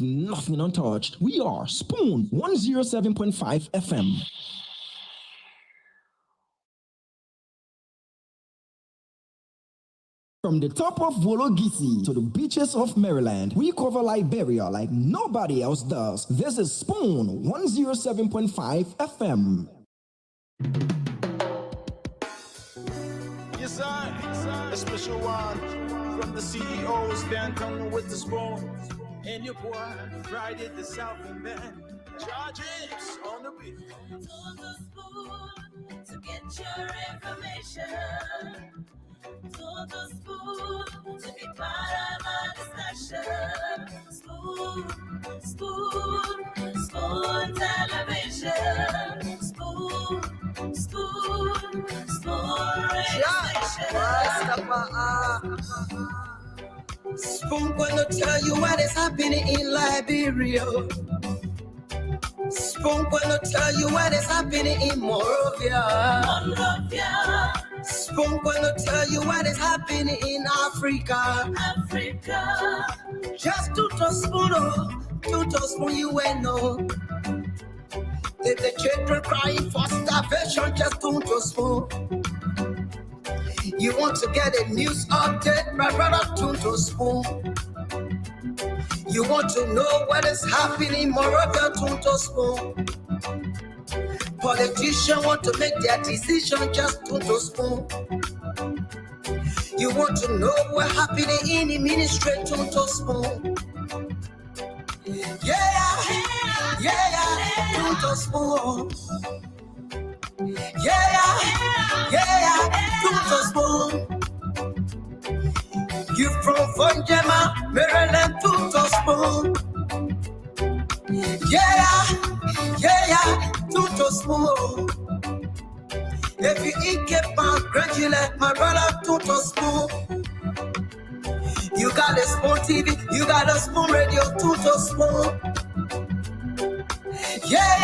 leave nothing untouched. We are Spoon 107.5 FM. From the top of Wologisi to the beaches of Maryland, we cover Liberia like nobody else does. This is Spoon 107.5 FM. Yes, a special one from the CEOs, Dan coming with the spoon. And your boy, Friday the Southern Band. Charges on the beat. To the spoon to get your information. To the spoon to be part of our discussion. Spoon, spoon, spoon television. Spoon, spoon, spoon radio station. Spoon gonna tell you what is happening in Liberia. Spoon gonna tell you what is happening in Monrovia. Spoon gonna tell you what is happening in Africa. Just to spoon you will know. If the children crying for starvation, just to spoon. You want to get a news update, my brother, to spoon. You want to know what is happening in Monrovia, to spoon. Politicians want to make their decision, just to spoon. You want to know what happening in the ministry, to spoon. Yeah, to spoon. Yeah, to spoon. You from Funjema, Maryland, to spoon. Yeah, to spoon. If you eat kepan, gradually, my brother, to spoon. You got a Spoon TV, you got a Spoon Radio, to spoon. Yeah,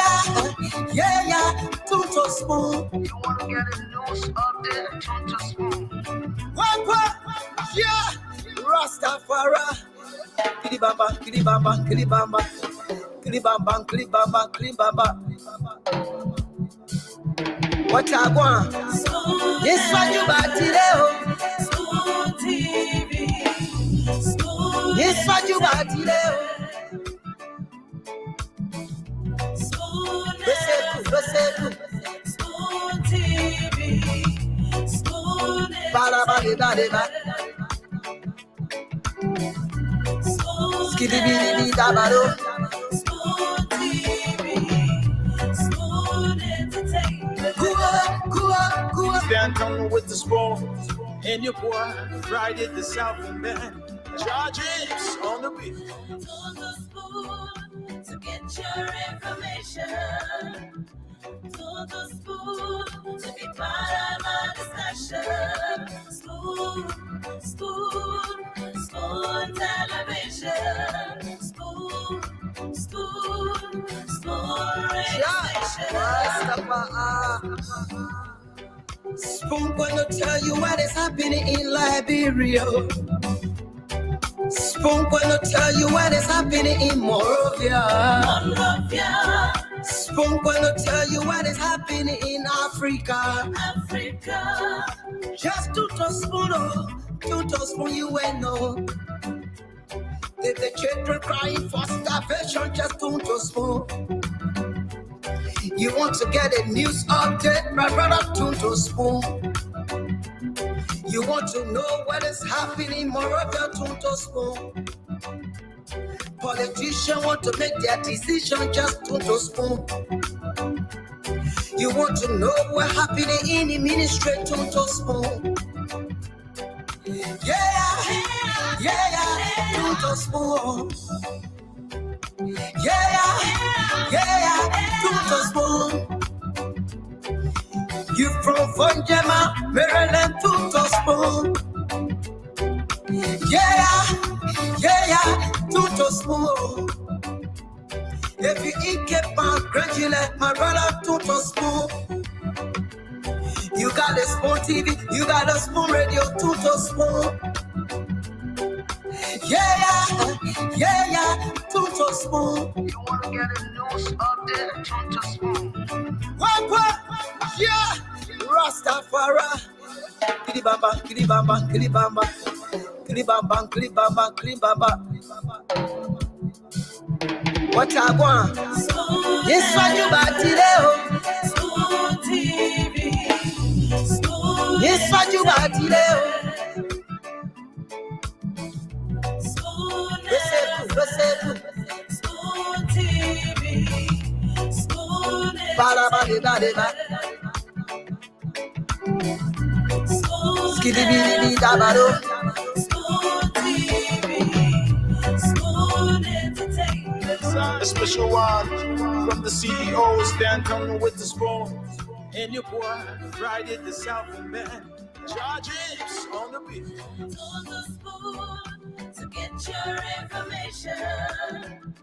to spoon. You want to get a news update, to spoon. What? Yeah, Rastafari. Kilibamba, kilibamba, kilibamba. Kilibamba, kilibamba, kilibamba. What I want? This one you got today. Spoon TV. Spoon. This one you got today. Spoon TV. Spoon. Skidibidi dabado. Spoon TV. Spoon Entertainment. Cool. Dan coming with the spoon. And your boy, Friday the Southern Band. Charges on the beat. To the spoon to get your information. To the spoon to be part of our discussion. Spoon, spoon, spoon television. Spoon, spoon, spoon radio station. Spoon gonna tell you what is happening in Liberia. Spoon gonna tell you what is happening in Monrovia. Spoon gonna tell you what is happening in Africa. Just to spoon you will know. If the children crying for starvation, just to spoon. You want to get a news update, my brother, to spoon. You want to know what is happening in Monrovia, to spoon. Politicians want to make their decision, just to spoon. You want to know what happening in the ministry, to spoon. Yeah, to spoon. Yeah, to spoon. You from Funjema, Maryland, to spoon. Yeah, to spoon. If you eat kepan, gradually, my brother, to spoon. You got a Spoon TV, you got a Spoon Radio, to spoon. Yeah, to to spoon. You wanna get a news update? Turn to spoon. What? Yeah, Rastafari. Kilibamba, kilibamba, kilibamba, kilibamba, kilibamba, kilibamba. What I want? Yes, what you about today? Spoon TV. Spoon. Yes, what you about today? Spoon. Listen. Spoon TV. Spoon. Bada. Skiddy dabado. Spoon TV. Spoon Entertainment. A special one from the CEOs, Dan coming with the spoon. And your boy, Friday the Southern Band. George James on the beat. To the spoon to get your information.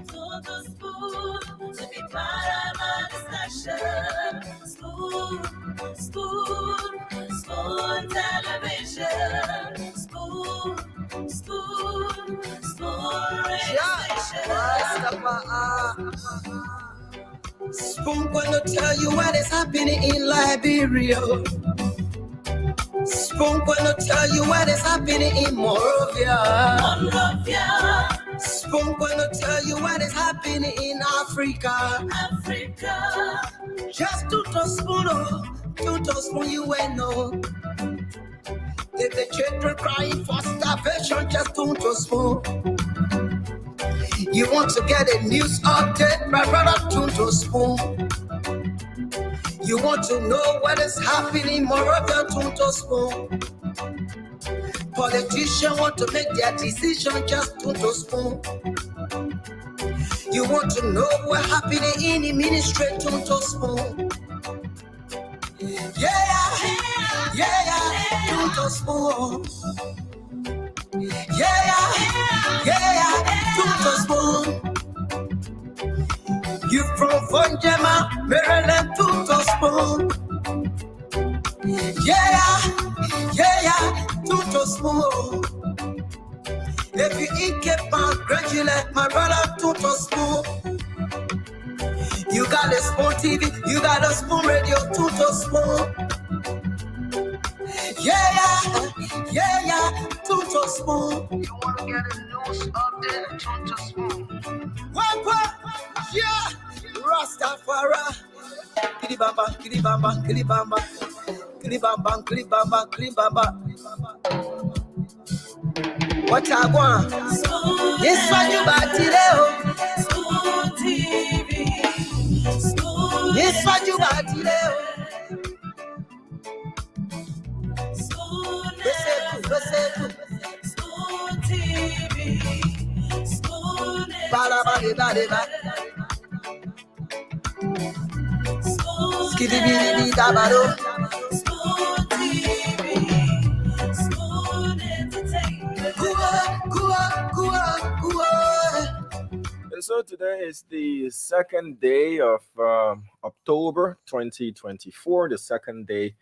To the spoon to be part of my discussion. Spoon television. Spoon radio station. Spoon gonna tell you what is happening in Liberia. Spoon gonna tell you what is happening in Monrovia. Spoon gonna tell you what is happening in Africa. Just to spoon you will know. If the children crying for starvation, just to spoon. You want to get a news update, my brother, to spoon. You want to know what is happening, Moravia, to spoon. Politicians want to make their decision, just to spoon. You want to know what's happening in the ministry, to spoon. Yeah, to spoon. Yeah, to spoon. You from Fonjema, Maryland, to spoon. Yeah, to spoon. If you eat kepa, congratulate my brother, to spoon. You got a spoon TV, you got a spoon radio, to spoon. Yeah, to spoon. You wanna get a news update? Turn to spoon. What? Yeah, Rastafari. Kilibamba, kilibamba, kilibamba, kilibamba, kilibamba, kilibamba. What I want? Yes, what you about today? Spoon TV. Spoon. Yes, what you about today? Spoon. Listen. Spoon TV. Spoon. Bada. Skiddy dabado. Spoon TV. Spoon Entertainment. And so today is the second day of October 2024, the second day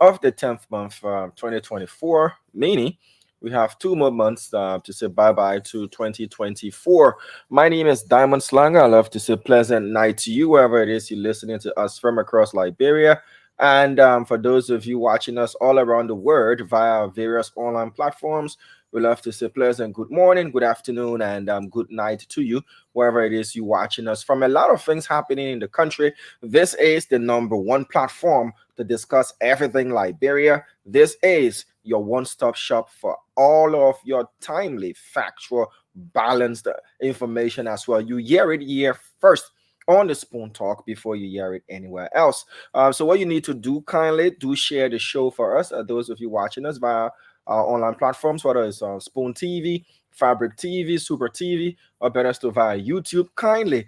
of the 10th month 2024, meaning we have 2 more months to say bye-bye to 2024. My name is Diamond Slanger. I love to say pleasant night to you, wherever it is you're listening to us from across Liberia. And for those of you watching us all around the world via various online platforms, we love to say pleasant good morning, good afternoon, and good night to you, wherever it is you watching us from. A lot of things happening in the country. This is the number one platform to discuss everything Liberia. This is your one-stop shop for all of your timely, factual, balanced information as well. You hear it here first on the Spoon Talk before you hear it anywhere else. So what you need to do, kindly do share the show for us. Those of you watching us via our online platforms, whether it's Spoon TV, Fabric TV, Super TV, or better still via YouTube, kindly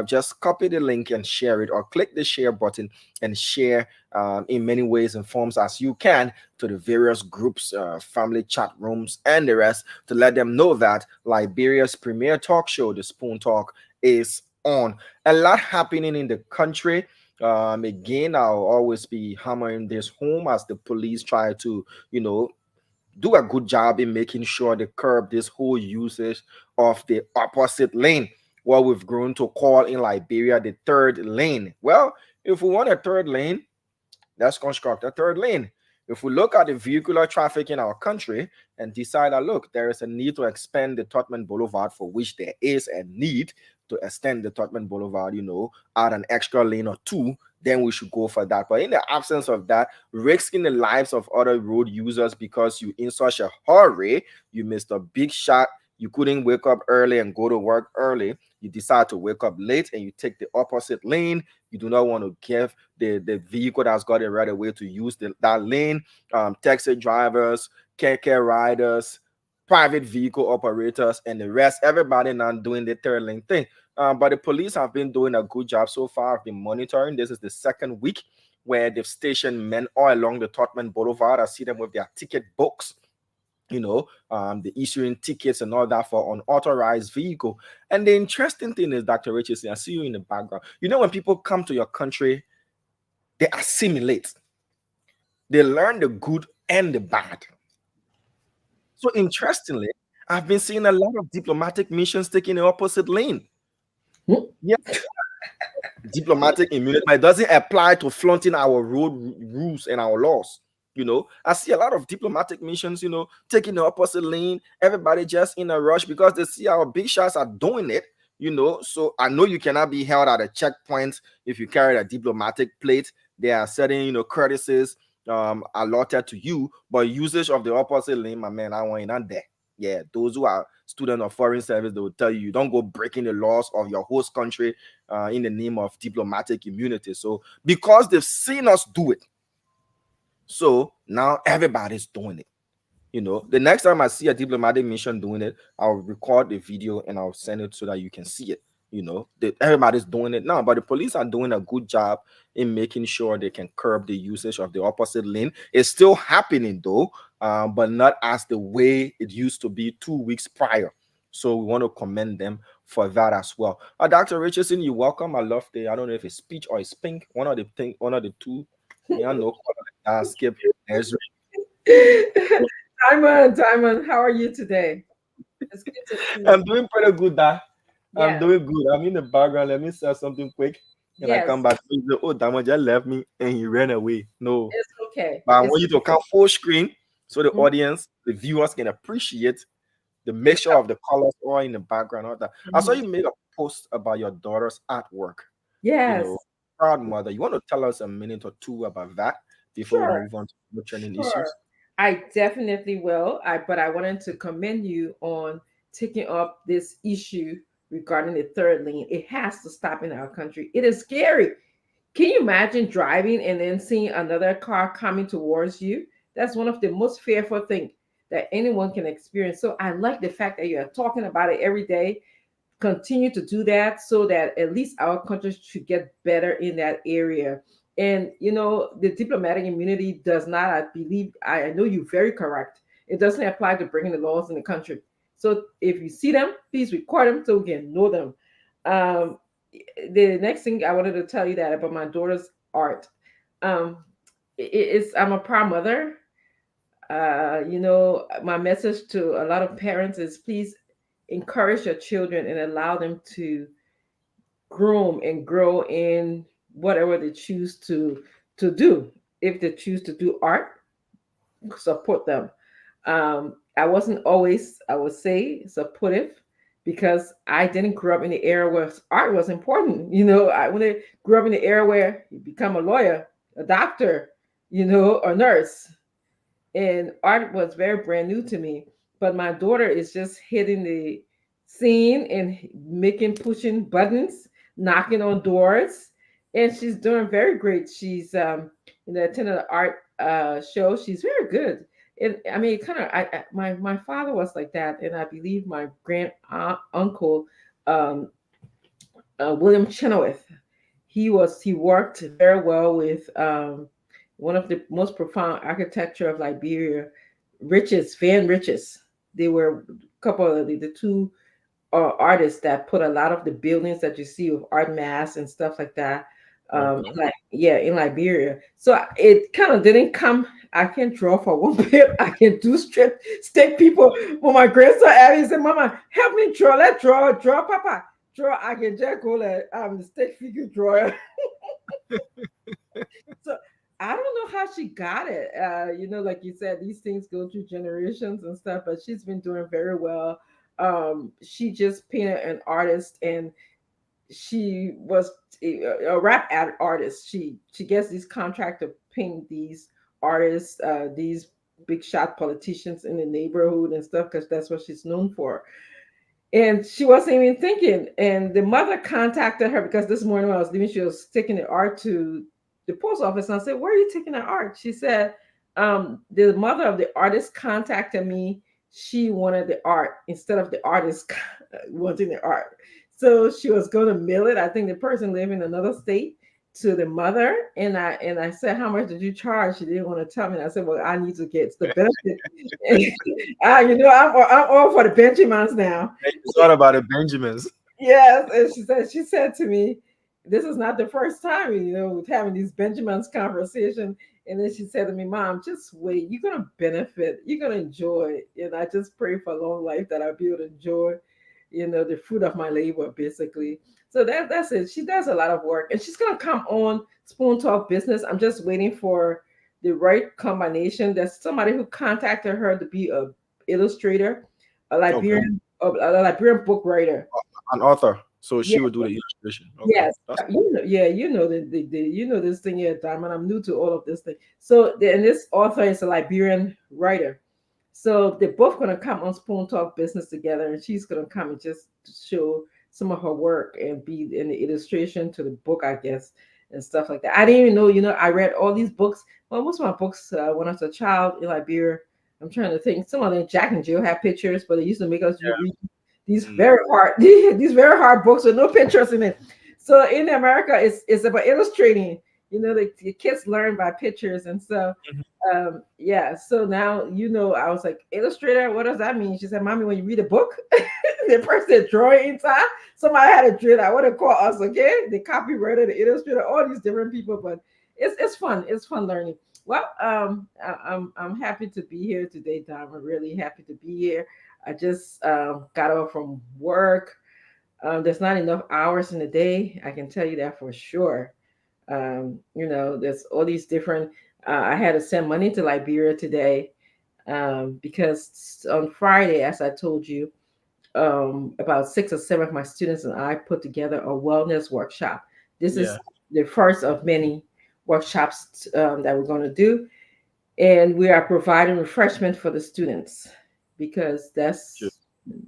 just copy the link and share it, or click the share button and share in many ways and forms as you can to the various groups, family chat rooms, and the rest, to let them know that Liberia's premier talk show, the Spoon Talk, is on. A lot happening in the country. Again, I'll always be hammering this home as the police try to, do a good job in making sure they curb this whole usage of the opposite lane. what we've grown to call in Liberia the third lane. Well, if we want a third lane, let's construct a third lane. If we look at the vehicular traffic in our country and decide that, look, there is a need to expand the Totman Boulevard, for which there is a need to extend the Totman Boulevard, add an extra lane or two, then we should go for that. But in the absence of that, risking the lives of other road users because you in such a hurry, you missed a big shot, you couldn't wake up early and go to work early, you decide to wake up late and you take the opposite lane. You do not want to give the vehicle that's got it right away to use that lane. Taxi drivers, keke riders, private vehicle operators, and the rest, everybody not doing the third lane thing. But the police have been doing a good job so far. I've been monitoring. This is the second week where they've stationed men all along the Totman Boulevard. I see them with their ticket books, the issuing tickets and all that for unauthorized vehicle. And the interesting thing is, Dr. Richardson, I see you in the background. When people come to your country, they assimilate. They learn the good and the bad. So interestingly, I've been seeing a lot of diplomatic missions taking the opposite lane. Yeah. Diplomatic immunity, but it doesn't apply to flaunting our road rules and our laws. I see a lot of diplomatic missions, taking the opposite lane. Everybody just in a rush because they see our big shots are doing it, So I know you cannot be held at a checkpoint if you carry a diplomatic plate. There are certain, courtesies allotted to you, but usage of the opposite lane, my man, I want you not there. Yeah, those who are students of foreign service, they will tell you don't go breaking the laws of your host country in the name of diplomatic immunity. So because they've seen us do it, so now everybody's doing it. The next time I see a diplomatic mission doing it, I'll record the video and I'll send it so that you can see it. Everybody's doing it now, but the police are doing a good job in making sure they can curb the usage of the opposite lane. It's still happening though, but not as the way it used to be 2 weeks prior. So we want to commend them for that as well. Dr. Richardson, you're welcome. I love I don't know if it's speech or it's pink. One of the two. Yeah, no, skip. Diamond, how are you today? It's good to see you. I'm doing pretty good, Dad. I'm Yeah. doing good. I'm in the background. Let me say something quick. And I Yes. come back. Oh, Diamond just left me and he ran away. No. It's okay. But I It's want you to come full screen so the Mhm. audience, the viewers can appreciate the mixture of the colors all in the background. All that. I saw Mhm. you made a post about your daughter's artwork. Yes. Proud mother. You want to tell us a minute or two about that before Sure. we move on to the trending Sure. issues? I definitely will. But I wanted to commend you on taking up this issue regarding the third lane. It has to stop in our country. It is scary. Can you imagine driving and then seeing another car coming towards you? That's one of the most fearful things that anyone can experience. So I like the fact that you are talking about it every day. Continue to do that so that at least our country should get better in that area. And the diplomatic immunity does not, I believe, I know you're very correct. It doesn't apply to breaking the laws in the country. So if you see them, please record them so we can know them. The next thing I wanted to tell you that about my daughter's art. I'm a proud mother. My message to a lot of parents is please encourage your children and allow them to groom and grow in whatever they choose to do. If they choose to do art, support them. I wasn't always, I would say, supportive because I didn't grow up in the era where art was important. I when I grew up in the era where you become a lawyer, a doctor, a nurse, and art was very brand new to me. But my daughter is just hitting the scene and pushing buttons, knocking on doors, and she's doing very great. She's attending an art show. She's very good. And I mean, my father was like that, and I believe my grand uncle William Chenoweth, he worked very well with one of the most profound architecture of Liberia, Van Riches. They were a couple of the two artists that put a lot of the buildings that you see with art mass and stuff like that. In Liberia. So it kind of didn't come. I can draw for one bit. I can do stick people. When my grandson Abby said, "Mama, help me draw. Let's draw, Papa, draw. I can just call it the stick figure drawer. So I don't know how she got it. Like you said, these things go through generations and stuff, but she's been doing very well. She just painted an artist, and she was a artist. She gets these contract to paint these artists, these big shot politicians in the neighborhood and stuff, because that's what she's known for. And she wasn't even thinking. And the mother contacted her because this morning when I was leaving, she was taking the art to the post office. And I said, "Where are you taking the art?" She said, the mother of the artist contacted me. She wanted the art instead of the artist wanting the art. So she was going to mail it. I think the person lived in another state, to the mother. And I said, "How much did you charge?" She didn't want to tell me. And I said, "Well, I need to get the benefit." I'm all for the Benjamins now. It's all about the Benjamins. Yes, and she said to me, "This is not the first time, with having these Benjamins conversation." And then she said to me, "Mom, just wait. You're gonna benefit. You're gonna enjoy." And I just pray for a long life that I'll be able to enjoy, the fruit of my labor, basically. So that's it. She does a lot of work, and she's gonna come on Spoon Talk Business. I'm just waiting for the right combination. There's somebody who contacted her to be a illustrator, a Liberian book writer. An author. So she Yeah. would do the illustration. Okay. Yes, That's this thing here, Diamond. I'm new to all of this thing. So, and this author is a Liberian writer. So they're both gonna come on Spoon Talk Business together, and she's gonna come and just show some of her work and be in the illustration to the book, I guess, and stuff like that. I didn't even know. I read all these books. Well, most of my books when I was a child in Liberia. I'm trying to think. Some of them, Jack and Jill, had pictures, but they used to make us read these very hard, these very hard books with no pictures in it. So in America, it's about illustrating. The kids learn by pictures, and so So now I was like, illustrator, what does that mean? She said, "Mommy, when you read a book, the person drawing inside, somebody had to draw that. What they call us, okay? The copywriter, the illustrator, all these different people, but it's fun. It's fun learning." Well, I'm happy to be here today, Dom. I'm really happy to be here. I just got off from work. There's not enough hours in the day. I can tell you that for sure. There's all these different. I had to send money to Liberia today because on Friday, as I told you, about 6 or 7 of my students and I put together a wellness workshop. This is the first of many workshops that we're going to do. And we are providing refreshment for the students because that's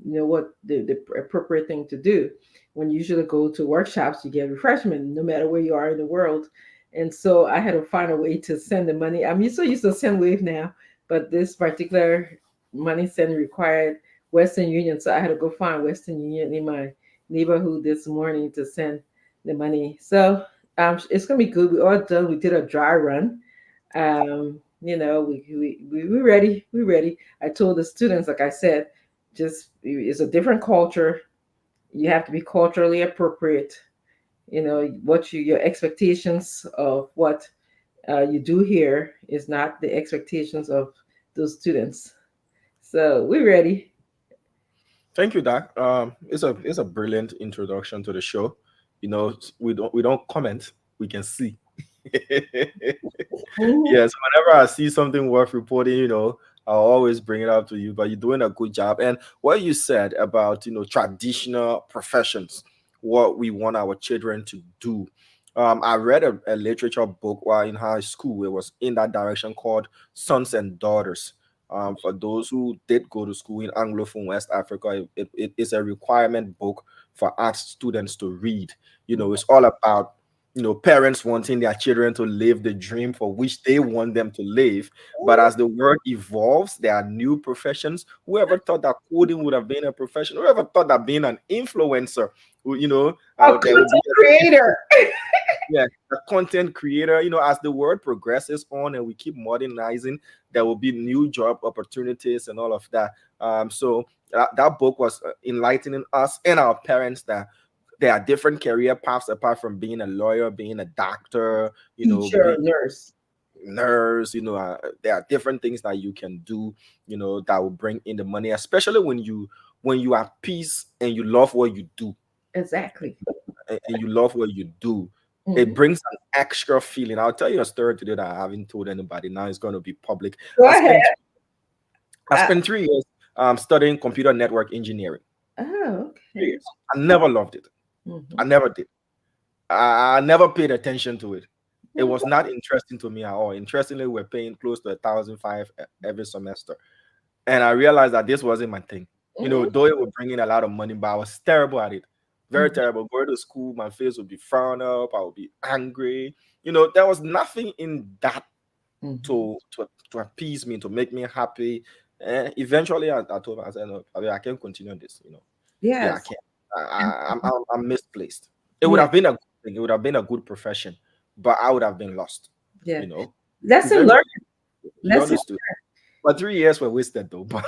what the appropriate thing to do. When you usually go to workshops, you get refreshment no matter where you are in the world. And so I had to find a way to send the money. I'm so used to SendWave now, but this particular money send required Western Union. So I had to go find Western Union in my neighborhood this morning to send the money. So it's gonna be good. We all done. We did a dry run. We're ready. We're ready. I told the students, like I said, just it's a different culture. You have to be culturally appropriate. What your expectations of what you do here is not the expectations of those students. So we're ready. Thank you, Doc. It's a brilliant introduction to the show. We don't comment, we can see. Yes, whenever I see something worth reporting, I'll always bring it up to you. But you're doing a good job. And what you said about traditional professions, what we want our children to do. I read a literature book while in high school. It was in that direction called Sons and Daughters. For those who did go to school in Anglophone West Africa, it is a requirement book for art students to read. It's all about parents wanting their children to live the dream for which they want them to live. But as the world evolves, there are new professions. Whoever thought that coding would have been a profession? Whoever thought that being an influencer, a content creator. Yeah, a content creator. As the world progresses on and we keep modernizing, there will be new job opportunities and all of that. So that book was enlightening us and our parents that there are different career paths apart from being a lawyer, being a doctor, teacher, nurse. There are different things that you can do, that will bring in the money, especially when you are at peace and you love what you do. Exactly. and you love what you do, Mhm. it brings an extra feeling. I'll tell you a story today that I haven't told anybody. Now it's going to be public. Go I ahead. spent 3 years studying computer network engineering. Oh, 3 okay. years. I never loved it. Mhm. I never did. I never paid attention to it. It Mhm. was not interesting to me at all. Interestingly, we're paying close to 1,500 every semester, and I realized that this wasn't my thing. Mhm. Though it would bring in a lot of money, but I was terrible at it. Very Mhm. terrible. Going to school, my face would be frowned up. I would be angry. There was nothing in that Mhm. to appease me, to make me happy. And eventually, I told myself, no, I can't continue this. Yeah, I Yes. can't. I'm misplaced. It would Yeah. have been a good thing. It would have been a good profession, but I would have been lost. Yeah. You know, Lesson eventually, learned. you Lesson. understood. But 3 years were wasted, though. But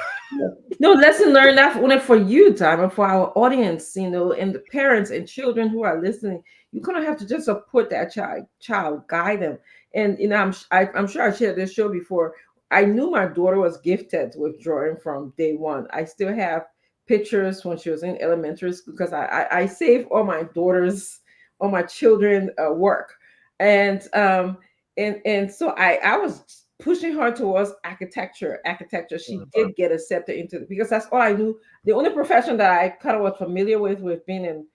No, lesson learned not only for you, Diamond, for our audience, and the parents and children who are listening. You're gonna have to just support that child, guide them. And I'm sure I shared this show before. I knew my daughter was gifted with drawing from day one. I still have pictures when she was in elementary school because I save all my children work, and so I was pushing her towards architecture. She did get accepted into it because that's all I knew. The only profession that I kind of was familiar with being in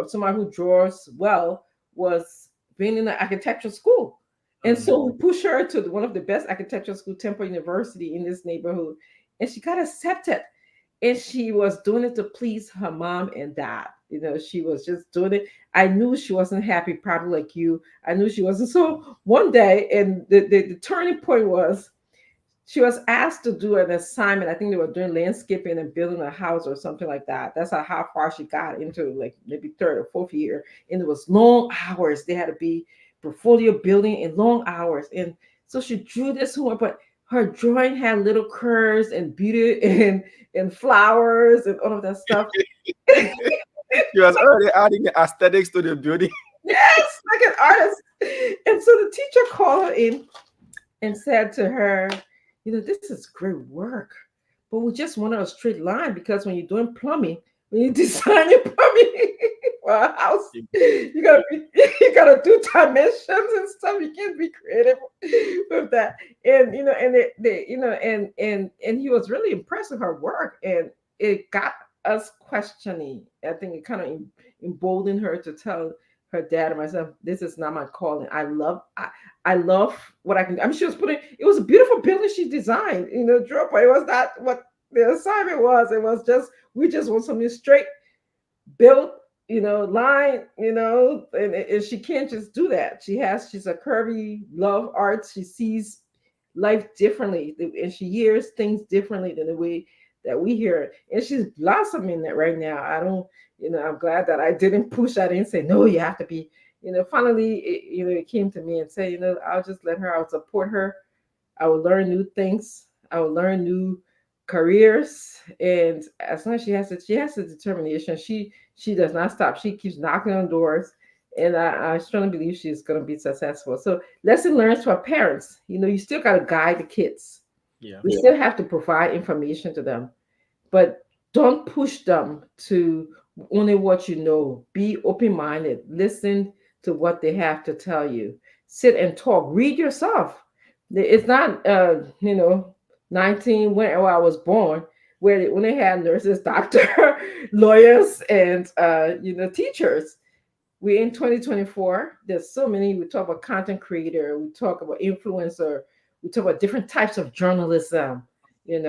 somebody who draws well was being in the architecture school. And so we pushed her to one of the best architecture school, Temple University, in this neighborhood, and she got accepted. And she was doing it to please her mom and dad. She was just doing it. I knew she wasn't happy, probably like you. I knew she wasn't. So one day, and the turning point was she was asked to do an assignment. I think they were doing landscaping and building a house or something like that. That's how far she got into, like maybe third or fourth year. And it was long hours. They had to be portfolio building in long hours. And so she drew this one, but her drawing had little curves and beauty and flowers and all of that stuff. she was already adding the aesthetics to the building. Yes, like an artist. And so the teacher called her in and said to her, this is great work, but we just want a straight line because when you're doing plumbing, when you design your plumbing for a house, you gotta do dimensions and stuff. You can't be creative with that. And and he was really impressed with her work, and it got us questioning. I think it kind of emboldened her to tell her dad and myself, this is not my calling. I love what I can do. I mean, she was putting, it was a beautiful building she designed, drop, but it was not what the assignment was. It was just, we just want something straight built, line, and she can't just do that. She's a curvy, love arts. She sees life differently, and she hears things differently than the way that we hear it. And she's blossoming that right now. I'm glad that I didn't push. I didn't say, no, you have to be, finally, it came to me and said, I'll just let her, I'll support her. I will learn new things. I will learn new careers. And as long as she has the determination, she does not stop. She keeps knocking on doors. And I strongly believe she's going to be successful. So lesson learned for parents, you still got to guide the kids. Yeah. We still have to provide information to them, but don't push them to only what you know. Be open-minded. Listen to what they have to tell you. Sit and talk. Read yourself. It's not 19 when I was born, where when they had nurses, doctor, lawyers, and teachers. We're in 2024. There's so many. We talk about content creator. We talk about influencer. We talk about different types of journalism. We really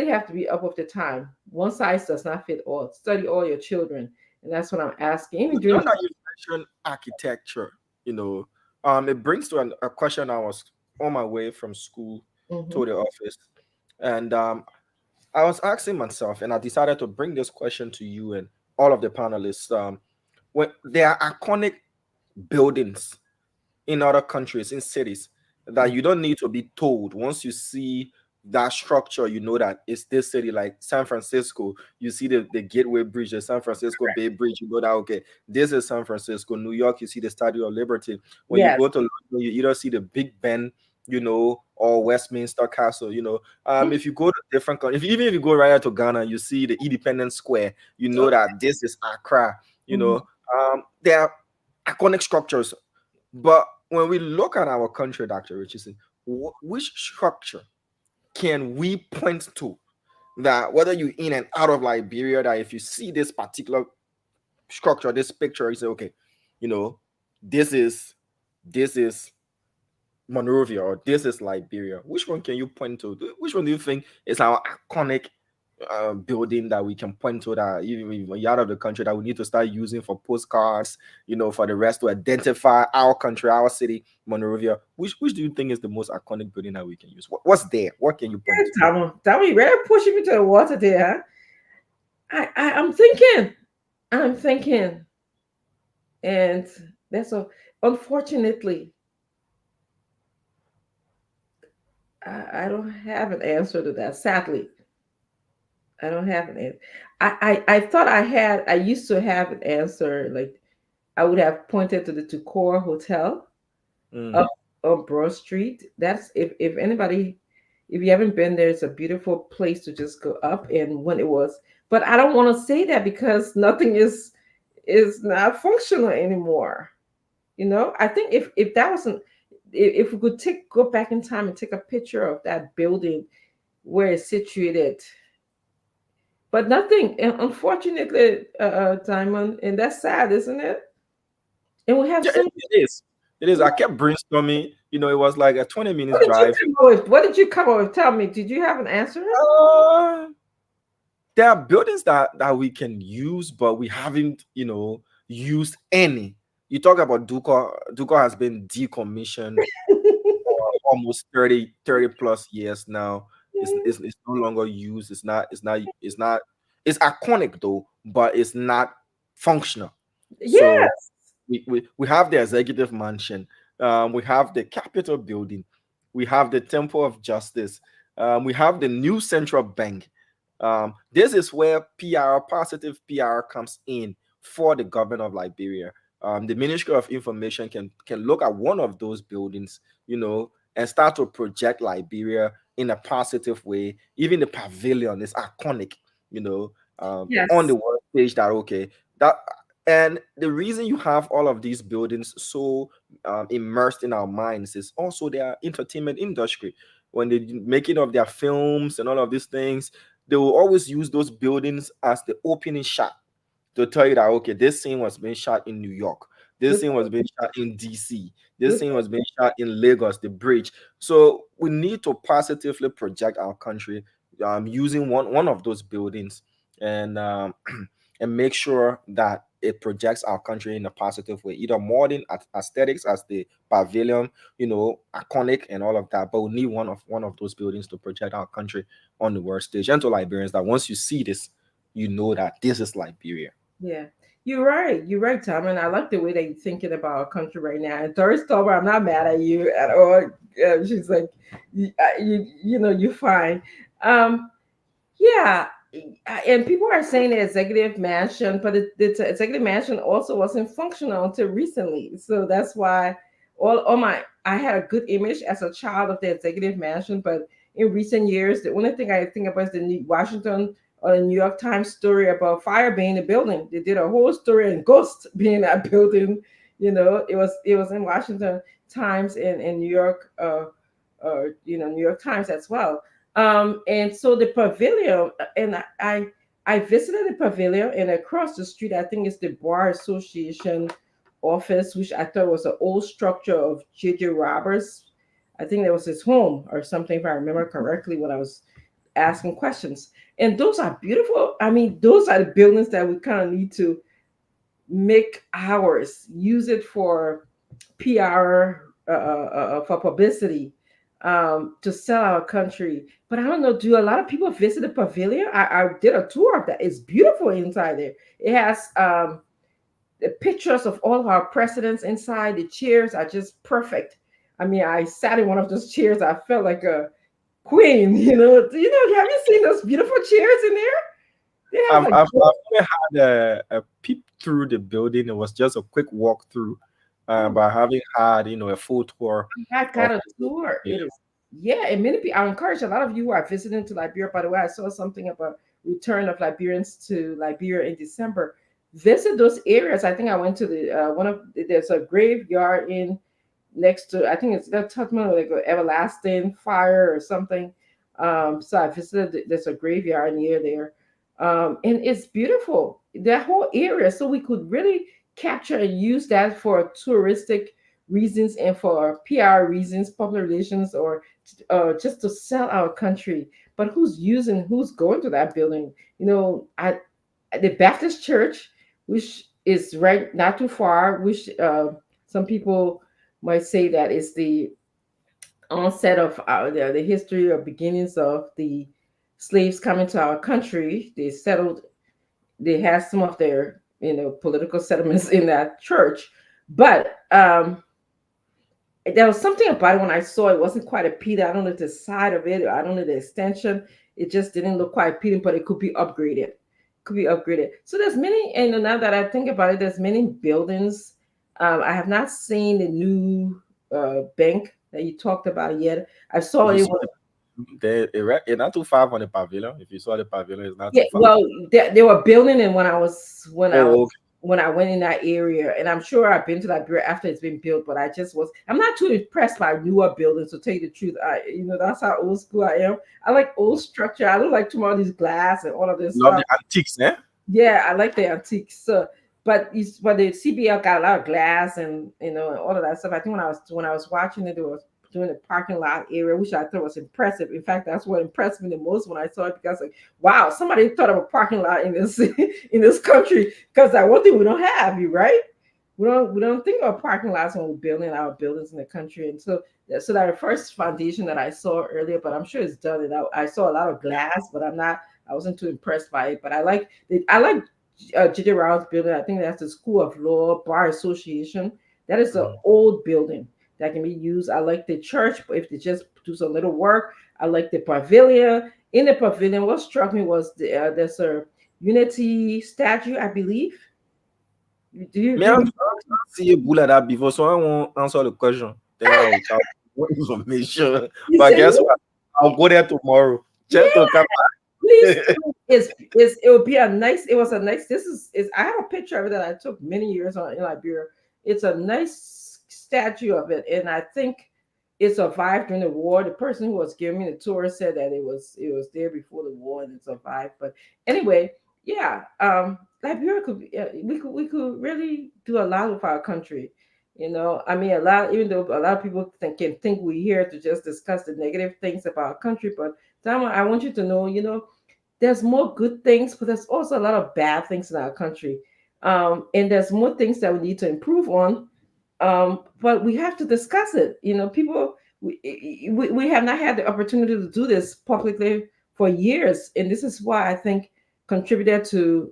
have to be up with the time. One size does not fit all. Study all your children, and that's what I'm asking. Even Now that you mentioned architecture, it brings to a question. I was on my way from school to the office, and I was asking myself, and I decided to bring this question to you and all of the panelists. When there are iconic buildings in other countries, in cities, that you don't need to be told. Once you see that structure, you know that it's this city. Like San Francisco, you see the Gateway Bridge, the San Francisco Bay Bridge, you know that, okay, this is San Francisco. New York, you see the Statue of Liberty. When you go to London, you either see the Big Ben, or Westminster Castle. If you go to different countries, even if you go right out to Ghana, you see the Independence Square. You know that this is Accra. There are iconic structures, but when we look at our country, Dr. Richardson, which structure can we point to that, whether you're in and out of Liberia, that if you see this particular structure, this picture, you say, okay, this is Monrovia or this is Liberia? Which one can you point to? Which one do you think is our iconic building that we can point to, that even when you're out of the country, that we need to start using for postcards, for the rest to identify our country, our city, Monrovia? Which do you think is the most iconic building that we can use? What's there? What can you point to? Tell me, really pushing me to the water there. I'm thinking, and that's unfortunately, I don't have an answer to that. Sadly, I don't have an answer. I thought I used to have an answer. Like, I would have pointed to the Tukor Hotel up on Broad Street. That's if anybody, if you haven't been there, it's a beautiful place to just go up. And when it was, but I don't want to say that because nothing is not functional anymore. I think if that wasn't, if we could go back in time and take a picture of that building where it's situated. But nothing, unfortunately, Diamond, and that's sad, isn't it? And we have it is. I kept brainstorming. It was like a 20-minute drive. What did you come up with? Tell me, did you have an answer? There are buildings that we can use, but we haven't, used any. You talk about Duco. Duco has been decommissioned for almost 30 plus years now. It's no longer used. It's iconic though, but it's not functional. Yes. So we have the Executive Mansion, we have the Capitol Building, we have the Temple of Justice, we have the new Central Bank. This is where positive PR comes in for the government of Liberia. The Ministry of Information can look at one of those buildings, and start to project Liberia in a positive way. Even the pavilion is iconic, on the world stage. And the reason you have all of these buildings so immersed in our minds is also their entertainment industry. When they're making of their films and all of these things, they will always use those buildings as the opening shot to tell you that, okay, this scene was being shot in New York. This scene was being shot in DC. This scene was being shot in Lagos, the bridge. So we need to positively project our country using one of those buildings, and make sure that it projects our country in a positive way, either modern aesthetics as the pavilion, iconic and all of that. But we need one of those buildings to project our country on the world stage, and to Liberians that once you see this, that this is Liberia. Yeah. You're right, Tom, and I like the way that you're thinking about our country right now. And Doris Stover, I'm not mad at you at all. She's like, you're fine. Yeah, and people are saying the Executive Mansion, but the Executive Mansion also wasn't functional until recently. So that's why I had a good image as a child of the Executive Mansion, but in recent years, the only thing I think about is the Washington or the New York Times story about fire being in the building. They did a whole story on ghosts being in that building. It was in Washington Times and in New York, New York Times as well. And so the pavilion, and I visited the pavilion, and across the street, I think it's the Bar Association office, which I thought was an old structure of J.J. Roberts. I think that was his home or something, if I remember correctly, when I was asking questions. And those are beautiful. I mean, those are the buildings that we kind of need to make ours, use it for PR, for publicity, to sell our country. But I don't know, do a lot of people visit the pavilion? I did a tour of that. It's beautiful inside there. It has the pictures of all of our presidents inside. The chairs are just perfect. I mean, I sat in one of those chairs. I felt like a queen, have you seen those beautiful chairs in there? I've only had a peep through the building. It was just a quick walk through. by having had, a full tour I of got a tour. yeah. It is, yeah, and many people. I encourage a lot of you who are visiting to Liberia. By the way, I saw something about return of Liberians to Liberia in December. Visit those areas. I think I went to the one of there's a graveyard in next to, I think it's that Tubman, like a everlasting fire or something. So I visited. There's a graveyard near there, and it's beautiful. That whole area. So we could really capture and use that for touristic reasons and for PR reasons, public relations, or just to sell our country. But who's going to that building? The Baptist Church, which is right not too far, which some people might say that is the onset of the history or beginnings of the slaves coming to our country. They settled. They had some of their political settlements in that church, but there was something about it when I saw it. It wasn't quite appealing. I don't know the side of it. I don't know the extension. It just didn't look quite appealing, but it could be upgraded. Could be upgraded. So there's many, and now that I think about it, there's many buildings. I have not seen the new bank that you talked about yet. I saw If you it saw was, it's not too far from the pavilion. If you saw the pavilion, it's not yeah. too far. Well, they were building it when I was Oh, okay. when I went in that area, and I'm sure I've been to Liberia after it's been built, but I'm not too impressed by newer buildings, to tell you the truth. That's how old school I am. I like old structure. I don't like too much of this glass and all of this Love stuff. the antiques, eh? Yeah, I like the antiques. So, but the CBL got a lot of glass and and all of that stuff. I think when I was watching it, it was doing the parking lot area, which I thought was impressive. In fact, that's what impressed me the most when I saw it, because like, wow, somebody thought of a parking lot in this in this country. Because that one thing we don't have, you right? We don't think of parking lots when we're building our buildings in the country. And so that first foundation that I saw earlier, but I'm sure it's done. And I saw a lot of glass, but I wasn't too impressed by it. But I like J.J. Rouse building. I think that's the School of Law Bar Association. That is an old building that can be used. I like the church, but if they just do some little work. I like the pavilion. In the pavilion, what struck me was there's a unity statue, I believe. Do you Mais do? on see boule that before, so on answer the question. Then I'll make sure. You But said guess what? I'll go there tomorrow. Just to come please do. It was a nice, I have a picture of it that I took many years on in Liberia. It's a nice statue of it, and I think it survived during the war. The person who was giving me the tour said that it was there before the war and it survived. But anyway, yeah, Liberia could be, we could really do a lot with our country. I mean, a lot, even though a lot of people think we're here to just discuss the negative things about our country, but Dama, I want you to know, there's more good things, but there's also a lot of bad things in our country. And there's more things that we need to improve on. But we have to discuss it. People, we have not had the opportunity to do this publicly for years. And this is why I think contributed to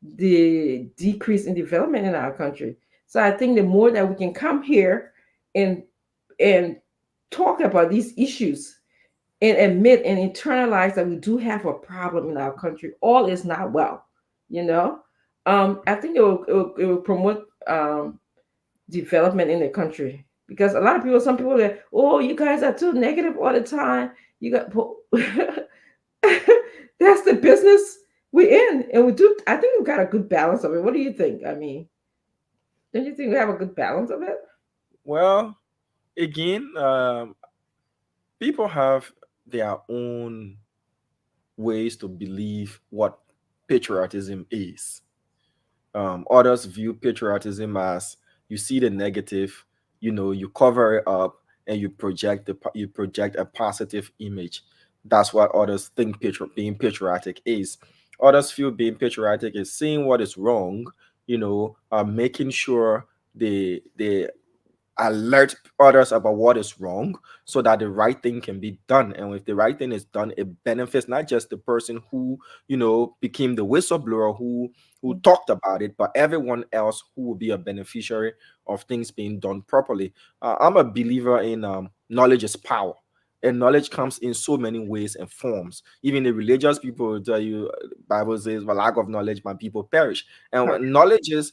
the decrease in development in our country. So I think the more that we can come here and and talk about these issues and admit and internalize that we do have a problem in our country. All is not well, you know. I think it will promote development in the country, because a lot of people, some people that, oh, you guys are too negative all the time. You got that's the business we're in, and we do. I think we've got a good balance of it. What do you think? I mean, don't you think we have a good balance of it? Well, again, people have their own ways to believe what patriotism is. Others view patriotism as you see the negative, you cover it up, and you project a positive image. That's what others think being patriotic is. Others feel being patriotic is seeing what is wrong, making sure they alert others about what is wrong so that the right thing can be done. And if the right thing is done, it benefits not just the person who became the whistleblower, who talked about it, but everyone else who will be a beneficiary of things being done properly. I'm a believer in knowledge is power, and knowledge comes in so many ways and forms. Even the religious people will tell you, Bible says, for lack of knowledge my people perish. And knowledge is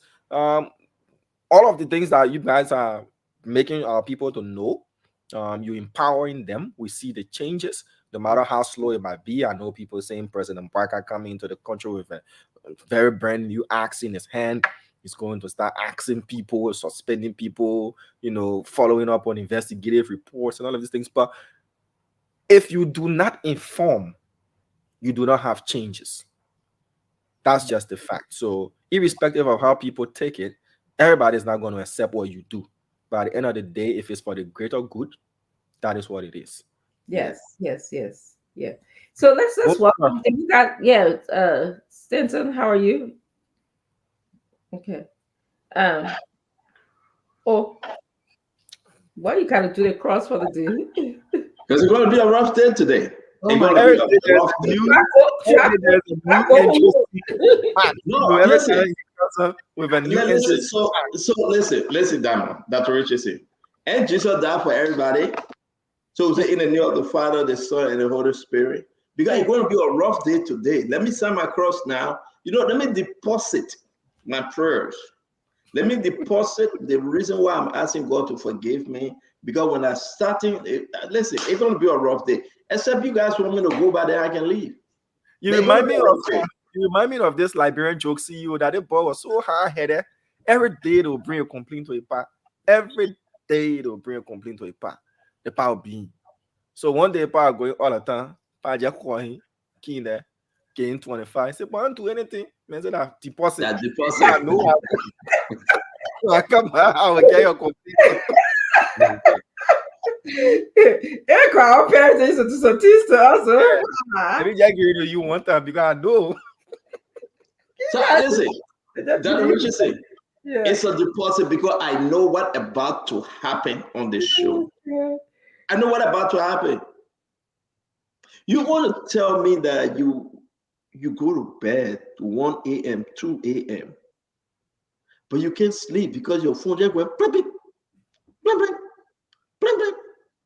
all of the things that you guys are making our people to know, you empowering them. We see the changes, no matter how slow it might be. I know people saying President Barker coming into the country with a very brand new axe in his hand. He's going to start axing people, suspending people, following up on investigative reports and all of these things. But if you do not inform, you do not have changes. That's just the fact. So irrespective of how people take it, everybody's not going to accept what you do. But at the end of the day, if it's for the greater good, that is what it is. Yes. Yeah. So let's welcome. We got Stinson. How are you? Okay. Why you kind of do the cross for the day? Because it's going to be a rough day today. Oh my God. With a new listen, so listen, Dr. Richardson. And Jesus died for everybody. So in the name of the Father, the Son, and the Holy Spirit. Because it's going to be a rough day today. Let me sign my cross now. Let me deposit my prayers. Let me deposit the reason why I'm asking God to forgive me. Because when I'm starting, listen, it's going to be a rough day. Except you guys want me to go by there, I can leave. You remind me of this Liberian joke CEO that the boy was so hard-headed. Every day they'll bring a complaint to a pa. Every day they'll bring a complaint to a pa. The pa will be. So one day pa going all the time. Pa just call him, key there, gain 25. Say, but I don't do anything. Man said that deposit. That deposit. I know. I come out, I will get your complaint. Our parents used to do some tease to us. Let me just give it to you one time because I know. So listen, Dr. Richardson, it's a deposit because I know what about to happen on the show. I know what about to happen. You want to tell me that you go to bed 1 a.m., 2 a.m., but you can't sleep because your phone just went bling, bling, bling, bling, bling, bling.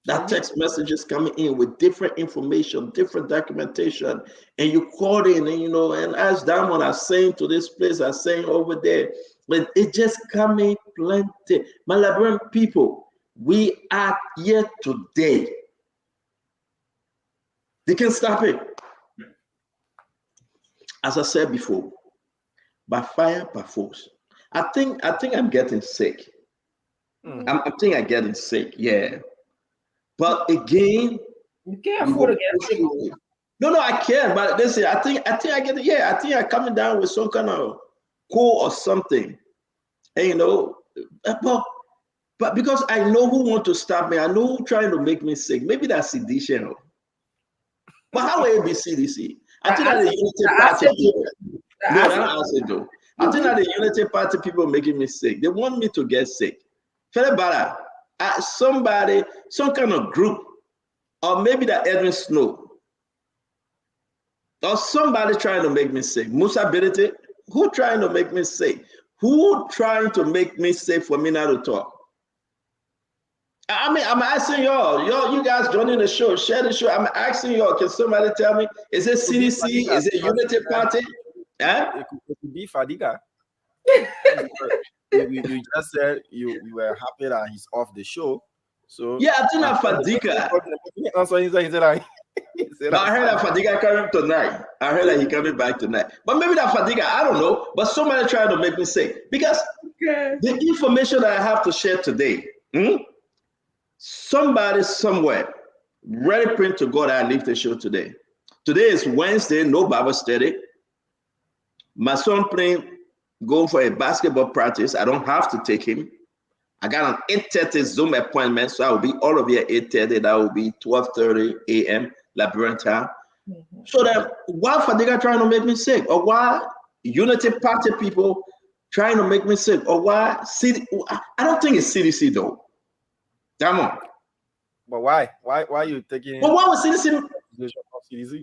That text message is coming in with different information, different documentation, and you call in and as Diamond are saying to this place, are saying over there, but it just coming plenty. My Liberian people, we are here today. They can stop it. As I said before, by fire, by force. I think I'm getting sick. I think I'm getting sick, yeah. But again, you can't afford to get sick. No, I can. But listen, I think I get it. Yeah, I think I'm coming down with some kind of cold or something. And but because I know who want to stop me, I know who trying to make me sick. Maybe that's CDC. But how will it be CDC? I think that the Unity Party people. No, that's it though. I think that the Unity Party people making me sick. They want me to get sick. Felebara, somebody, some kind of group, or maybe that Edwin Snow, or somebody trying to make me sick. Musa Bility, who trying to make me sick? Who trying to make me sick for me not to talk? I mean, I'm asking y'all, you guys joining the show, share the show. I'm asking y'all, can somebody tell me, is it CDC? Is it Unity Party? It could be Fadiga. You just said you were happy that he's off the show. So yeah, I think that Fadiga. I heard that Fadiga coming tonight. I heard that he coming back tonight. But maybe that Fadiga, I don't know. But somebody trying to make me sick because the information that I have to share today. Somebody somewhere ready print to God I leave the show today. Today is Wednesday, no Bible study. My son going for a basketball practice. I don't have to take him. I got an 8:30 Zoom appointment, so I will be all of you at 8:30. That will be 12:30 a.m. Liberian time. So that why Fadiga trying to make me sick, or why Unity Party people trying to make me sick, or why I don't think it's CDC though. Come on. But why? Why are you taking? But why was CDC?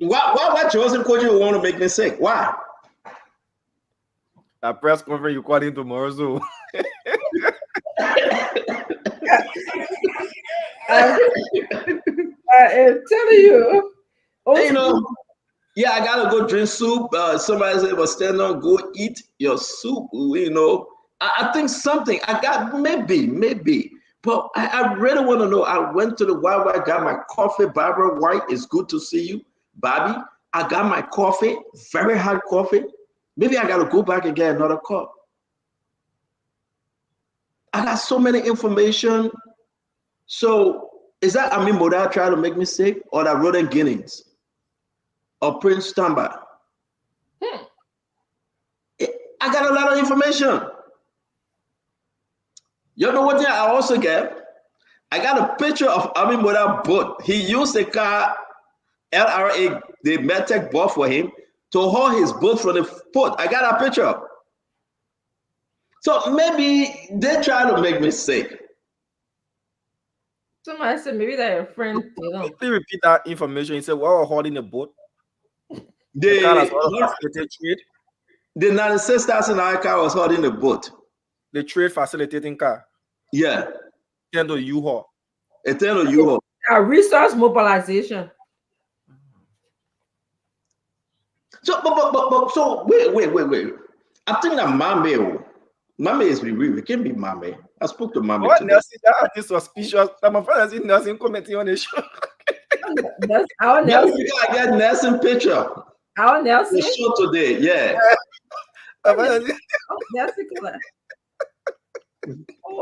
Why Joseph Koji want to make me sick? Why? A press conference you call in tomorrow, so. I'm telling you. Yeah, I gotta go drink soup. Somebody said, "Well, stand on, go eat your soup." I think something I got maybe. But I really want to know. I went to the Wild, got my coffee. Barbara White, it's good to see you. Bobby, I got my coffee, very hot coffee. Maybe I got to go back and get another cup. I got so many information. So is that Amin Moda trying to make me sick, or that Roden Guinness, or Prince Tamba? I got a lot of information. You know what I also get? I got a picture of Amin Moda boat. He used a car, LRA, the Medtech bought for him to haul his boat from the port. I got a picture. So maybe they try to make me sick. Somebody said maybe that your friend. Can you repeat that information? He said, "While we're holding the boat, The 96,000 car was holding the boat. The trade facilitating car. Yeah. Tendo U-Haul. Eternal U-Haul. A resource mobilization. So, but so wait. I think that Mame is real. It can't be Mame. I spoke to Mame. What Nelson? That artist suspicious. That my friend has seen Nelson commenting on the show. That's our Nelson. I get Nelson picture. Our Nelson. The show today, yeah. Nelson Killer.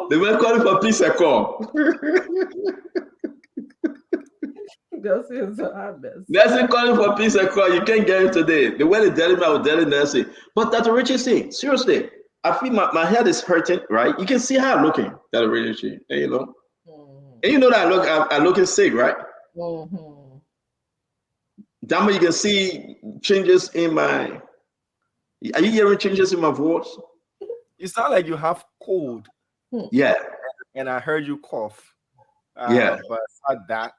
They were calling for peace and calm. Nelson is our best. Nelson calling for peace and calm. You can't get it today. The way they tell me, I was telling Nelson. But Dr. Richardson, seriously, I feel my head is hurting, right? You can see how I'm looking, Dr. Richardson. And you know, and you know that I'm looking sick, right? Damn, you can see changes in my. Are you hearing changes in my voice? You sound like you have cold. Yeah. And I heard you cough. Yeah. But aside that,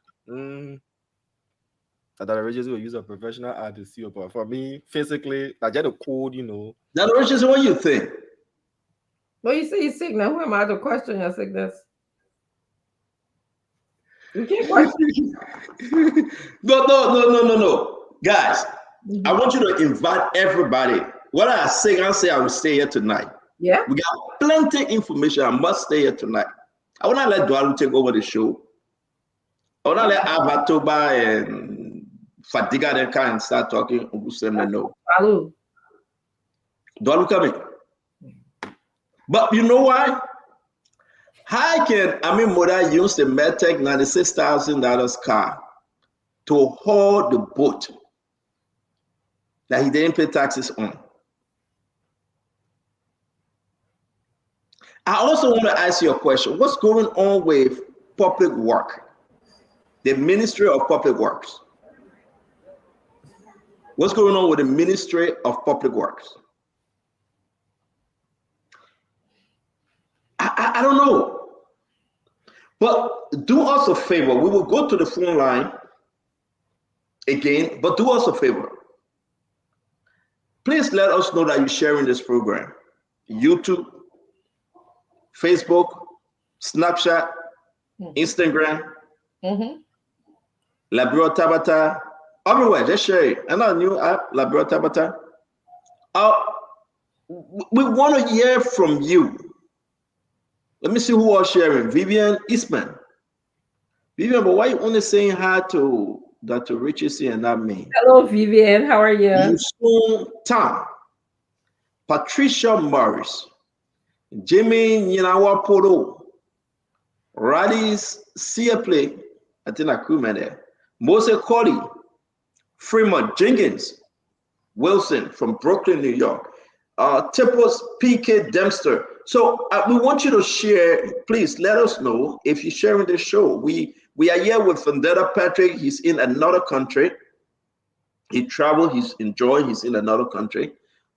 Dr. Richardson will use a professional artist. But for me, physically, I get a cold, you know. Dr. Richardson, what do you think? Well, you say you're sick now. Who am I to question your sickness? You can't question. No. Guys, I want you to invite everybody. What I say, I will stay here tonight. Yeah. We got plenty of information. I must stay here tonight. I want to let Dwalu take over the show. I want to let Avatoba and Fadiga then come and start talking. Dwalu. Dwalu coming. But you know why? How can Amin Moda use the Medtech $96,000 car to haul the boat that he didn't pay taxes on? I also want to ask you a question. What's going on with public work? The Ministry of Public Works. What's going on with the Ministry of Public Works? I don't know. But do us a favor. We will go to the phone line again, but do us a favor. Please let us know that you're sharing this program. YouTube, Facebook, Snapchat, Instagram, Labro Tabata, everywhere. Just share it. And our new app, Labro Tabata. We want to hear from you. Let me see who are sharing. Vivian Eastman. Vivian, but why are you only saying hi to Dr. Richardson and not me? Hello, Vivian. How are you? Yusun Tam. Patricia Morris. Jimmy Nyinawa Poro. Radis Siaple. I think I could man there. Mose Cody. Fremont Jenkins. Wilson from Brooklyn, New York. Tippos PK Dempster. So we want you to share. Please let us know if you're sharing the show. We are here with Vendetta Patrick. He's in another country. He traveled. He's enjoying. He's in another country.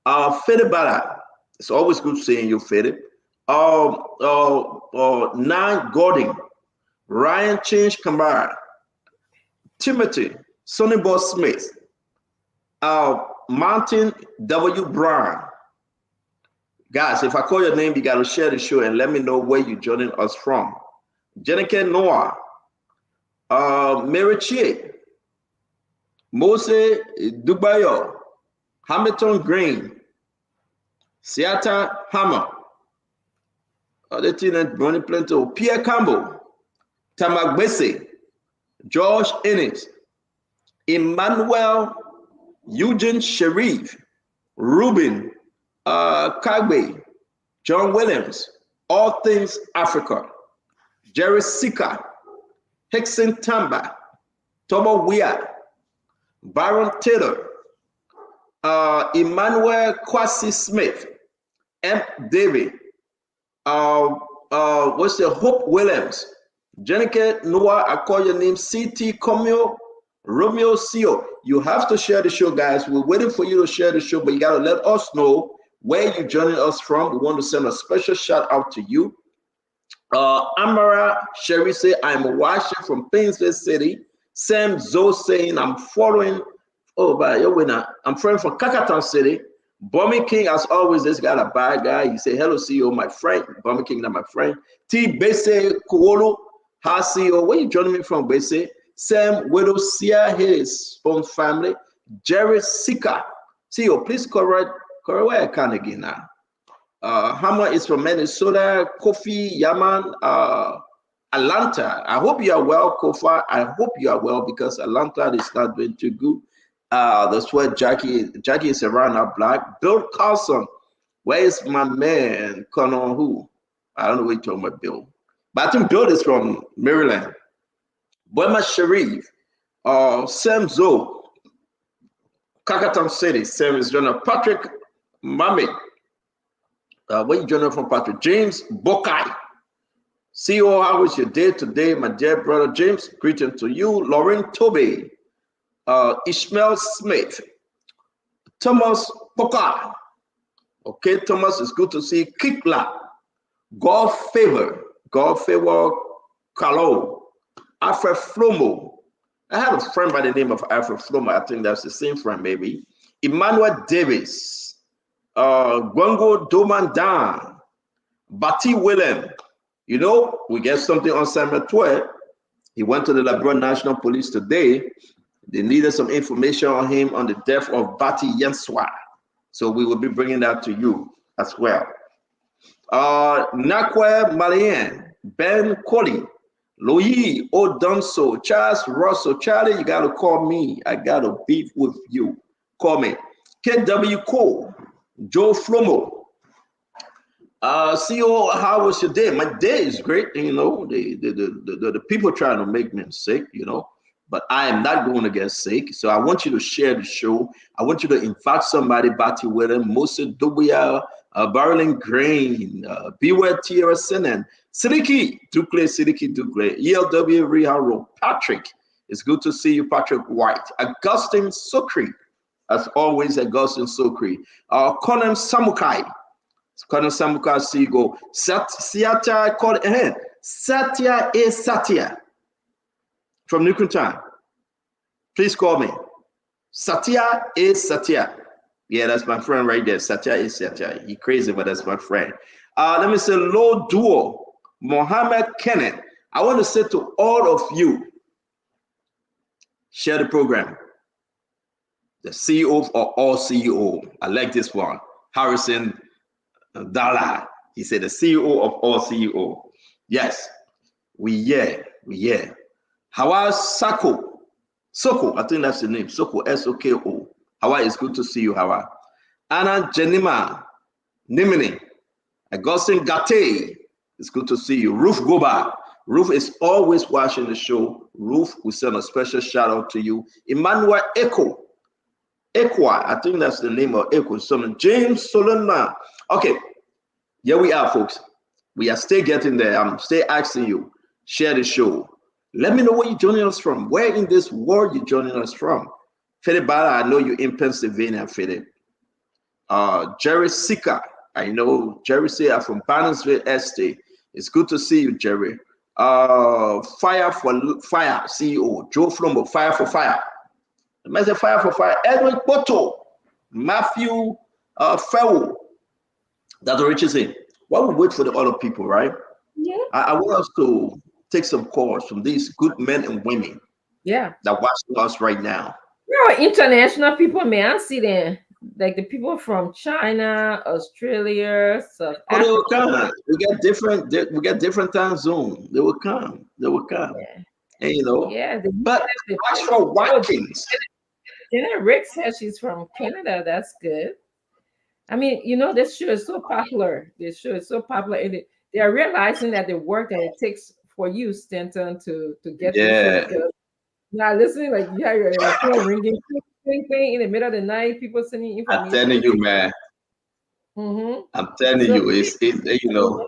Fede Bala. It's always good seeing you, Fede. Nan Gordon. Ryan Change Kamara. Timothy. Sonny Boss Smith. Martin W. Brown. Guys, if I call your name, you got to share the show and let me know where you're joining us from. Jennifer Noah, Mary Chie, Mose Dubayo, Hamilton Green, Seata Hammer, Other thing that running plenty. Pierre Campbell, Tamagbese, George Ennis, Emmanuel, Eugene Sharif, Ruben, Kagbe, John Williams, All Things Africa, Jerry Sika, Hickson Tamba, Tomo Weir, Baron Taylor, Emmanuel Kwasi Smith, M. David, what's the Hope Williams, Jennifer Noah, I call your name, CT Comio, Romeo Sio. You have to share the show, guys. We're waiting for you to share the show, but you got to let us know where you're joining us from. We want to send a special shout out to you. Amara Sherry say, I'm watching from Painesville City. Sam Zoe saying, I'm following. Oh, by your winner. I'm friend from Kakatan City. Bommy King, as always, this guy a bad guy. He say, hello, CEO, my friend. Bommy King, not my friend. T. Bese Kuolo, hi, CEO. Where you joining me from, Bese? Sam Widow Sia, his own family. Jerry Sika. CEO, please correct where I can again now. Hammer is from Minnesota. Kofi Yaman, Atlanta. I hope you are well, Kofa. I hope you are well because Atlanta is not doing too good. That's where Jackie is around our block. Bill Carlson, where is my man? Connor who? I don't know what you're talking about, Bill. But I think Bill is from Maryland. Boema Sharif, Sam Zoe, Kakatam City, Sam is joining Patrick Mame. Where you joining from, Patrick? James Bokai. CEO, how was your day today, my dear brother James? Greeting to you. Lauren Toby, Ishmael Smith, Thomas Poka. Okay, Thomas, it's good to see. Kikla, God Favor, Kalo, Alfred Flomo. I have a friend by the name of Alfred Flomo. I think that's the same friend, maybe. Emmanuel Davis, Gwango Domandan, Bati Willem. You know, we get something on Samuel 12. He went to the LeBron National Police today. They needed some information on him on the death of Bati Yenswa. So we will be bringing that to you as well. Nakwe Malien, Ben Colley, Louis Odonso, Charles Russell. Charlie, you got to call me. I got to beef with you. Call me. KW Cole, Joe Flomo. CEO, how was your day? My day is great. You know, the people trying to make me sick, you know, but I am not going to get sick. So I want you to share the show. I want you to invite somebody, Bati Willem, Musa Dubia, Barlin Grain, Beware Tierra Sinan, Sidiki Ducle, ELW Riharo, Patrick. It's good to see you, Patrick White. Augustine Sokri, as always, Augustine Sokri. Conan Samukai. Conan Samukai Sigo. Satya called Satya A. Satya from Nukuntan. Please call me. Satya A. Satya. Yeah, that's my friend right there. Satya A. Satya. He crazy, but that's my friend. Let me say, Low Duo, Mohammed Kenneth. I want to say to all of you, share the program. The CEO of all CEO. I like this one. Harrison Dala. He said the CEO of all CEO. Yes, we Hawa Sako. Soko, I think that's the name. Soko, S-O-K-O. Hawa, it's good to see you, Hawa. Anna Jenima Nimini. Augustine Gate. It's good to see you. Ruth Goba. Ruth is always watching the show. Ruth, we send a special shout out to you. Emmanuel Echo. Equa, I think that's the name of Echo. So James Solana. Okay, here we are, folks. We are still getting there. I'm still asking you, share the show. Let me know where you're joining us from. Where in this world you're joining us from? Fede Bala, I know you're in Pennsylvania, Fede. Jerry Sika, I know Jerry Sika from Bannersville Estate. It's good to see you, Jerry. Fire for Fire CEO, Joe Flombo, Fire for Fire. The Fire for Fire, Edwin Poto, Matthew Fell. That's what Rich is saying. While we wait for the other people, right? Yeah. I want us to take some calls from these good men and women. Yeah. That watch us right now. You're international people, man. I see them. like the people from China, Australia, South Oh, they will Africa. come. We get different time zone. They will come. They will come. Yeah, And you know, yeah. but as for Watkins, Jenna Rick says she's from Canada. That's good. I mean, you know, this show is so popular. This show is so popular, and they are realizing that the work that it takes for you, Stanton, to get this show yeah, together. Now, listening, like you have your phone ringing, ping, ping, in the middle of the night, people sending I'm information. telling you, man. Mm-hmm. I'm telling So, you, it's you know.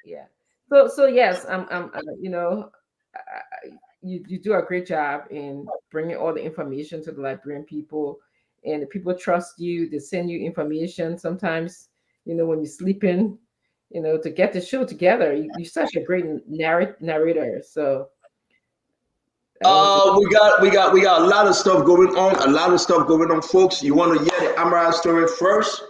yeah. So yes, I'm you know, you do a great job in bringing all the information to the Liberian people, and the people trust you. They send you information sometimes, you know, when you're sleeping, you know, to get the show together. You're such a great narrator. So We got a lot of stuff going on. A lot of stuff going on, folks. You want to hear the Amara story first?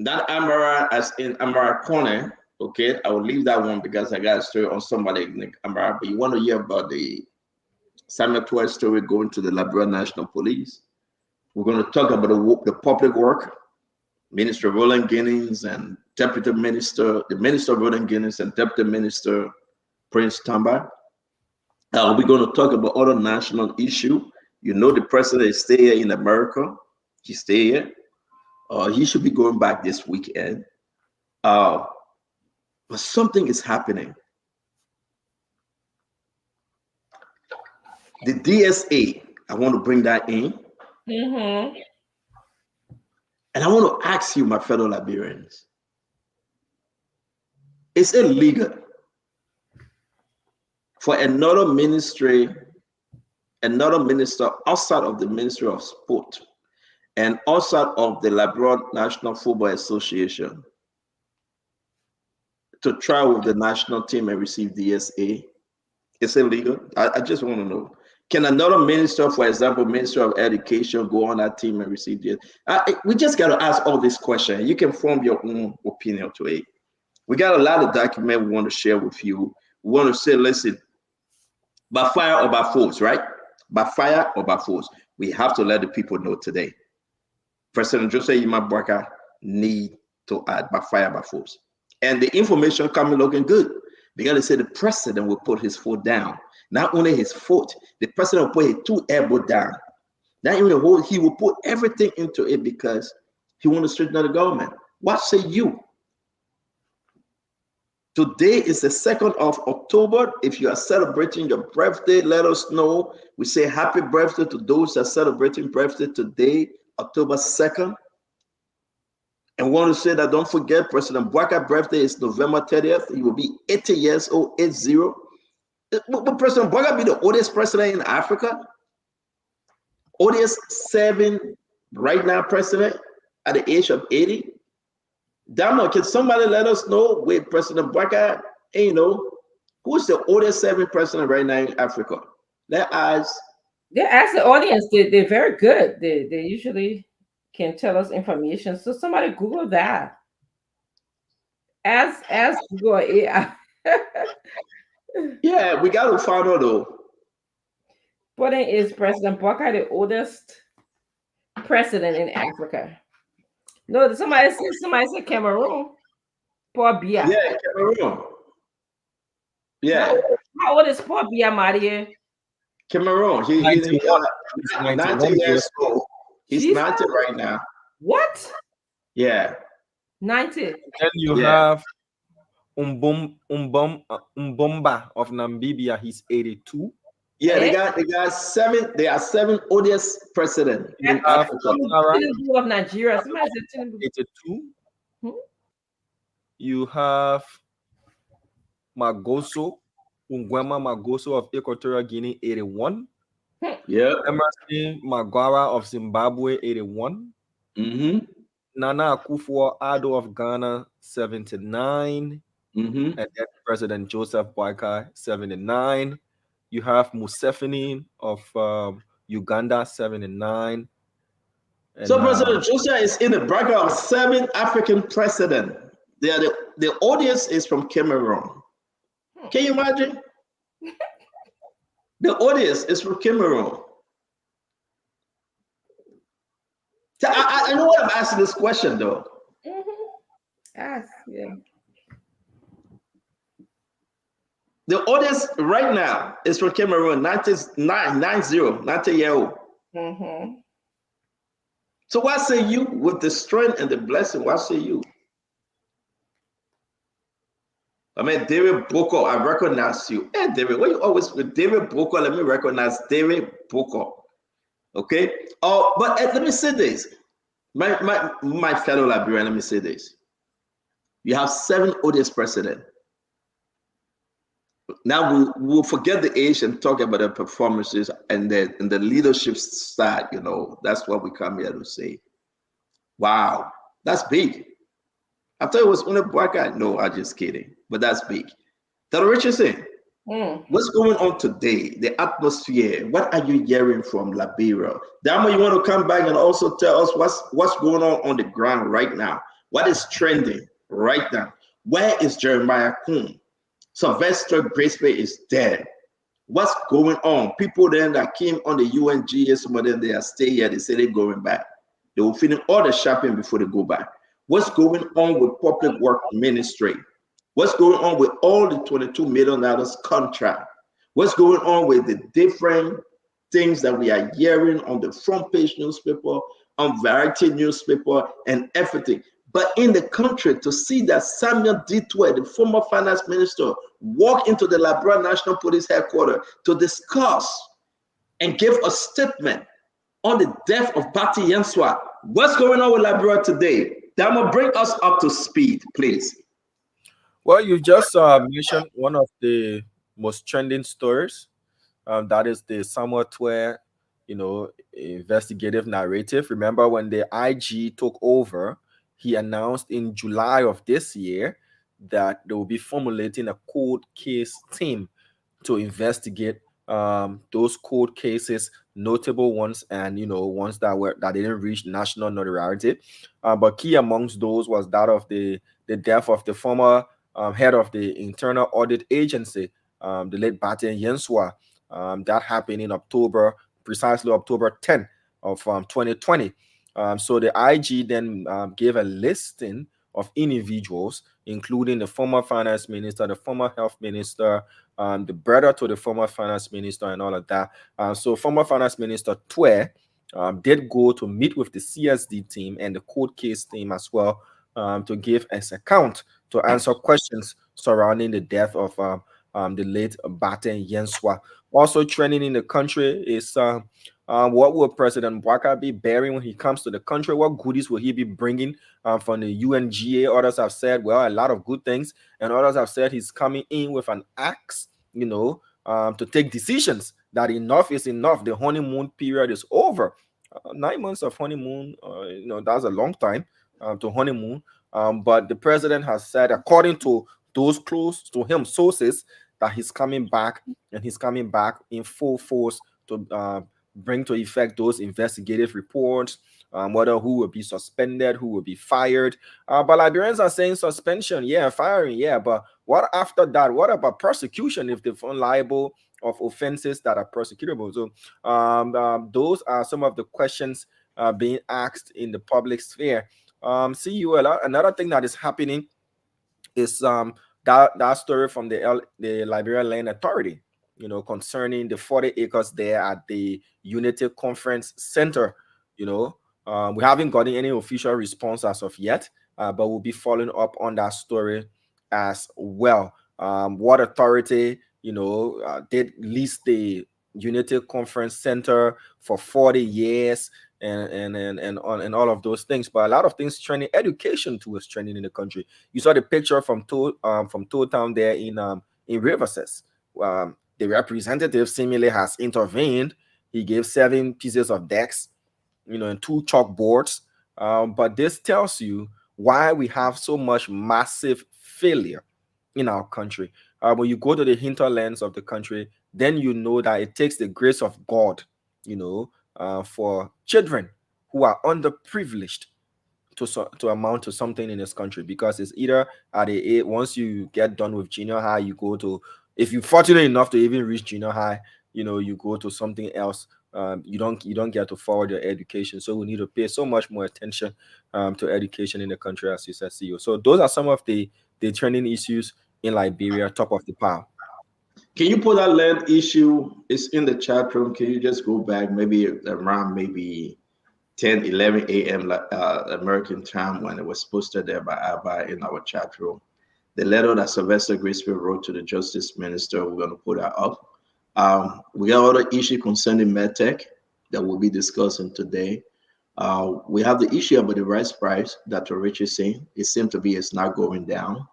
That Amara, as in Amara Corner. Okay, I will leave that one because I got a story on somebody in Amara. But you want to hear about the Samuel Twelve story going to the Liberia National Police? We're going to talk about the public work, Minister Roland Guinness and Deputy Minister, the Minister Roland Guinness and Deputy Minister Prince Tamba. We're going to talk about other national issue. You know, the president is staying here in America. He stay here. He should be going back this weekend. But something is happening. The DSA, I want to bring that in. mm-hmm. And I want to ask you, my fellow Liberians, is it legal for another minister outside of the Ministry of Sport and outside of the Liberia National Football Association to try with the national team and receive DSA? Is it legal? I just want to know. Can another minister, for example, Minister of Education, go on that team and receive DSA? We just got to ask all these questions. You can form your own opinion to it. We got a lot of documents we want to share with you. We want to say, listen, by fire or by force, right? By fire or by force. We have to let the people know today. President Joseph Yima Boakai need to add by fire, by force. And the information coming looking good. Because they say the president will put his foot down. Not only his foot, the president will put his 2 elbows down. Not even the whole, he will put everything into it because he wants to straighten out the government. What say you? Today is the 2nd of October. If you are celebrating your birthday, let us know. We say happy birthday to those that are celebrating birthday today, October 2nd. And want to say that don't forget, President Boakai's birthday is November 30th. He will be 80 years old, 80. But President Boakai be the oldest president in Africa? Oldest 7 right now president at the age of 80? Damo, can somebody let us know with President Boakai, you know, who's the oldest 7 president right now in Africa? Let us. They ask the audience. They're very good. They usually can tell us information. So somebody Google that. Ask Google AI. Yeah, we got to find out though. But is President Boakai the oldest president in Africa? No, somebody said Cameroon. Paul Biya. Yeah, Cameroon. Yeah. How old is Paul Biya, Maria? Cameroon. He's 90 years old. He's 90 right now. What? Yeah. 90. Then you have Mbomba of Namibia. He's 82. Yeah, they got 7. There are 7 oldest presidents in Africa. Tinubu of Nigeria. Somebody said Tinubu. 82. You have Magoso, Nguema Magoso of Equatorial Guinea, 81. Yeah. Emerson Magwara of Zimbabwe, 81. Nana Akufo-Addo of Ghana, 79. And then President Joseph Boakai, 79. You have Museveni of Uganda, 79. And, so President Joseph is in the bracket of 7 African presidents. They are the audience is from Cameroon. Can you imagine? The audience is from Cameroon. I know what I'm asking this question though. Ask, yeah. The audience right now is from Cameroon, 90-year-old. So what say you with the strength and the blessing? What say you? I mean, David Boko, I recognize you. Hey, David, what you always with David Boko? Let me recognize David Boko. Okay. Oh, but let me say this. My fellow Liberian, let me say this. You have 7 audience president. Now we'll forget the age and talk about the performances and the leadership side. You know, that's what we come here to say. Wow, that's big. I thought it was only black guy. No, I'm just kidding. But that's big. Dr. Richardson, what's going on today? The atmosphere. What are you hearing from Liberia? Dama, you want to come back and also tell us what's going on the ground right now? What is trending right now? Where is Jeremiah Kuhn? Sylvester Graceby is dead. What's going on? People then that came on the UNGA, some of them they are staying here. They say they're going back. They will finish all the shopping before they go back. What's going on with public work ministry? What's going on with all the $22 million contract? What's going on with the different things that we are hearing on the front page newspaper, on Variety newspaper, and everything? But in the country, to see that Samuel Ditwe, the former finance minister, walk into the Liberia National Police headquarters to discuss and give a statement on the death of Bati Yenswa. What's going on with Liberia today? Dama, bring us up to speed, please. Well, you just mentioned one of the most trending stories. That is the Samuel Twe, investigative narrative. Remember when the IG took over, he announced in July of this year that they will be formulating a cold case team to investigate those cold cases, notable ones, and ones that didn't reach national notoriety. But key amongst those was that of the death of the former head of the Internal Audit Agency, the late Bati Yenswa. That happened in precisely October 10 of 2020. So the IG then gave a listing of individuals, including the former finance minister, the former health minister, the brother to the former finance minister, and all of that. So former finance minister Twe did go to meet with the CSD team and the court case team as well, to give an account, to answer questions surrounding the death of the late Bati Yenswa. Also trending in the country is what will President Bouaka be bearing when he comes to the country? What goodies will he be bringing from the UNGA? Others have said, well, a lot of good things. And others have said he's coming in with an axe, to take decisions, that enough is enough. The honeymoon period is over. 9 months of honeymoon, that's a long time to honeymoon. But the president has said, according to those close to him sources, that he's coming back, and he's coming back in full force to bring to effect those investigative reports, whether who will be suspended, who will be fired. But Liberians are saying suspension, yeah, firing, yeah. But what after that? What about prosecution if they're found liable of offenses that are prosecutable? So those are some of the questions being asked in the public sphere. Another thing that is happening is that story from the Liberia Land Authority, concerning the 40 acres there at the Unity Conference Center. We haven't gotten any official response as of yet, but we'll be following up on that story as well. What authority, did lease the Unity Conference Center for 40 years and all of those things, but a lot of things trending. Education too is trending in the country. You saw the picture from Toad Town there in Riverses. The representative seemingly has intervened. He gave 7 pieces of decks, and 2 chalkboards. But this tells you why we have so much massive failure in our country. When you go to the hinterlands of the country, then you know that it takes the grace of God, for children who are underprivileged to amount to something in this country, because it's either at the age, once you get done with junior high, you go to, if you're fortunate enough to even reach junior high, you go to something else you don't get to forward your education. So we need to pay so much more attention to education in the country, as you said, CEO. So those are some of the trending issues in Liberia, top of the pile. Can you put that land issue? It's in the chat room. Can you just go back maybe around maybe 10, 11 a.m. American time when it was posted there by Abba in our chat room? The letter that Sylvester Grisfield wrote to the Justice Minister, we're going to put that up. We got other issue concerning MedTech that we'll be discussing today. We have the issue about the rice price that Rich is saying. It seems to be it's not going down.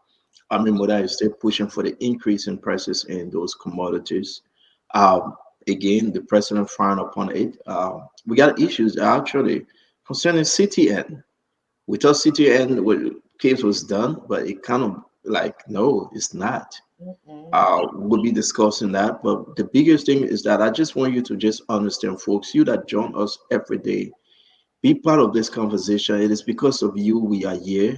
Amimoda is still pushing for the increase in prices in those commodities. Again, the president frowned upon it. We got issues actually concerning CTN. We thought CTN case was done, but it kind of like, no, it's not. We'll be discussing that. But the biggest thing is that I just want you to just understand, folks, you that join us every day, be part of this conversation. It is because of you we are here.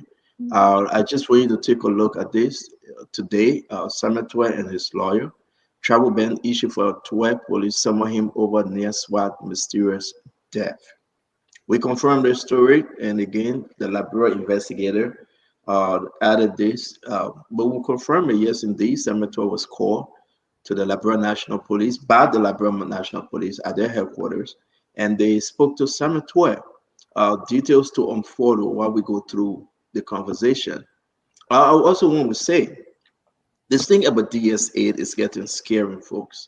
I just want you to take a look at this today. Samuel Twe and his lawyer, travel ban issue for Twe police summon him over near SWAT mysterious death. We confirmed the story, and again, the Liberia investigator added this, but we'll confirm it. Yes, indeed, Samuel Twe was called to the Liberia National Police by the Liberia National Police at their headquarters, and they spoke to Samuel Twe. Details to unfold while we go through the conversation. I also want to say this thing about DS8 is getting scary, folks.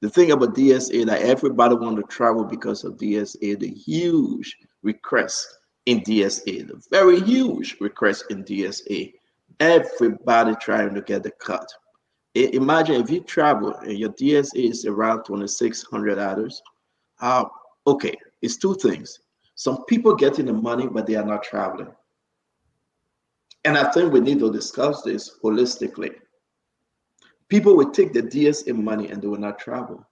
The thing about DS8 that everybody want to travel because of DS8, the huge request in DS8, the very huge request in DS8. Everybody trying to get the cut. Imagine if you travel and your DSA is around $2,600. Okay, it's two things. Some people getting the money, but they are not traveling. And I think we need to discuss this holistically. People will take the DSA money and they will not travel.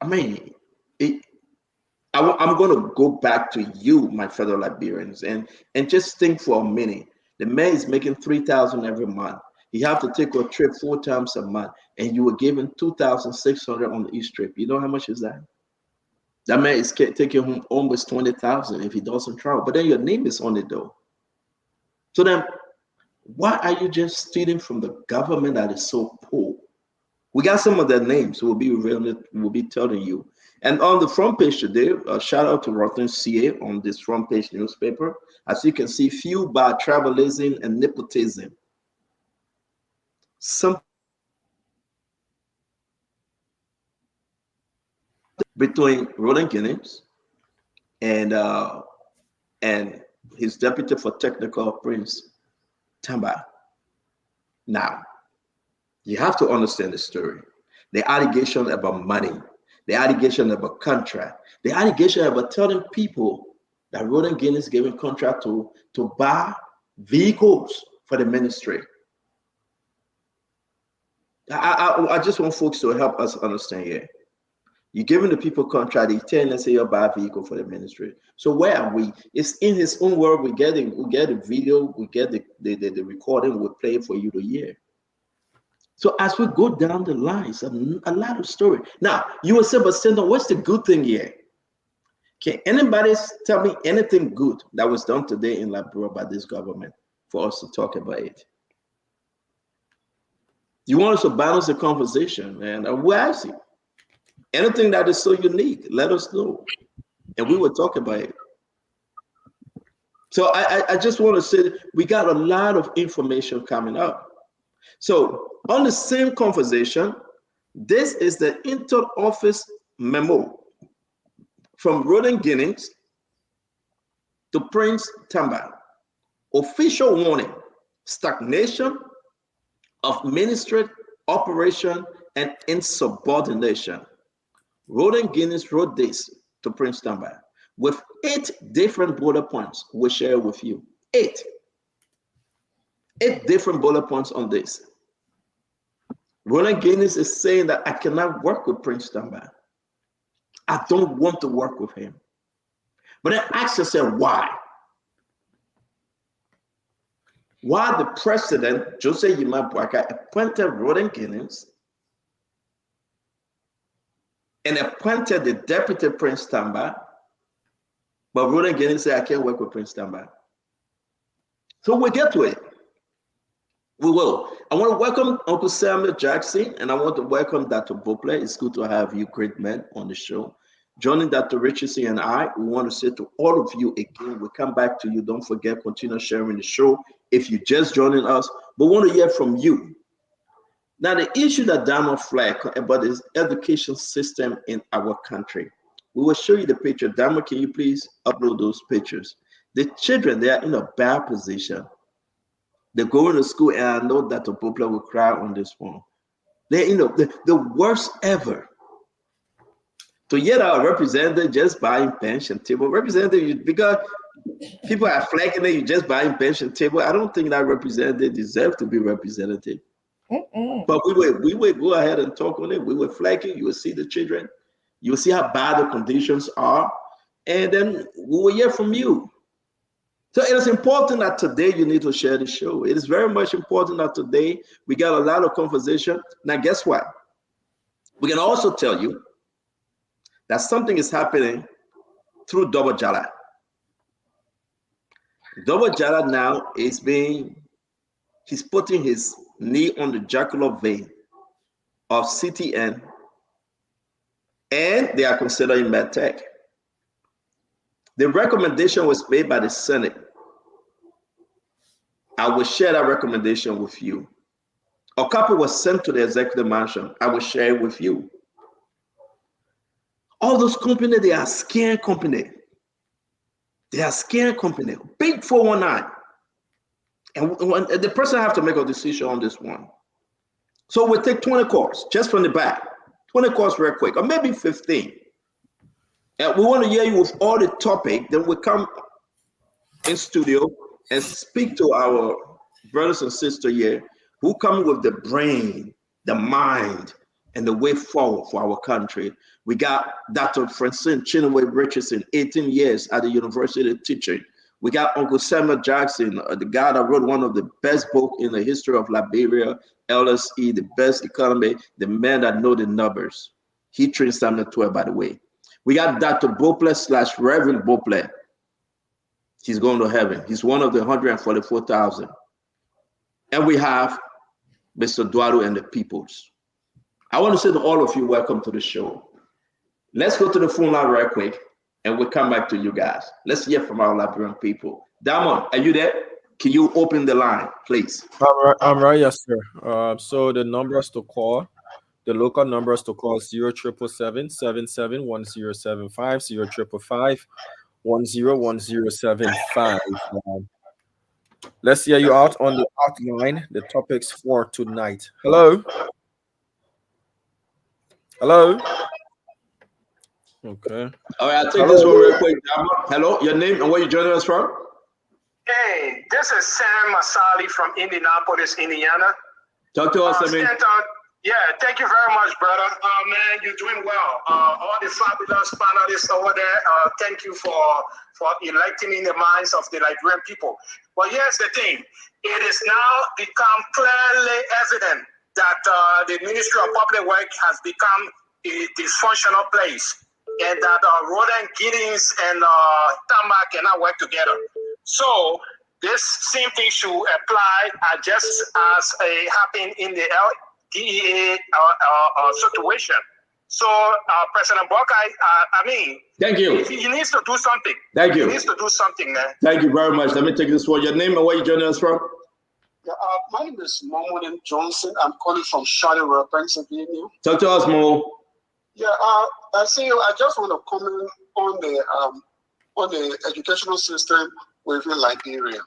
I mean, I'm going to go back to you, my fellow Liberians, and just think for a minute. The man is making $3,000 every month. You have to take a trip 4 times a month, and you were given $2,600 on each trip. You know how much is that? That man is taking home almost $20,000 if he doesn't travel. But then your name is on it though. So then, why are you just stealing from the government that is so poor? We got some of their names. We'll be telling you. And on the front page today, shout out to Rotten CA on this front page newspaper. As you can see, fueled by tribalism and nepotism. Some between Roland Guinness and his deputy for technical, Prince Tamba. Now, you have to understand the story. The allegation about money, the allegation about contract, the allegation about telling people that Roland Guinness giving contract to buy vehicles for the ministry. I just want folks to help us understand here. You're giving the people contract, they tell us say you'll buy a vehicle for the ministry. So where are we? It's in his own world. We get the video, we get the recording, we play for you to hear. So as we go down the lines, a lot of story. Now you will say, but Sandon, what's the good thing here? Can anybody tell me anything good that was done today in Liberia by this government for us to talk about it? You want us to balance the conversation, and we're asking. Anything that is so unique, let us know, and we will talk about it. So I just want to say we got a lot of information coming up. So on the same conversation, this is the inter-office memo from Roland Guinness to Prince Tamba. Official warning: stagnation of ministry operation and insubordination. Roland Guinness wrote this to Prince Tamba with 8 different bullet points. We'll share with you 8 different bullet points on this. Roland Guinness is saying that I cannot work with Prince Tamba. I don't want to work with him. But then ask yourself why. Why the president, Jose Yima Bwaka, appointed Roland Guinness and appointed the deputy Prince Tamba. But Rodan Giddings said, I can't work with Prince Tamba. So we'll get to it. We will. I want to welcome Uncle Samuel Jackson, and I want to welcome Dr. Bopler. It's good to have you great men on the show. Joining Dr. Richardson and I, we want to say to all of you again, we'll come back to you. Don't forget, continue sharing the show if you're just joining us. But we want to hear from you. Now, the issue that Diamond flagged about this education system in our country, we will show you the picture. Diamond, can you please upload those pictures? The children, they are in a bad position. They're going to school, and I know that the Bopler will cry on this one. They're the worst ever. So yet our representative just buying pension table. Representative, because people are flagging that you just buying pension table. I don't think that representative deserves to be representative. But we would go ahead and talk on it. We were flagging. You will see the children. You will see how bad the conditions are. And then we will hear from you. So it is important that today you need to share the show. It is very much important that today we got a lot of conversation. Now, guess what? We can also tell you that something is happening through Double Jala. Double Jala now he's putting his knee on the jugular vein of CTN, and they are considering MedTech. The recommendation was made by the Senate. I will share that recommendation with you. A copy was sent to the executive mansion. I will share it with you. All those companies, they are scam company. They are scam company. Big 419. And the person have to make a decision on this one. So we'll take 20 calls just from the back. 20 calls real quick, or maybe 15. And we want to hear you with all the topic. Then we come in studio and speak to our brothers and sisters here who come with the brain, the mind, and the way forward for our country. We got Dr. Francine Chinua Richardson, 18 years at the University teaching. We got Uncle Samuel Jackson, the guy that wrote one of the best books in the history of Liberia, LSE, the best economy, the man that know the numbers. He trained Samuel 12, by the way. We got Dr. Bopler / Reverend Bopler. He's going to heaven. He's one of the 144,000. And we have Mr. Duaru and the Peoples. I want to say to all of you, welcome to the show. Let's go to the phone line real quick, and we'll come back to you guys. Let's hear from our Liberian people. Damon, are you there? Can you open the line, please? I'm right, yes, sir. So the numbers to call, the local numbers to call 0777-771075, 055-101075. Let's hear you out on the outline, the topics for tonight. Hello? Hello? Okay. All right, I'll take this one real quick. Hello, your name and where you joining us from? Hey, this is Sam Masali from Indianapolis, Indiana. Talk to us, Sammy. Yeah, thank you very much, brother. Man, you're doing well. All the fabulous panelists over there, thank you for enlightening the minds of the Liberian people. But here's the thing. It is now become clearly evident that the Ministry of Public Works has become a dysfunctional place, and that Rodan Giddings and Tamba cannot work together. So this same thing should apply just as happened in the LDEA situation. So President Boakai, I mean, thank you. He needs to do something. Thank you. He needs to do something, man. Thank you very much. Let me take this one. Your name and where you joining us from? Yeah, my name is Momoden Johnson. I'm calling from Charlotte, Pennsylvania. Talk to us, Mo. Yeah, I just want to comment on the educational system within Liberia.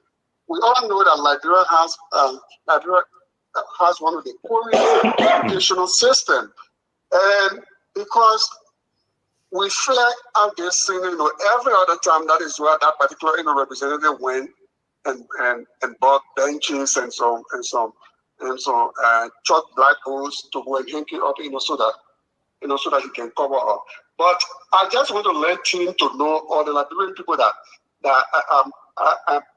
We all know that Liberia has one of the poorest educational system, and because we flag out this thing, every other time that is where that particular representative went and bought benches and some chalk blackboards to go and hang it up, so that he can cover up. But I just want to let you to know, all the Liberian people, that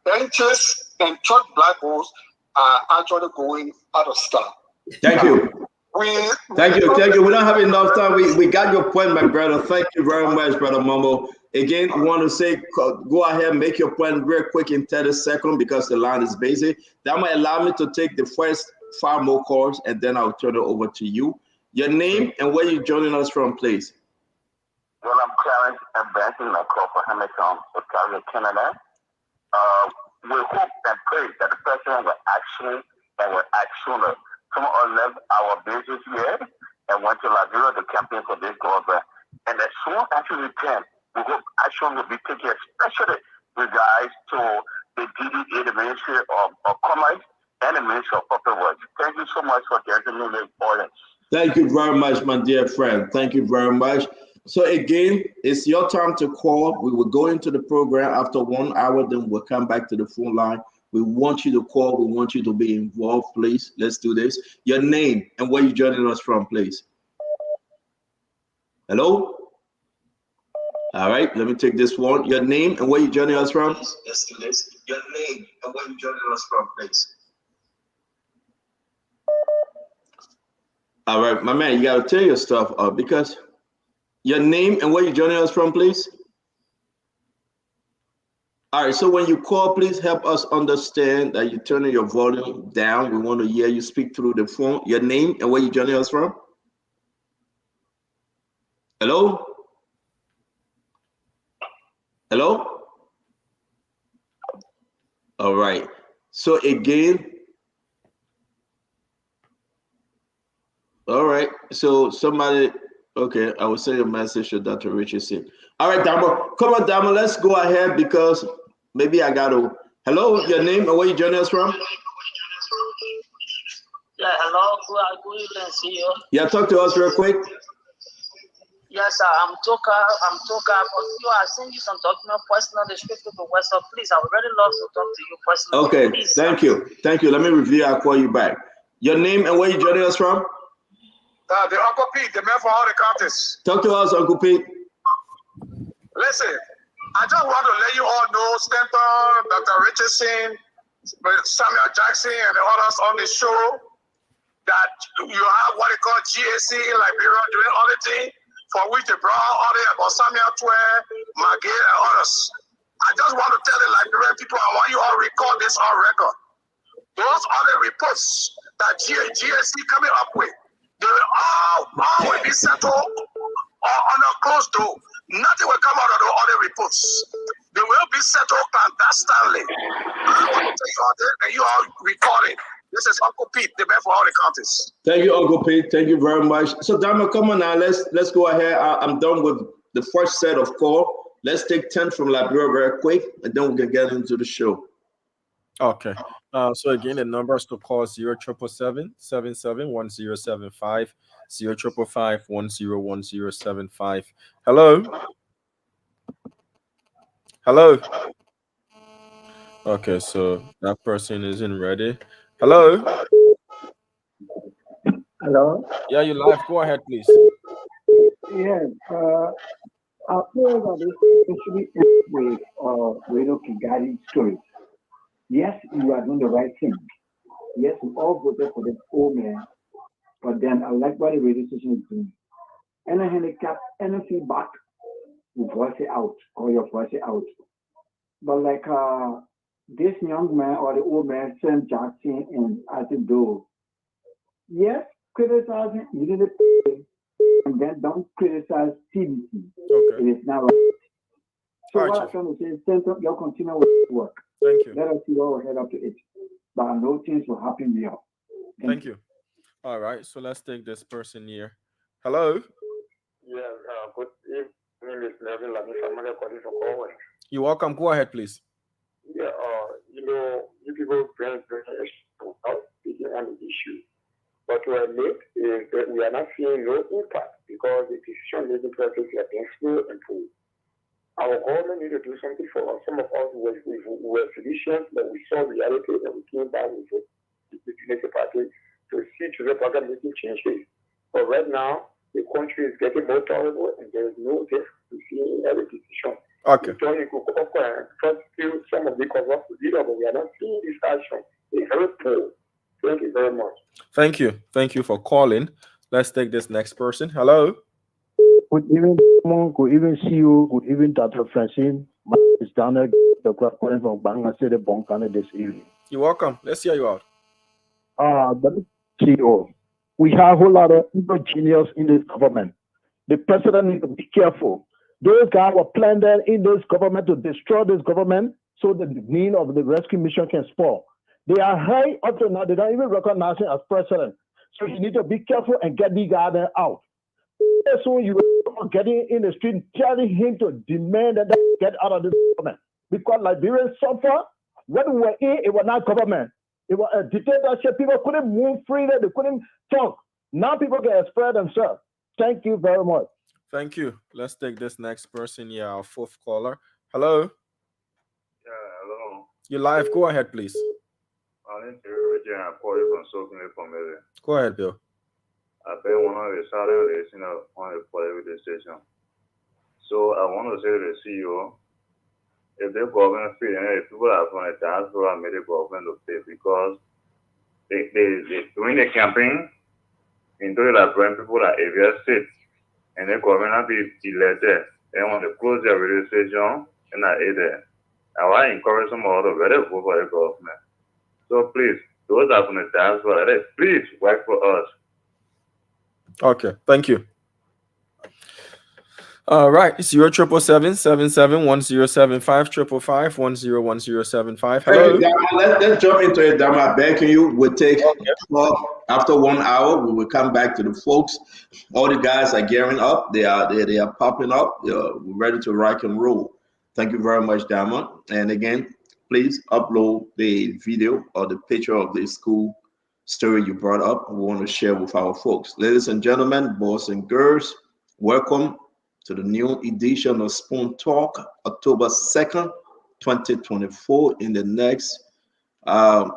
benches and chalk blackboards are actually going out of stock. Thank you. Thank you. We don't have enough time. We got your point, my brother. Thank you very much, brother Mambo. Again, we want to say, go ahead, make your point real quick in 30 seconds because the line is busy. That might allow me to take the first 5 more calls, and then I'll turn it over to you. Your name and where you're joining us from, please. Well, I'm Clarence and Benson. I call for Hamilton, Ontario, Canada. We hope and pray that the president will actually sooner. Some of us left our bases here and went to Liberia to campaign for this government. And as soon as we return, we hope action will be taken, especially regards to the DDA, the Ministry of Commerce, and the Ministry of Public Works. Thank you so much for giving me the audience. Thank you very much, my dear friend. Thank you very much. So again, it's your time to call. We will go into the program after 1 hour, then we'll come back to the phone line. We want you to call. We want you to be involved, please. Let's do this. Your name and where you're joining us from, please. Hello? All right, let me take this one. Your name and where you're joining us from. Let's do this. Your name and where you're joining us from, please. All right, my man, you got to tell your stuff because your name and where you're joining us from, please. All right, so when you call, please help us understand that you're turning your volume down. We want to hear you speak through the phone. Your name and where you're joining us from. Hello? Hello? All right. So again, all right. So somebody, okay, I will send a message to Dr. Richardson. All right, Damo. Come on, Damo. Let's go ahead because maybe I got to. Hello, your name and where you joining us from? Yeah, hello. Good evening, CEO. Yeah, talk to us real quick. Yes, sir. I'm Toka. But you are sending you some document personally straight to the WhatsApp. Please, I would really love to talk to you personally. Okay, please, thank you. Thank you. Let me review. I'll call you back. Your name and where you joining us from? The Uncle Pete, the man for all the counties. Talk to us, Uncle Pete. Listen, I just want to let you all know, Stanton, Dr. Richardson, Samuel Jackson, and the others on the show, that you have what they call GAC in Liberia doing auditing, for which they brought audit about Samuel Twain, Maggie, and others. I just want to tell the Liberian people, I want you all to record this on record. Those audit reports that GAC coming up with, they will all will be settled on a closed door. Nothing will come out of the audit reports. They will be settled clandestinely. I want to tell you all that, and you all record it. This is Uncle Pete, the man for all the counties. Thank you, Uncle Pete. Thank you very much. So, Dama, come on now. Let's go ahead. I'm done with the first set of call. Let's take 10 from Liberia very quick, and then we can get into the show. Okay. So again, the numbers to call 0777-771075, 0555-101075. Hello. Hello. Okay, so that person isn't ready. Hello. Hello. Yeah, you live. Go ahead, please. Yes. I feel that this should be with Radio Kigali story. Yes, you are doing the right thing. Yes, we all voted for the old man, but then I like what the radio station is doing. Any handicap, any feedback, you voice it out or you voice it out. But like this young man or the old man, Sam Jackson and Atido, yes, criticizing, you need to, and then don't criticize CBC. Okay. It is not right. So All right, what I'm trying to say is, center, you'll continue with work. Thank you. Let us see what will head up to it. But I know things will happen here. Thank you. All right, so let's take this person here. Hello. Yeah, good evening, Miss Neville. I'm calling from Cornwall. You're welcome. Go ahead, please. Yeah, you people bring out speaking on the issue. What we are late is that we are not seeing no impact because the decision-making process is being slow and poor. Our government need to do something for us. Some of us were physicians, but we saw reality and we came back with the Unity Party to see to the program making changes. But right now, the country is getting more tolerable and there is no depth to see every decision. Okay. So you could prosecute some of the corrupt leaders, but we are not seeing this action. It's very poor. So Thank you very much. Thank you. Thank you for calling. Let's take this next person. Hello. Good evening, good evening, CEO. Good evening, Dr. Francine. My name is Daniel, the calling from Banga City, Bonkane this evening. You're welcome. Let's hear you out. The CEO, we have a whole lot of evil genius in this government. The president needs to be careful. Those guys were planted in this government to destroy this government so that the meaning of the rescue mission can spoil. They are high up to now. They don't even recognize him as president. So you need to be careful and get these guys out. So you are getting in the street, telling him to demand that they get out of this government. Because Liberians suffer. When we were in, it was not government. It was a dictatorship. People couldn't move freely. They couldn't talk. Now people can express themselves. Thank you very much. Thank you. Let's take this next person. Yeah, our fourth caller. Hello. Yeah, hello. You're live. Go ahead, please. I'm calling from Go ahead, Bill. I've been one of the southern listeners on the television station. So I want to say to the CEO, if the government fail, if people are from the diaspora, made the government to pay because they doing the campaign into the brand people that area state and the government will be elected. They want to close their radio station and I there. I encourage some other very vote for the government. So please, those are from the diaspora, please work for us. Okay, thank you. All right, it's 077771075 555 Hello. Hey, let's jump into it. Dama, begging you, we'll take after 1 hour. We will come back to the folks. All the guys are gearing up. They are popping up. We're ready to rock and roll. Thank you very much, Dama. And again, please upload the video or the picture of the school story you brought up. We want to share with our folks. Ladies and gentlemen, boys and girls, welcome to the new edition of Spoon Talk, October 2nd, 2024. In the next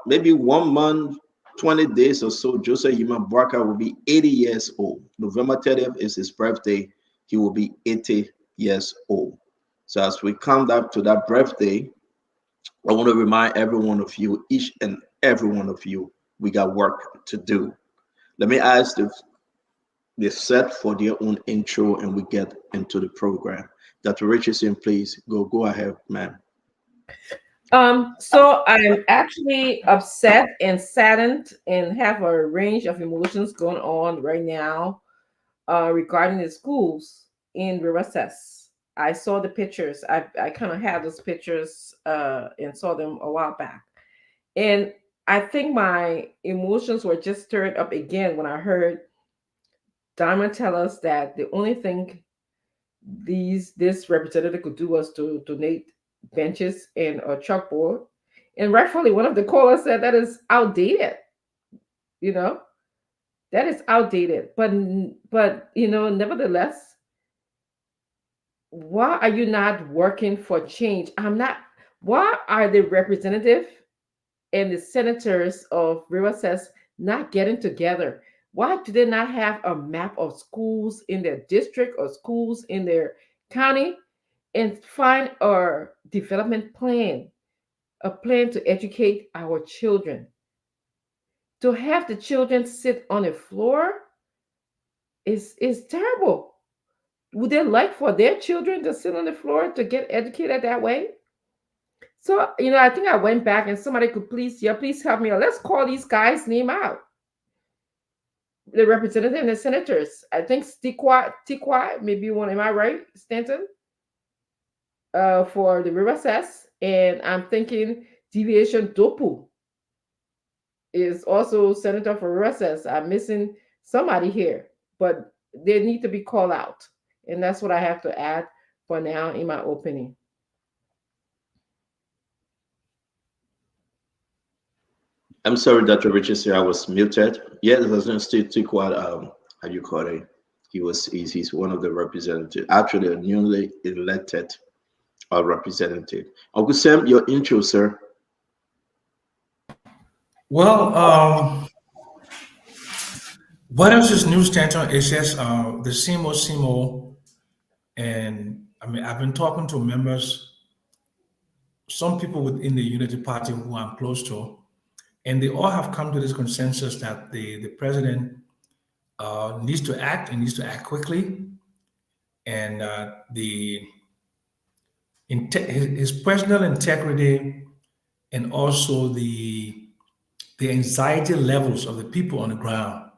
maybe 1 month, 20 days or so, Joseph Yima Barker will be 80 years old. November 30th is his birthday. He will be 80 years old. So as we come up to that birthday, I want to remind every one of you, each and every one of you, we got work to do. Let me ask the set for their own intro and we get into the program. Dr. Richardson, please go ahead, ma'am. So I'm actually upset and saddened and have a range of emotions going on right now regarding the schools in Riverside. I saw the pictures. I kind of had those pictures and saw them a while back. And I think my emotions were just stirred up again when I heard Diamond tell us that the only thing this representative could do was to donate benches and a chalkboard. And rightfully, one of the callers said that is outdated. You know, that is outdated. But you know, nevertheless, why are you not working for change? Why are the representative and the senators of Riverside not getting together? Why do they not have a map of schools in their district or schools in their county and find a development plan, a plan to educate our children? To have the children sit on the floor is terrible. Would they like for their children to sit on the floor to get educated that way? So, you know, I think I went back and somebody could please help me. Let's call these guys' name out. The representative and the senators. I think Tikwa, maybe one, am I right, Stanton? For the Riverside. And I'm thinking Deviation Dopu is also senator for Riverside. I'm missing somebody here, but they need to be called out. And that's what I have to add for now in my opening. I'm sorry, Dr. Richardson, I was muted. Yeah, it was still Tikwa, how you call it? He's one of the representatives, actually a newly elected representative. Uncle Sam, your intro, sir. Well, what else is new, Stanton? It's just the SEMO, and I mean, I've been talking to members, some people within the Unity Party who I'm close to, And they all have come to this consensus that the president needs to act and needs to act quickly. And his personal integrity and also the anxiety levels of the people on the ground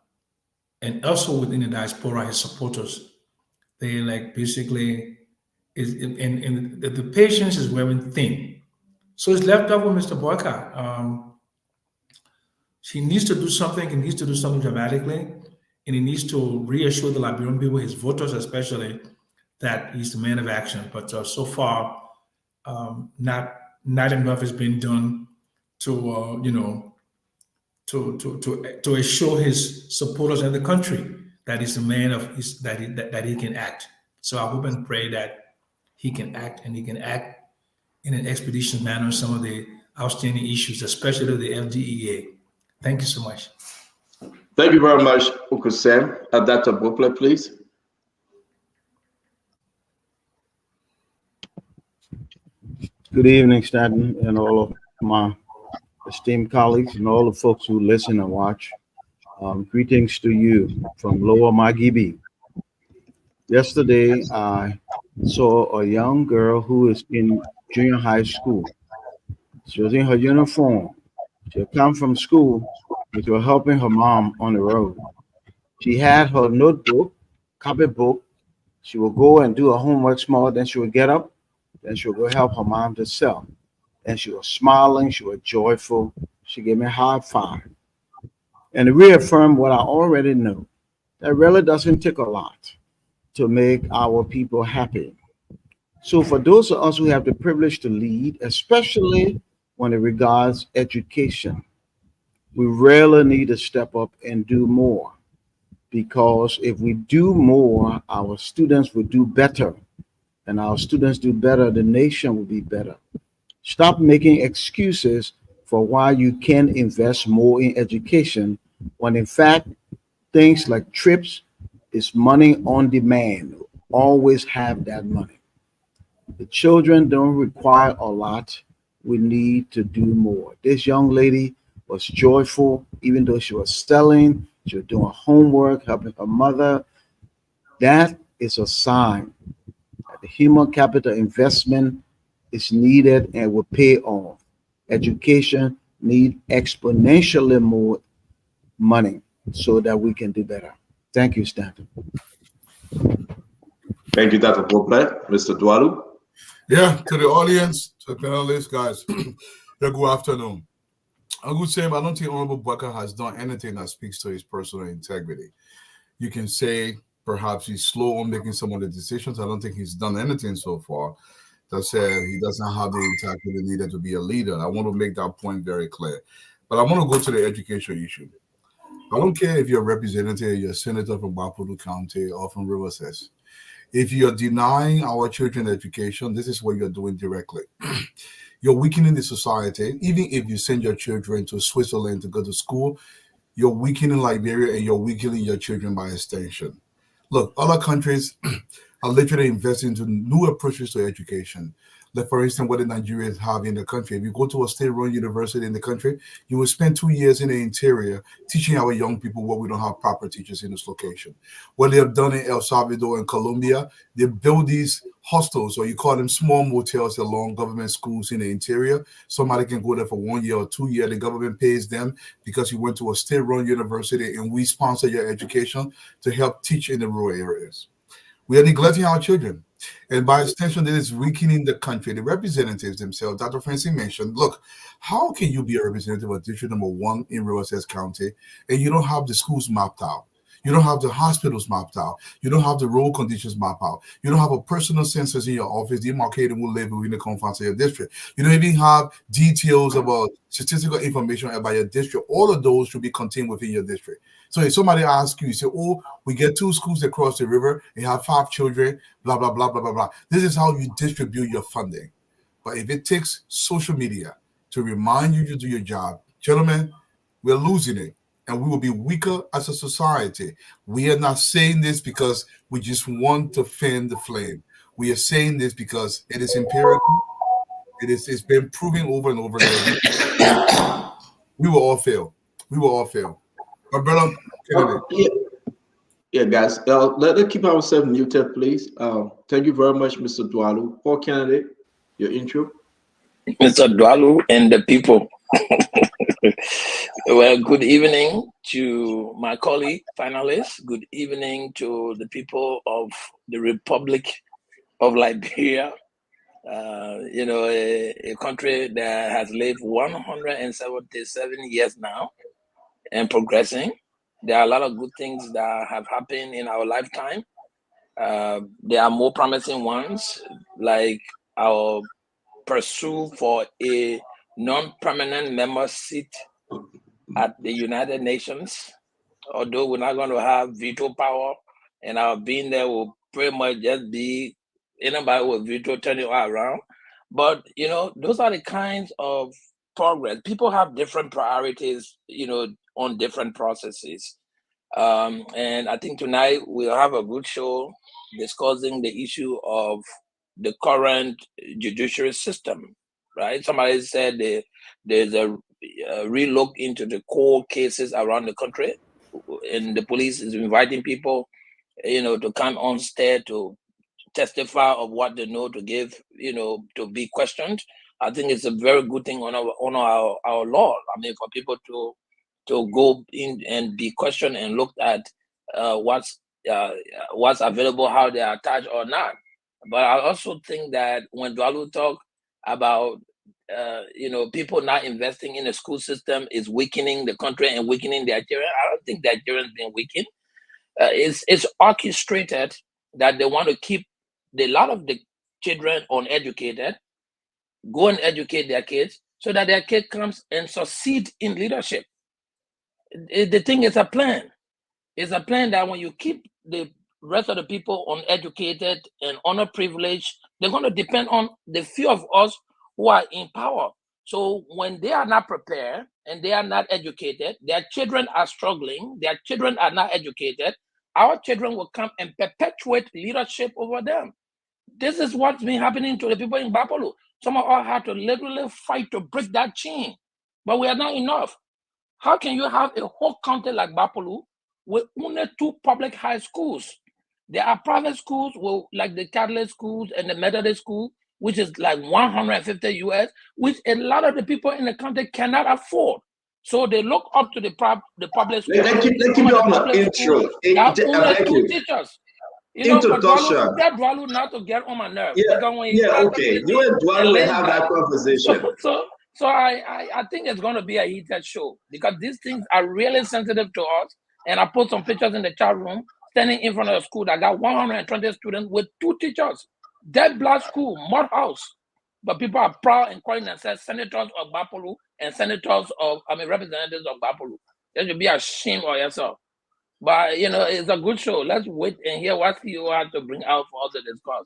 and also within the diaspora, his supporters, they like basically and the patience is wearing thin. So it's left up with Mr. Boycott. He needs to do something. He needs to do something dramatically, and he needs to reassure the Liberian people, his voters especially, that he's the man of action. But so far, not enough has been done to to assure his supporters and the country that he's the man that he can act. So I hope and pray that he can act, and he can act in an expeditious manner on some of the outstanding issues, especially the FDEA. Thank you so much. Thank you very much, Uncle Sam. Dr. Bopler, please. Good evening, Stanton, and all of my esteemed colleagues and all the folks who listen and watch. Greetings to you from Lower Magibi. Yesterday, I saw a young girl who is in junior high school. She was in her uniform. She had come from school, but she was helping her mom on the road. She had her notebook, copybook. She would go and do her homework small, then she would get up, then she would go help her mom to sell. And she was smiling, she was joyful. She gave me a high five. And it reaffirmed what I already know. That really doesn't take a lot to make our people happy. So for those of us who have the privilege to lead, especially when it regards education, we really need to step up and do more. Because if we do more, our students will do better. And our students do better, the nation will be better. Stop making excuses for why you can invest more in education, when in fact, things like trips is money on demand. Always have that money. The children don't require a lot. We need to do more. This young lady was joyful, even though she was selling, she was doing homework, helping her mother. That is a sign that the human capital investment is needed and will pay off. Education needs exponentially more money so that we can do better. Thank you, Stanton. Thank you, Dr. Bopler. Mr. Dwalu. Yeah, to the audience, to the panelists, guys, good afternoon. I would say I don't think Honorable Baka has done anything that speaks to his personal integrity. You can say perhaps he's slow on making some of the decisions. I don't think he's done anything so far that said he doesn't have the integrity needed to be a leader. I want to make that point very clear. But I want to go to the education issue. I don't care if you're a representative, you're a senator from Bapudu County or from Riverside. If you're denying our children education, this is what you're doing directly. You're weakening the society. Even if you send your children to Switzerland to go to school, you're weakening Liberia and you're weakening your children by extension. Look, other countries are literally investing into new approaches to education. Like, for instance, what the Nigerians have in the country. If you go to a state-run university in the country, you will spend 2 years in the interior teaching our young people what we don't have proper teachers in this location. What they have done in El Salvador and Colombia, they build these hostels, or you call them small motels along government schools in the interior. Somebody can go there for 1 year or 2 years. The government pays them because you went to a state-run university and we sponsor your education to help teach in the rural areas. We are neglecting our children. And by extension, that is weakening the country. The representatives themselves, Dr. Francine mentioned, look, how can you be a representative of District Number 1 in Riverside County and you don't have the schools mapped out? You don't have the hospitals mapped out. You don't have the road conditions mapped out. You don't have a personal census in your office demarcating who live within the confines of your district. You don't even have details about statistical information about your district. All of those should be contained within your district. So if somebody asks you, you say, oh, we get 2 schools across the river, they have 5 children, blah, blah, blah, blah, blah, blah. This is how you distribute your funding. But if it takes social media to remind you to do your job, gentlemen, we're losing it. And we will be weaker as a society. We are not saying this because we just want to fan the flame. We are saying this because it is empirical. It's been proven over and over again. We will all fail. We will all fail. But brother Kennedy. Yeah, guys. Let's keep ourselves muted, please. Thank you very much, Mr. Dwalu. Paul Kennedy, your intro. Mr. Dwalu and the people. Well, good evening to my colleague finalists. Good evening to the people of the Republic of Liberia. A country that has lived 177 years now and progressing. There are a lot of good things that have happened in our lifetime. There are more promising ones, like our pursuit for a non-permanent member seat at the United Nations. Although we're not going to have veto power, and our being there will pretty much just be anybody with veto turning around. But those are the kinds of progress. People have different priorities, on different processes. And I think tonight we'll have a good show discussing the issue of the current judiciary system, right? Somebody said there's a relook into the core cases around the country, and the police is inviting people, to come on stage to testify of what they know, to give, to be questioned. I think it's a very good thing on our law. I mean, for people to go in and be questioned and looked at what's available, how they are attached or not. But I also think that when Dwalu talk about people not investing in the school system is weakening the country and weakening their children, I don't think that children's been weakened. It's orchestrated that they want to keep a lot of the children uneducated, go and educate their kids so that their kid comes and succeed in leadership. The thing is a plan. It's a plan that when you keep the rest of the people uneducated and underprivileged, they're going to depend on the few of us who are in power. So when they are not prepared and they are not educated, their children are struggling, their children are not educated, our children will come and perpetuate leadership over them. This is what's been happening to the people in Bapolu. Some of us have to literally fight to break that chain, but we are not enough. How can you have a whole county like Bapolu with only 2 public high schools? There are private schools, like the Catholic schools and the Methodist school, which is like $150 US, which a lot of the people in the country cannot afford. So they look up to the public schools. Let's keep you on the intro. Only 2 teachers. Introduction. Tell Dwalu not to get on my nerves. Yeah, okay. You and Dwalu will have that conversation. So I think it's going to be a heated show because these things are really sensitive to us. And I put some pictures in the chat room, standing in front of a school that got 120 students with 2 teachers. Dead black school, mud house. But people are proud and calling themselves senators of Bapolu and representatives of Bapolu. You should be ashamed of yourself. But, it's a good show. Let's wait and hear what you have to bring out for us to discuss.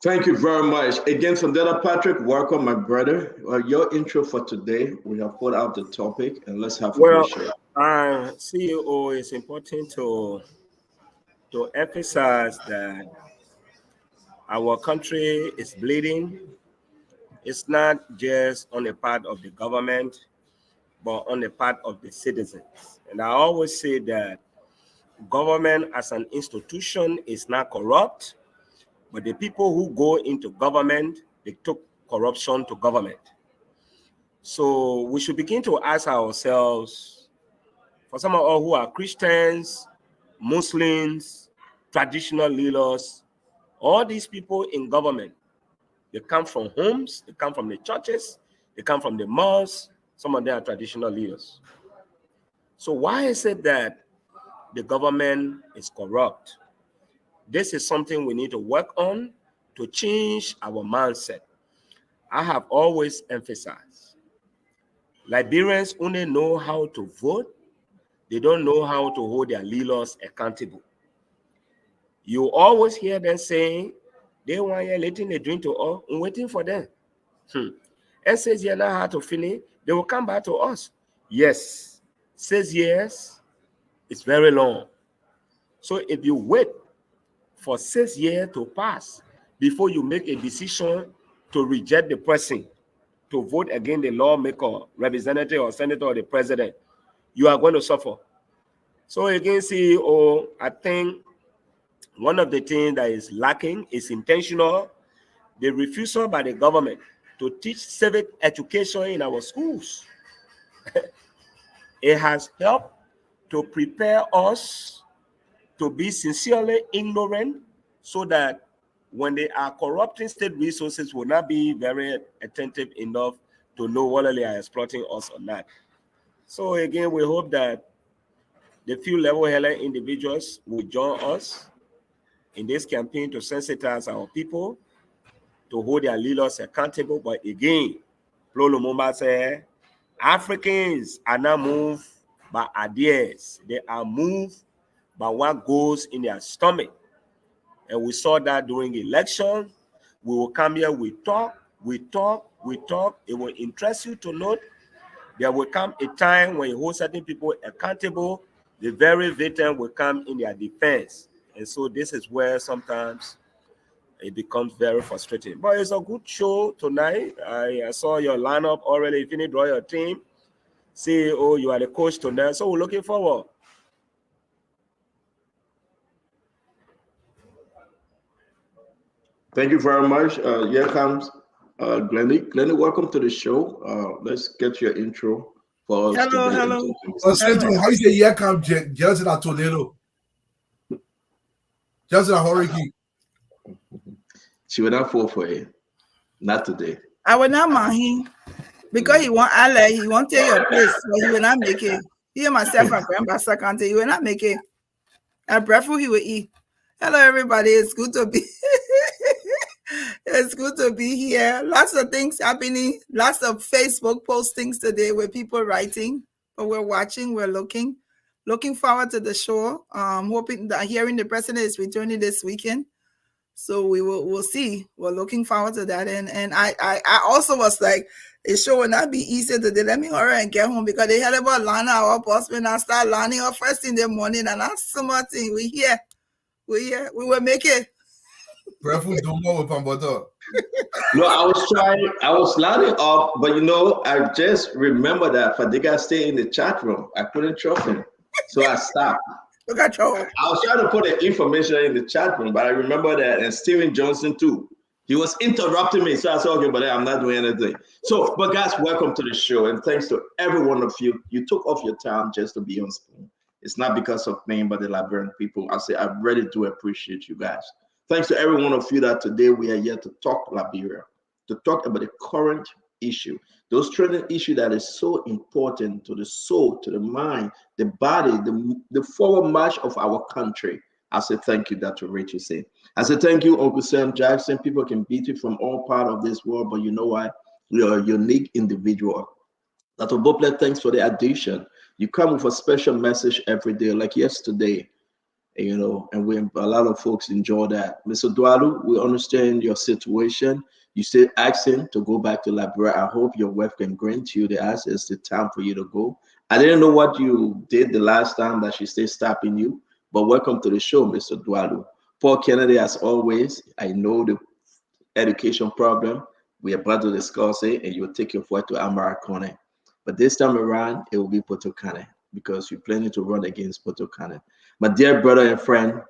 Thank you very much. Again, Sondela Patrick, welcome, my brother. Your intro for today, we have put out the topic, and let's have a good show. CEO, it's important to emphasize that our country is bleeding. It's not just on the part of the government, but on the part of the citizens. And I always say that government as an institution is not corrupt, but the people who go into government, they took corruption to government. So we should begin to ask ourselves, for some of us who are Christians, Muslims, traditional leaders, all these people in government, they come from homes, they come from the churches, they come from the mosques, some of them are traditional leaders. So why is it that the government is corrupt? This is something we need to work on to change our mindset. I have always emphasized, Liberians only know how to vote. They don't know how to hold their leaders accountable. You always hear them saying, they want you letting the drink to all, I'm waiting for them. And says you know how to finish, they will come back to us. Yes, 6 years, it's very long. So if you wait for 6 years to pass before you make a decision to reject the person, to vote against the lawmaker, representative, or senator, or the president, you are going to suffer. So again, CEO, I think one of the things that is lacking is intentional, the refusal by the government to teach civic education in our schools. It has helped to prepare us to be sincerely ignorant so that when they are corrupting state resources, will not be very attentive enough to know whether they are exploiting us or not. So again, we hope that the few level-headed individuals will join us in this campaign to sensitize our people, to hold their leaders accountable. But again, Flo Lumumba said, Africans are not moved by ideas. They are moved by what goes in their stomach. And we saw that during the election. We will come here, we talk. It will interest you to note there will come a time when you hold certain people accountable, the very victim will come in their defense. And so this is where sometimes it becomes very frustrating. But it's a good show tonight. I saw your lineup already. If you need to draw your team, CEO, you are the coach tonight. So we're looking forward. Thank you very much. Here comes Glenny. Glenny, welcome to the show. Let's get your intro for us. Hello. How you say here comes just in a tornado? Just in a hurricane. She will not fall for it. Not today. I will not mind him because he want ally. He want take your place, but he will not make it. He and myself and Grandpa can't. He will not make it. I'm grateful he will eat. Hello, everybody. It's good to be. It's good to be here. Lots of things happening. Lots of Facebook postings today with people writing. But we're watching. We're looking forward to the show. Hoping that hearing the president is returning this weekend. So we'll see. We're looking forward to that. And I also was like, it sure will not be easy today. Let me hurry and get home because they had about Lana, our boss, when I start learning her first in the morning. And that's so much thing. We here. We will make it. Breakfast do more with butter. No, I was lining up, but I just remember that Fadiga stayed in the chat room. I couldn't trust him. So I stopped. Look at you. I was trying to put the information in the chat room, but I remember that, and Steven Johnson too. He was interrupting me. So I said, okay, but I'm not doing anything. So, but guys, welcome to the show. And thanks to every one of you. You took off your time just to be on Spoon. It's not because of me, but the Liberian people. I really do appreciate you guys. Thanks to every one of you that today we are here to talk Liberia, to talk about the current issue, those trending issue that is so important to the soul, to the mind, the body, the forward march of our country. I say thank you, Dr. Rachel said. I say thank you, Uncle Sam Jackson. People can beat you from all parts of this world, but you know what? You're a unique individual. Dr. Boplet, thanks for the addition. You come with a special message every day, like yesterday. And a lot of folks enjoy that. Mr. Dwalu, we understand your situation. You still asking to go back to Liberia. I hope your wife can grant you the access, the time for you to go. I didn't know what you did the last time that she stayed stopping you, but welcome to the show, Mr. Dwalu. Paul Kennedy, as always, I know the education problem. We are about to discuss it, and you'll take your flight to Amarakone. But this time around, it will be Potokane because you're planning to run against Potokane. My dear brother and friend,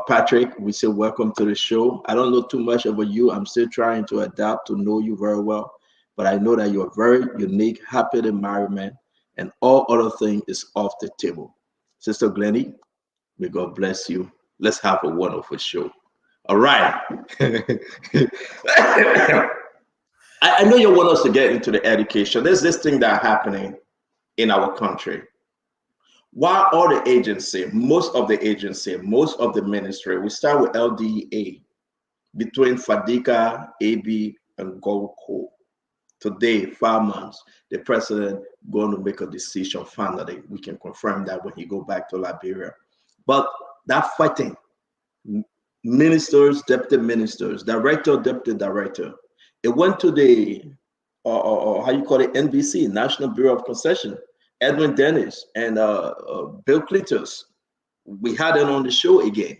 Patrick, we say welcome to the show. I don't know too much about you. I'm still trying to adapt to know you very well, but I know that you're a very unique, happy environment, and all other things is off the table. Sister Glenny, may God bless you. Let's have a wonderful show. All right. I know you want us to get into the education. There's this thing that's happening in our country. Why all the agency, most of the ministry, we start with LDA, between Fadika, AB, and Golko. Today, 5 months, the president going to make a decision finally. We can confirm that when he go back to Liberia. But that fighting, ministers, deputy ministers, director, deputy director, it went to the, how you call it, NBC, National Bureau of Concession. Edwin Dennis and Bill Cletus. We had it on the show again.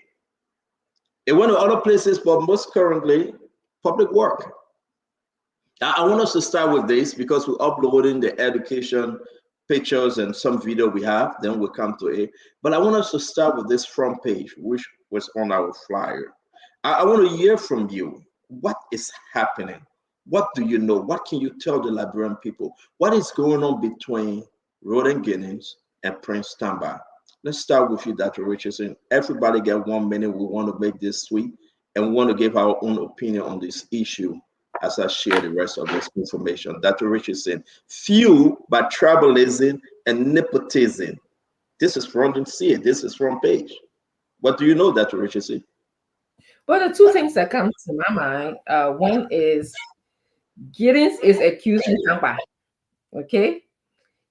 It went to other places, but most currently, public work. I want us to start with this because we're uploading the education pictures and some video we have, then we'll come to it. But I want us to start with this front page, which was on our flyer. I want to hear from you. What is happening? What do you know? What can you tell the Liberian people? What is going on between Roland Giddings and Prince Tamba? Let's start with you, Dr. Richardson. Everybody get 1 minute. We want to make this sweet, and we want to give our own opinion on this issue as I share the rest of this information. Dr. Richardson, fueled by tribalism and nepotism. This is from the C. This is from page. What do you know, Dr. Richardson? Well, the two things that come to my mind, one is Giddings is accusing Tamba. Okay,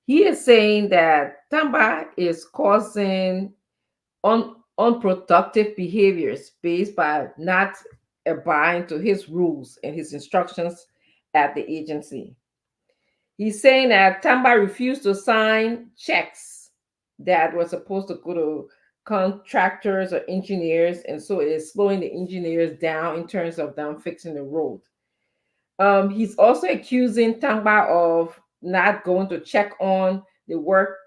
he is saying that Tamba is causing unproductive behaviors based by not abiding to his rules and his instructions at the agency. He's saying that Tamba refused to sign checks that were supposed to go to contractors or engineers, and so it is slowing the engineers down in terms of them fixing the road. He's also accusing Tamba of not going to check on the work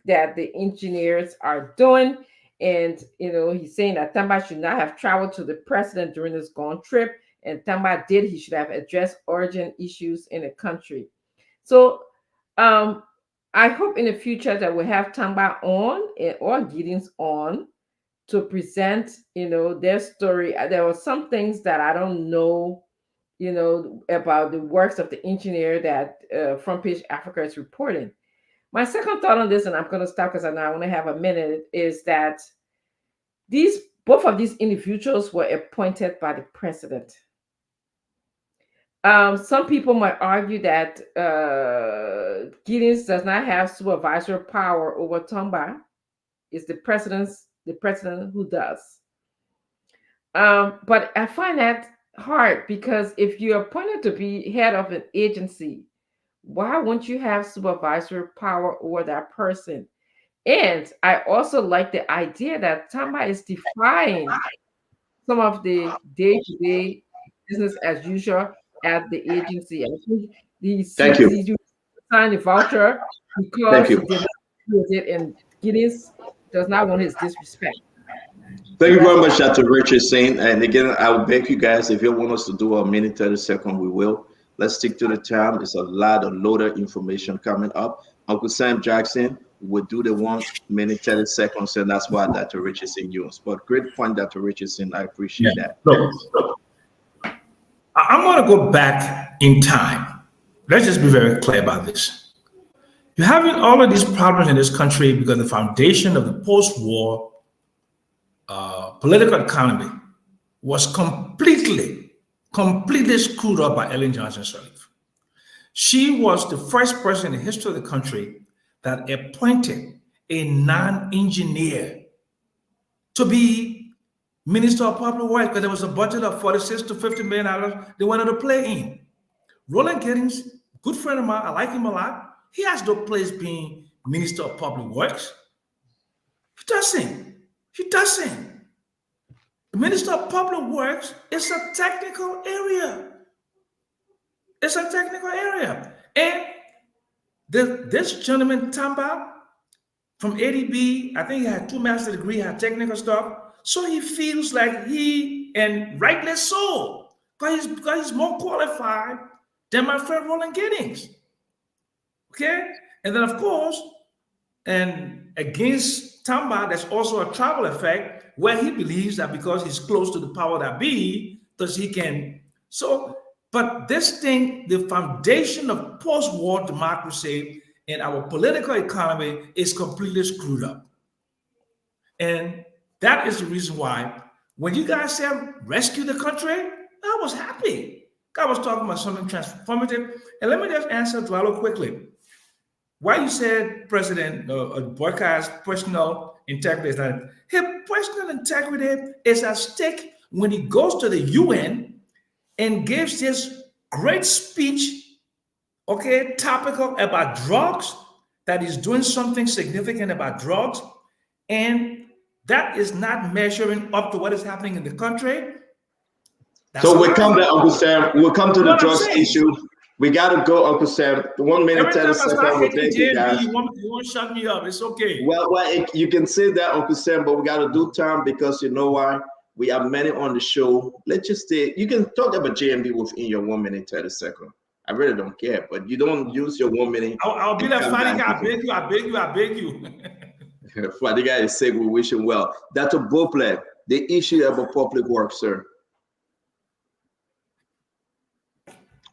that the engineers are doing. And, he's saying that Tamba should not have traveled to the president during his gone trip. And Tamba did. He should have addressed urgent issues in the country. So I hope in the future that we'll have Tamba on or Giddings on to present, their story. There were some things that I don't know, about the works of the engineer that Front Page Africa is reporting. My second thought on this, and I'm going to stop because I know I only have a minute, is that both of these individuals were appointed by the president. Some people might argue that Giddings does not have supervisory power over Tamba. It's the president who does. But I find that hard because if you're appointed to be head of an agency, why won't you have supervisory power over that person? And I also like the idea that Tamba is defying some of the day-to-day business as usual at the agency. I think he signed a voucher because he did not use it, and Giddings does not want his disrespect. Thank you very much, Dr. Richardson. And again, I will beg you guys, if you want us to do a minute, 30 seconds, we will. Let's stick to the time. There's a lot of loaded information coming up. Uncle Sam Jackson will do the 1 minute, 30 seconds, and that's why Dr. Richardson used. But great point, Dr. Richardson. I appreciate that. Look, I'm going to go back in time. Let's just be very clear about this. You're having all of these problems in this country because the foundation of the post-war political economy was completely screwed up by Ellen Johnson Sirleaf. She was the first person in the history of the country that appointed a non-engineer to be Minister of Public Works because there was a budget of $46 to $50 million they wanted to play in. Roland Giddings, good friend of mine, I like him a lot. He has no place being Minister of Public Works. He doesn't. The Minister of Public Works is a technical area. And this gentleman, Tamba, from ADB, I think he had 2 master's degrees, had technical stuff. So he feels like and rightly so, because he's more qualified than my friend Roland Giddings. Okay? And then, of course, and against Tamba, there's also a tribal effect where he believes that because he's close to the power that be, that he can. But this thing, the foundation of post-war democracy and our political economy is completely screwed up. And that is the reason why when you guys said rescue the country, I was happy. God was talking about something transformative. And let me just answer Dwalo quickly. Why you said President Boyka's personal integrity is that his personal integrity is at stake when he goes to the UN and gives this great speech, topical about drugs, that he's doing something significant about drugs, and that is not measuring up to what is happening in the country. So we'll come to Uncle Sam. We'll come to the drugs issue. We gotta go, Uncle Sam. 1 minute, Every 30 time I start seconds. hating Thank you, guys. JB, you won't shut me up. It's okay. Well, you can say that, Uncle Sam, but we gotta do time because you know why? We have many on the show. Let's just stay. You can talk about JMB within your 1 minute, 30 seconds. I really don't care, but you don't use your 1 minute. I'll be like funny guy. I beg you. For the guy is saying we wish him well. Dr. Bople, the issue about public work, sir.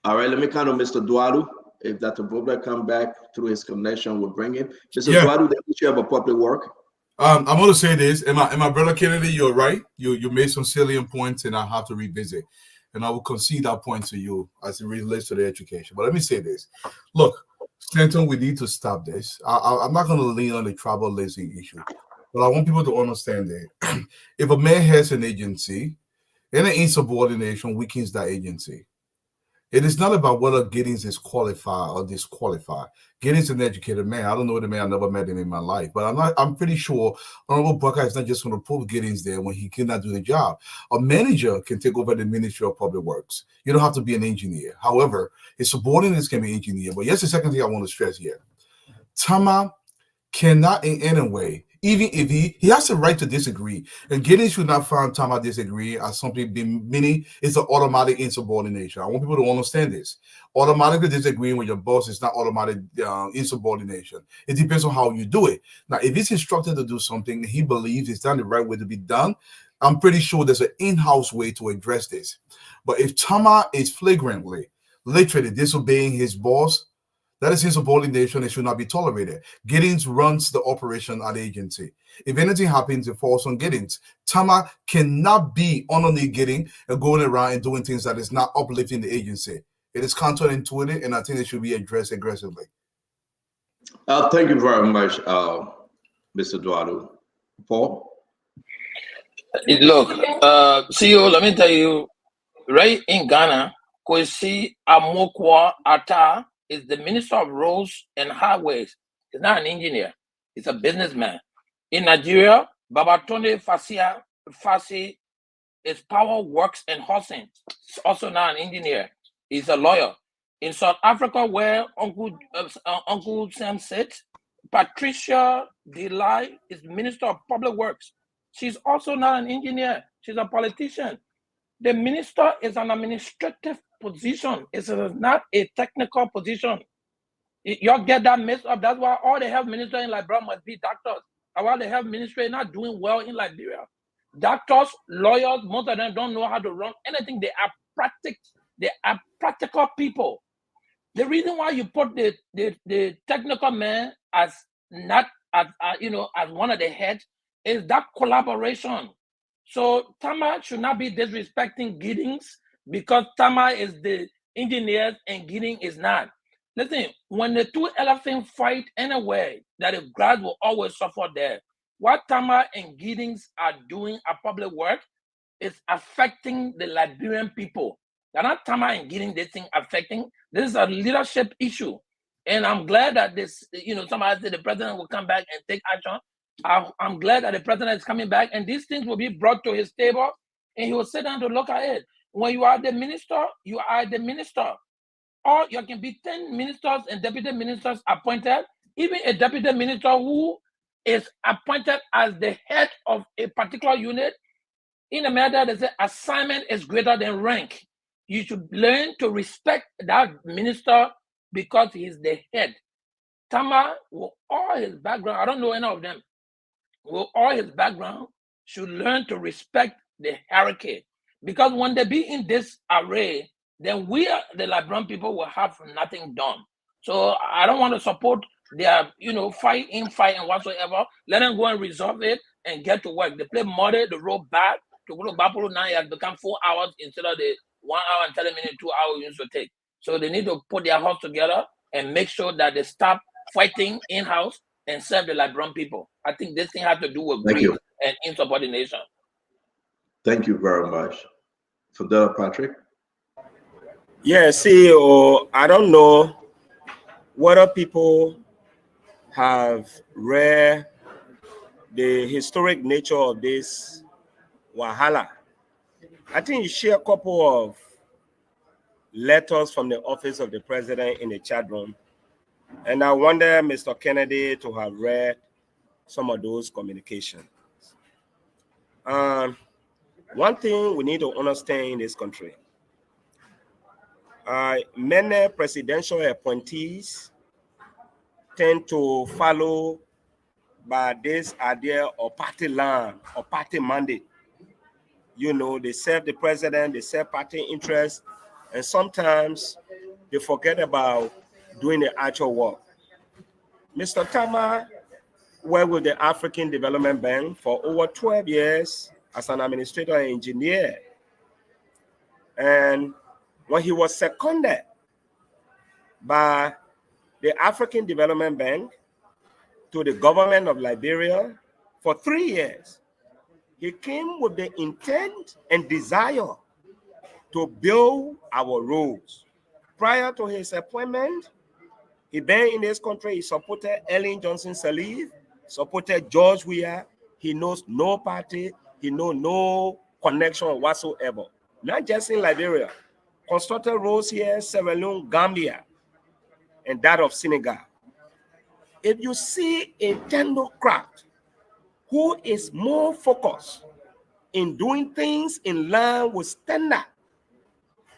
All right, let me count on Mr. Dualu. If Dr. Bople come back through his connection, we'll bring him. Mr. Dualu, the issue about public work. I'm going to say this, and my brother Kennedy, you're right. You made some salient points, and I have to revisit. And I will concede that point to you as it relates to the education. But let me say this. Look, Stanton, we need to stop this. I'm not going to lean on the tribal lazy issue, but I want people to understand that if a man has an agency, any insubordination weakens that agency. It is not about whether Giddings is qualified or disqualified. Giddings is an educated man. I don't know the man. I never met him in my life, but I'm pretty sure Honorable Buckeye is not just going to put Giddings there when he cannot do the job. A manager can take over the Ministry of Public Works. You don't have to be an engineer. However, his subordinates can be engineer. But here's the second thing I want to stress here. Tama cannot in any way, even if he has the right to disagree, and Giddings should not find Tama disagree as something meaning it's an automatic insubordination. I want people to understand this. Automatically disagreeing with your boss is not automatic insubordination. It depends on how you do it. Now, if he's instructed to do something he believes it's done the right way to be done, I'm pretty sure there's an in-house way to address this. But if Tama is flagrantly, literally disobeying his boss, that is insubordination. It should not be tolerated. Giddings runs the operation at the agency. If anything happens, it falls on Giddings. Tama cannot be underneath Giddings and going around and doing things that is not uplifting the agency. It is counterintuitive, and I think it should be addressed aggressively. Thank you very much, Mr. Dualu. Paul? Look, CEO, let me tell you, right in Ghana, Kwesi Amokwa Atta is the Minister of Roads and Highways. He's not an engineer. He's a businessman. In Nigeria, Babatunde Fasi is Power Works and Housing. He's also not an engineer. He's a lawyer. In South Africa, where Uncle Sam sits, Patricia Delay is Minister of Public Works. She's also not an engineer. She's a politician. The minister is an administrative position. It's not a technical position. Y'all get that messed up. That's why all the health ministers in Liberia must be doctors. While the health ministry is not doing well in Liberia. Doctors, lawyers, most of them don't know how to run anything. They are practical people. The reason why you put the technical man as not as one of the heads is that collaboration. So Tama should not be disrespecting Giddings because Tama is the engineer and Giddings is not. Listen, when the two elephants fight anywhere, that the grass will always suffer there. What Tama and Giddings are doing at public work is affecting the Liberian people. They're not Tama and Giddings this thing affecting. This is a leadership issue. And I'm glad that this, somebody said the president will come back and take action. I'm glad that the president is coming back and these things will be brought to his table and he will sit down to look at it. When you are the minister, you are the minister. Or you can be 10 ministers and deputy ministers appointed, even a deputy minister who is appointed as the head of a particular unit. In America, they say assignment is greater than rank. You should learn to respect that minister because he is the head. Tama, with all his background, I don't know any of them, with all his background, should learn to respect the hierarchy. Because when they be in this array, then we, the Liberian people, will have nothing done. So I don't want to support their, fight and whatsoever. Let them go and resolve it and get to work. They play muddy, the road back. To go to Bapuru now, it has become 4 hours instead of the 1 hour and 30 minutes, 2 hours used to take. So they need to put their house together and make sure that they stop fighting in-house and serve the Liberian people. I think this thing has to do with greed and insubordination. Thank you very much. Fidel Patrick? Yeah, CEO, I don't know whether people have read the historic nature of this Wahala. I think you share a couple of letters from the office of the president in the chat room. And I wonder Mr. Kennedy to have read some of those communications. One thing we need to understand in this country, many presidential appointees tend to follow by this idea of party line or party mandate. You know, they serve the president, they serve party interests, and sometimes they forget about doing the actual work. Mr. Tama worked with the African Development Bank for over 12 years as an administrator and engineer. And when he was seconded by the African Development Bank to the government of Liberia for 3 years, he came with the intent and desire to build our roads. Prior to his appointment, he been in this country, he supported Ellen Johnson Sirleaf, supported George Weah. He knows no party, he knows no connection whatsoever. Not just in Liberia, constructed roads here, Sierra Leone, Gambia, and that of Senegal. If you see a technocrat who is more focused in doing things in line with standard,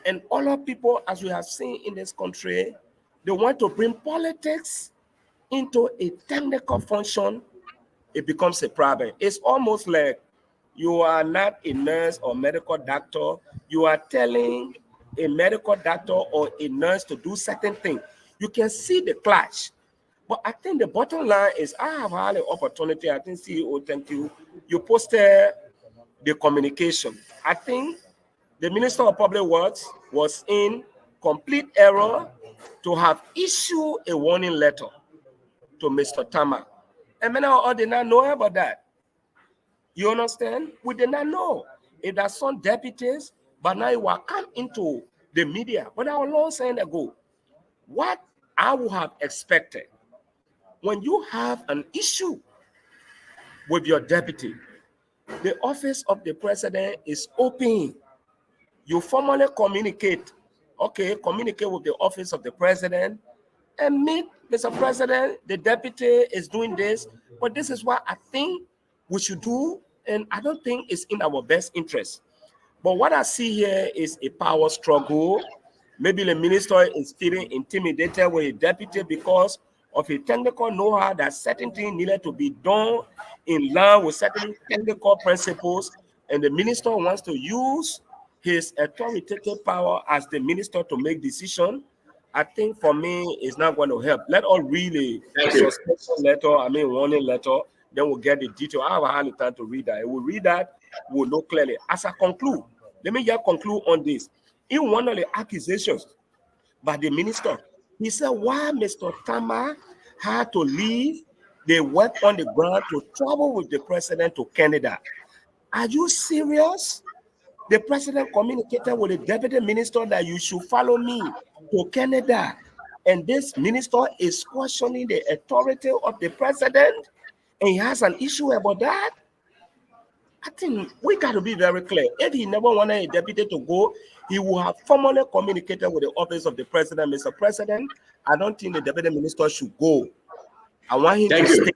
and other people, as we have seen in this country, they want to bring politics into a technical function, it becomes a problem. It's almost like you are not a nurse or medical doctor. You are telling a medical doctor or a nurse to do certain things. You can see the clash. But I think the bottom line is I have had an opportunity. I think CEO, thank you. You posted the communication. I think the Minister of Public Works was in complete error to have issued a warning letter to Mr. Tama. And many of us did not know about that. You understand? We did not know. If there's some deputies, but now you are come into the media. But I was long saying ago, what I would have expected when you have an issue with your deputy, the office of the president is open. You formally communicate, okay, communicate with the office of the president and meet Mr. President, the deputy is doing this, but this is what I think we should do, and I don't think it's in our best interest. But what I see here is a power struggle. Maybe the minister is feeling intimidated with a deputy because of a technical know-how that certain things needed to be done in line with certain technical principles, and the minister wants to use his authoritative power as the minister to make decisions. I think for me, it's not going to help. Let us read a suspension letter, warning letter, then we'll get the detail. I haven't had the time to read that. We'll read that, we'll know clearly. As I conclude, let me just conclude on this. In one of the accusations by the minister, he said, why Mr. Tama had to leave the work on the ground to travel with the president to Canada. Are you serious? The president communicated with the deputy minister that you should follow me to Canada. And this minister is questioning the authority of the president, and he has an issue about that. I think we got to be very clear. If he never wanted a deputy to go, he would have formally communicated with the office of the president. Mr. President, I don't think the deputy minister should go. I want him to stay.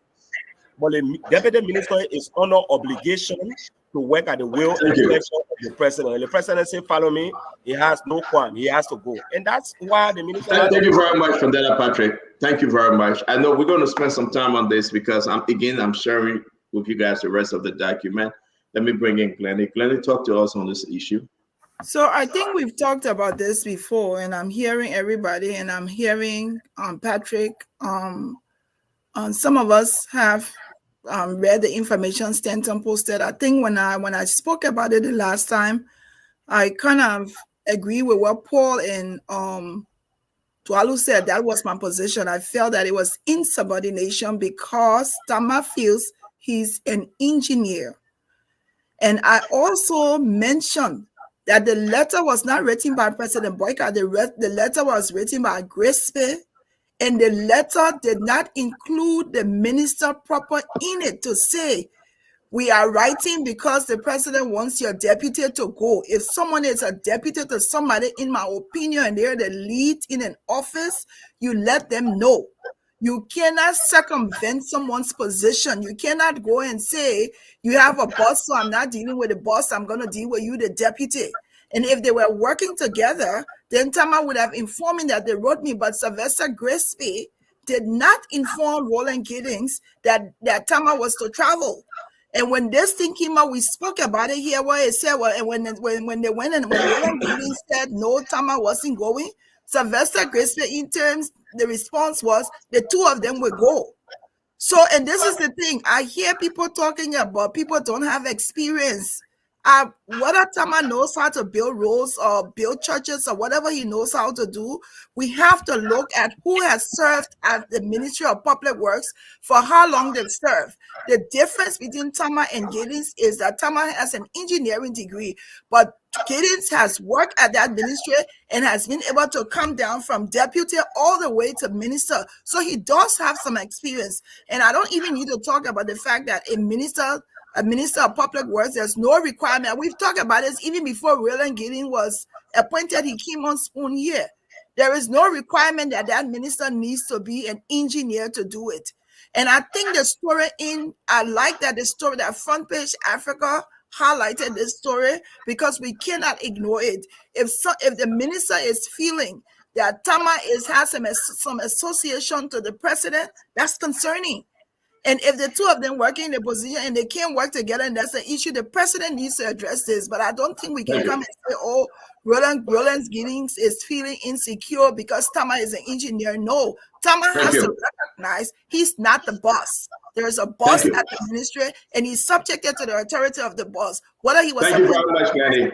But the deputy minister is under obligation to work at the will and direction of the president. And the president say, follow me, he has no qualm, he has to go. And that's why the minister... Thank you very much for that, Patrick. Thank you very much. I know we're going to spend some time on this because I'm sharing with you guys the rest of the document. Let me bring in Glennie. Glennie, talk to us on this issue. So I think we've talked about this before, and I'm hearing everybody, and I'm hearing Patrick. Some of us have read the information Stanton posted. I think when I spoke about it the last time, I kind of agree with what Paul and Tualu said. That was my position. I felt that it was insubordination because Tama feels he's an engineer. And I also mentioned that the letter was not written by President Boyka. The letter was written by Grispe, and the letter did not include the minister proper in it to say, We are writing because the president wants your deputy to go. If someone is a deputy to somebody, in my opinion, and they're the lead in an office, you let them know. You cannot circumvent someone's position. You cannot go and say, you have a boss, so I'm not dealing with the boss. I'm going to deal with you, the deputy. And if they were working together, then Tama would have informed me that they wrote me, but Sylvester Grisby did not inform Roland Giddings that Tama was to travel. And when this thing came out, we spoke about it here where it said, well, and when they went and when Roland Giddings said no, Tama wasn't going, Sylvester Grisby, in terms, the response was the two of them would go. So, and this is the thing, I hear people talking about people don't have experience. Whether Tama knows how to build roads or build churches or whatever he knows how to do, we have to look at who has served at the Ministry of Public Works for how long they've served. The difference between Tama and Giddings is that Tama has an engineering degree, but Giddings has worked at that ministry and has been able to come down from deputy all the way to minister. So he does have some experience. And I don't even need to talk about the fact that a minister of public works, there's no requirement. We've talked about this even before Roland Giddings was appointed. He came on spoon here. There is no requirement that minister needs to be an engineer to do it. And I think the story I like that the story that Front Page Africa highlighted this story because we cannot ignore it. If the minister is feeling that Tama has some association to the president, that's concerning. And if the two of them working in the position and they can't work together, and that's an issue, the president needs to address this. But I don't think we can come and say, oh, Roland Giddings is feeling insecure because Tama is an engineer. No, Tama has to recognize he's not the boss. There's a boss at the ministry, and he's subjected to the authority of the boss, whether he was Thank you very much, Manny. or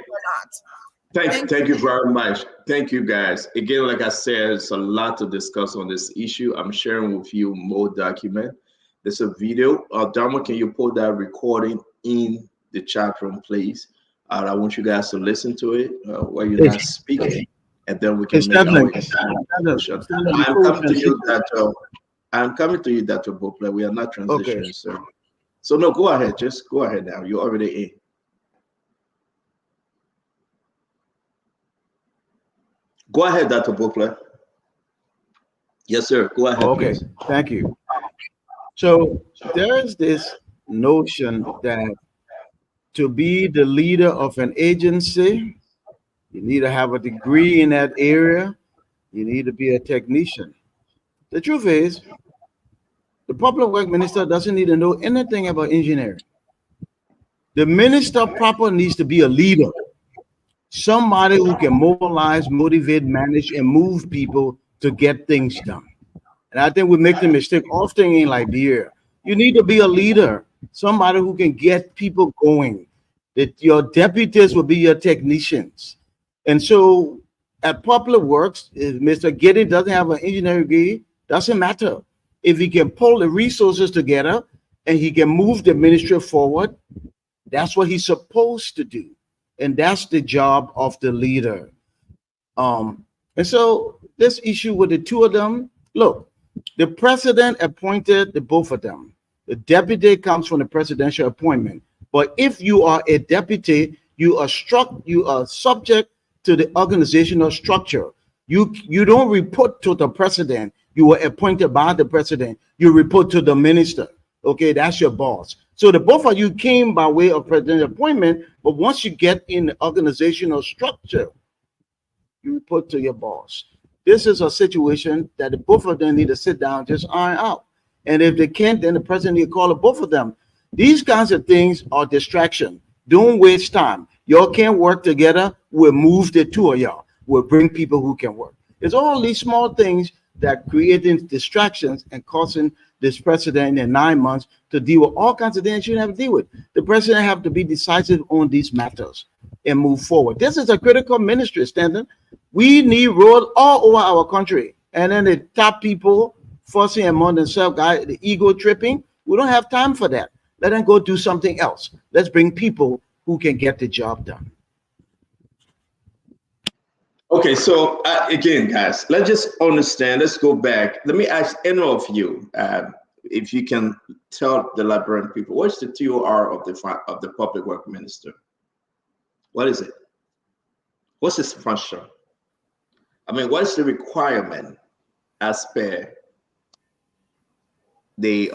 not. Thank you very much. Thank you, guys. Again, like I said, there's a lot to discuss on this issue. I'm sharing with you more document. There's a video. Dharma, can you put that recording in the chat room, please? I want you guys to listen to it while you're not speaking, and then we can make our decision. I'm coming to you, Dr. Bopler. We are not transitioning, sir. So no, go ahead. Just go ahead now. You're already in. Go ahead, Dr. Bopler. Yes, sir. Go ahead. Okay, please. Thank you. So there is this notion that to be the leader of an agency, you need to have a degree in that area. You need to be a technician. The truth is, the public work minister doesn't need to know anything about engineering. The minister proper needs to be a leader, somebody who can mobilize, motivate, manage, and move people to get things done. And I think we make the mistake often in Liberia. You need to be a leader, somebody who can get people going. That your deputies will be your technicians. And so at Public Works, if Mr. Giddings doesn't have an engineering degree, doesn't matter. If he can pull the resources together and he can move the ministry forward, that's what he's supposed to do. And that's the job of the leader. And so this issue with the two of them, look, the president appointed the both of them. The deputy comes from the presidential appointment. But if you are a deputy, you are subject to the organizational structure. You don't report to the president. You were appointed by the president. You report to the minister. Okay, that's your boss. So the both of you came by way of presidential appointment, but once you get in the organizational structure, you report to your boss. This is a situation that the both of them need to sit down, just iron out. And if they can't, then the president need to call both of them. These kinds of things are distraction. Don't waste time. Y'all can't work together. We'll move the two of y'all. We'll bring people who can work. It's all these small things that creating distractions and causing this president in 9 months to deal with all kinds of things you shouldn't have to deal with. The president have to be decisive on these matters and move forward. This is a critical ministry, Stanton. We need roads all over our country. And then the top people fussing among themselves, guys, the ego tripping. We don't have time for that. Let them go do something else. Let's bring people who can get the job done. Okay, so again, guys, let's just understand. Let's go back. Let me ask any of you. if you can tell the Liberian people, what's the TOR of the public work minister? What is it? What's his function? I mean, what is the requirement as per the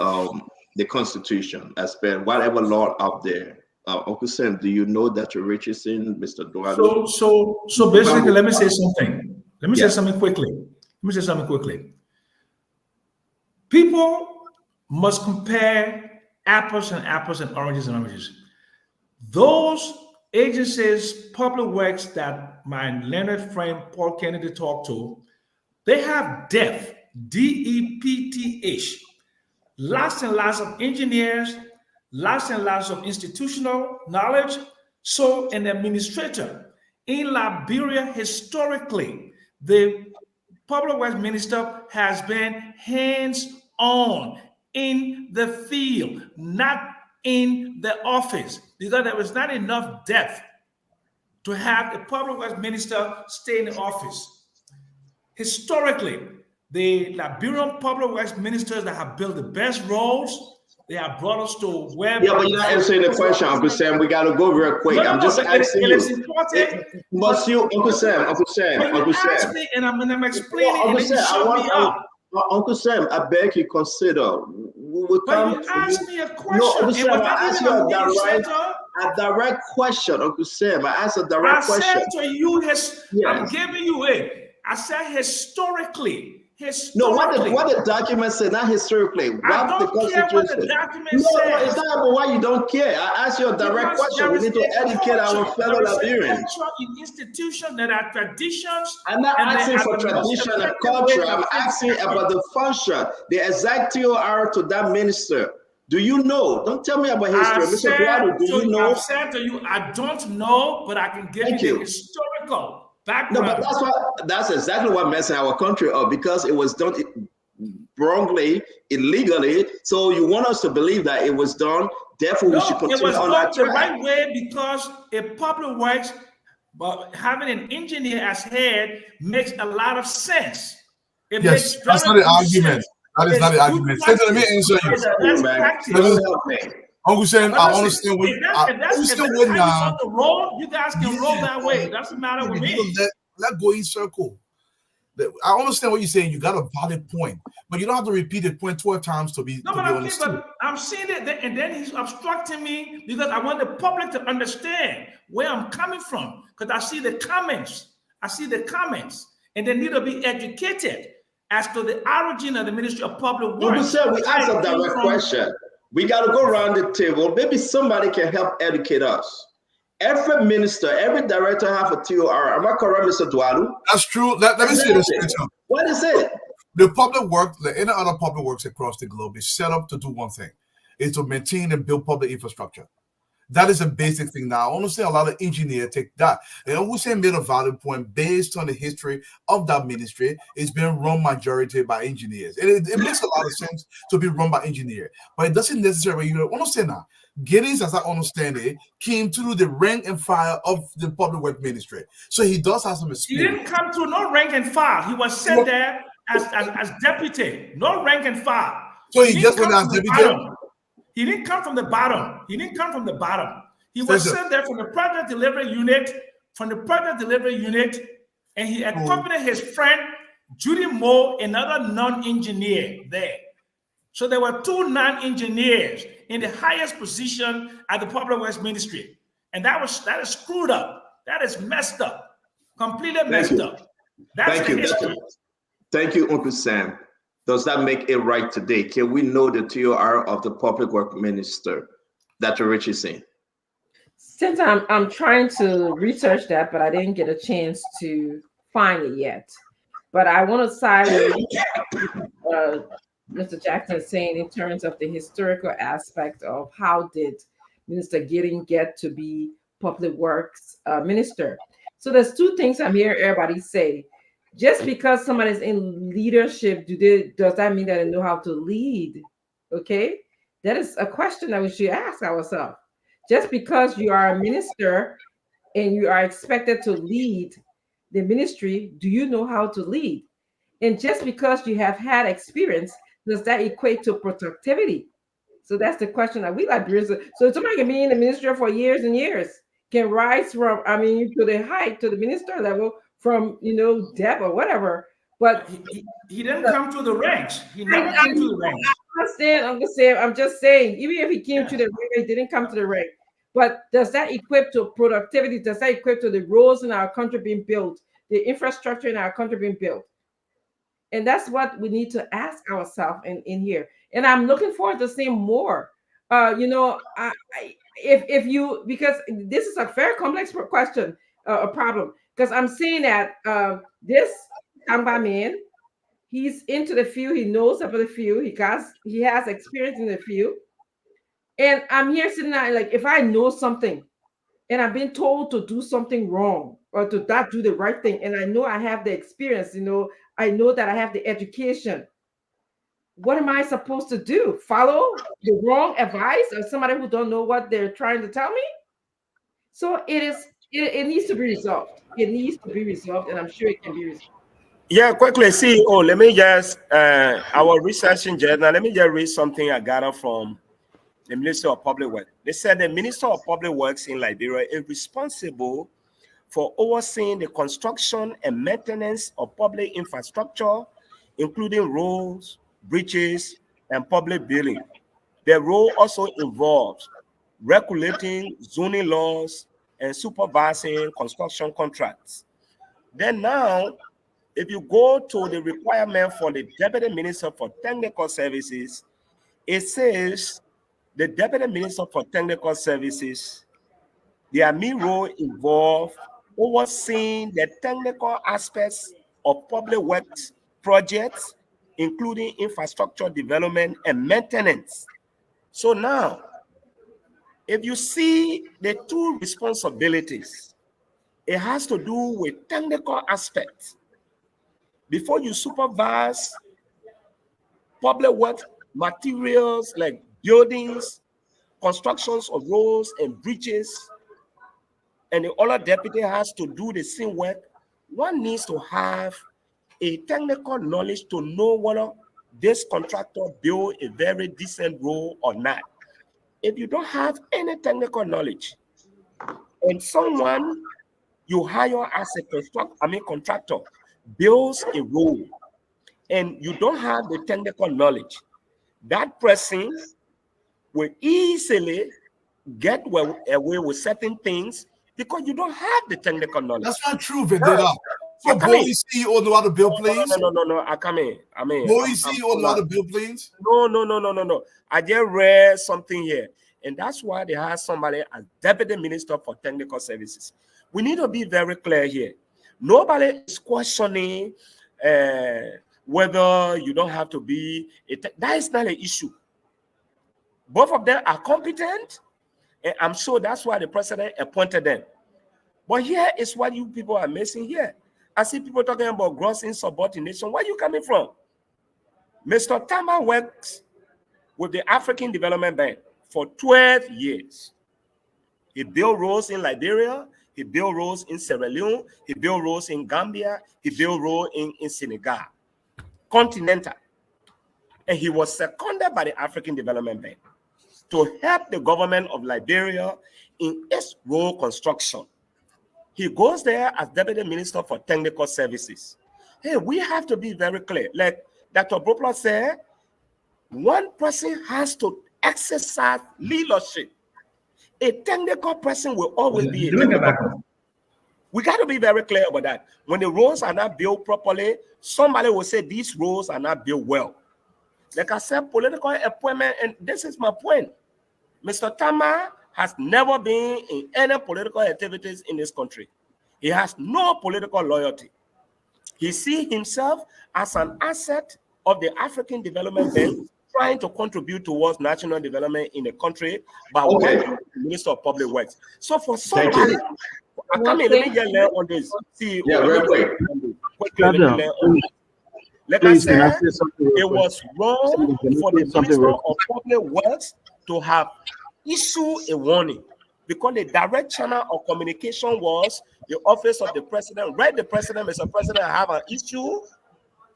Constitution, as per whatever law out there? Uncle Sam, do you know Dr. Richardson, Mr. Dualo? So basically, let me say something. Let me say something quickly. People must compare apples and oranges. Those agencies, public works that my learned friend Paul Kennedy talked to, they have depth, D-E-P-T-H, lots and lots of engineers, lots and lots of institutional knowledge. So an administrator in Liberia, historically, the public works minister has been hands-on in the field, not in the office, because there was not enough depth to have the public works minister stay in the office. Historically, the Liberian public works ministers that have built the best roads, they have brought us to where. Yeah, but you're not answering the question, Uncle Sam. We got to go real quick. I'm just asking you. Must you, Uncle Sam? Ask me and I'm explaining. Uncle and then Sam, you shut me up. Uncle Sam, I beg you consider. But you asked me a question. No, Uncle Sam, I asked you a direct question, Uncle Sam. I asked a direct question. I said to you, I'm giving you it. I said historically. No, what the document said, not historically. I don't care what the document says. No, it's not about why you don't care. I asked you a direct question. We need to educate our fellow Liberians. In institutions that are traditions. I'm not asking for tradition and culture. I'm asking about the function, the exact TOR to that minister. Do you know? Don't tell me about history. Mr. Duado, do you know? I've said to you, I don't know, but I can give you the historical background. No, but that's exactly what messing our country up, because it was done wrongly, illegally. So you want us to believe that it was done. Therefore, we should continue on that track. It was done the right way because a public works, but having an engineer as head makes a lot of sense. Yes, that's not the argument. That is not the argument. Let me answer you. Uncle Sam, I understand what you on the road, you guys can roll that way. Doesn't matter with me. Let go in circle. I understand what you're saying. You got a valid point, but you don't have to repeat the point 12 times to be. No, but I'm seeing it, and then he's obstructing me because I want the public to understand where I'm coming from. Because I see the comments, and they need to be educated as to the origin of the Ministry of Public Works. We asked a direct question. We got to go around the table. Maybe somebody can help educate us. Every minister, every director have a TOR. Am I correct, Mr. Dualu? That's true. Let me say this. What is it? The public work, any other public works across the globe is set up to do one thing, is to maintain and build public infrastructure. That is a basic thing. Now, I understand a lot of engineers take that. And Hussein made a valid point based on the history of that ministry. It's been run majority by engineers. And it makes a lot of sense to be run by engineers. But it doesn't necessarily, you understand now. Giddings, as I understand it, came through the rank and file of the public work ministry. So he does have some experience. He didn't come through no rank and file. He was sent there as deputy, no rank and file. So he just went as deputy? He didn't come from the bottom. He was sent there from the project delivery unit, and he accompanied his friend Judy Moore, another non-engineer there. So there were two non-engineers in the highest position at the Public Works Ministry. And that is screwed up. That is messed up. Completely messed up. That's the history. Thank you, Uncle Sam. Does that make it right today? Can we know the TOR of the Public Works Minister, Dr. Richardson? Since I'm trying to research that, but I didn't get a chance to find it yet. But I want to side with Mr. Jackson saying in terms of the historical aspect of how did Minister Giddings get to be Public Works Minister. So there's two things I'm hearing everybody say. Just because somebody's in leadership, does that mean that they know how to lead? Okay, that is a question that we should ask ourselves. Just because you are a minister and you are expected to lead the ministry, do you know how to lead? And just because you have had experience does that equate to productivity? So that's the question that we Liberians. So somebody can be in the ministry for years and years, can rise from, I mean, to the height, to the minister level from, depth or whatever. But he didn't come to the ranks. He never came to the ranks. I'm just saying, even if he came to the rank, he didn't come to the rank. But does that equip to productivity? Does that equip to the roads in our country being built, the infrastructure in our country being built? And that's what we need to ask ourselves in here. And I'm looking forward to seeing more. Because this is a very complex question, a problem. Because I'm seeing that this Tamba man, he's into the field. He knows about the field. He has experience in the field. And I'm here sitting there like, if I know something and I've been told to do something wrong or to not do the right thing, and I know I have the experience, I know that I have the education, what am I supposed to do? Follow the wrong advice of somebody who don't know what they're trying to tell me? So it needs to be resolved. It needs to be resolved, and I'm sure it can be resolved. Yeah, quickly, CEO, let me just, our research in journal, let me just read something I got from the Minister of Public Works. They said the Minister of Public Works in Liberia is responsible for overseeing the construction and maintenance of public infrastructure, including roads, bridges, and public buildings. Their role also involves regulating zoning laws and supervising construction contracts. Then now, if you go to the requirement for the Deputy Minister for Technical Services, it says the Deputy Minister for Technical Services, their main role involves overseeing the technical aspects of public works projects, including infrastructure development and maintenance. So now, if you see the two responsibilities, it has to do with technical aspects. Before you supervise public work materials like buildings, constructions of roads and bridges, and the other deputy has to do the same work, one needs to have a technical knowledge to know whether this contractor built a very decent road or not. If you don't have any technical knowledge, and someone you hire as a contractor builds a road, and you don't have the technical knowledge, that person will easily get away with certain things because you don't have the technical knowledge. That's not true, Vendetta. So, boy, CEO know how to build planes? No. I come in. Boy, CEO know how to build planes? No. I just read something here, and that's why they have somebody as Deputy Minister for Technical Services. We need to be very clear here. Nobody is questioning whether you don't have to be. That is not an issue. Both of them are competent, and I'm sure that's why the president appointed them. But here is what you people are missing here. I see people talking about gross insubordination. Where are you coming from? Mr. Tamba works with the African Development Bank for 12 years. He built roads in Liberia. He built roads in Sierra Leone. He built roads in Gambia. He built roads in Senegal. Continental. And he was seconded by the African Development Bank to help the government of Liberia in its road construction. He goes there as Deputy Minister for Technical Services. Hey, we have to be very clear. Like Dr. Bropla said, one person has to exercise leadership. A technical person will always be a technical person. We got to be very clear about that. When the roads are not built properly, somebody will say these roads are not built well. Like I said, political appointment, and this is my point. Mr. Tamba has never been in any political activities in this country. He has no political loyalty. He sees himself as an asset of the African Development Bank, trying to contribute towards national development in the country by working with the Minister of Public Works. So for somebody, let me get there on this. See, Like I said, it was wrong for the Minister of Public Works to have issued a warning because the direct channel of communication was the office of the president. Right, the president, Mr. President, I have an issue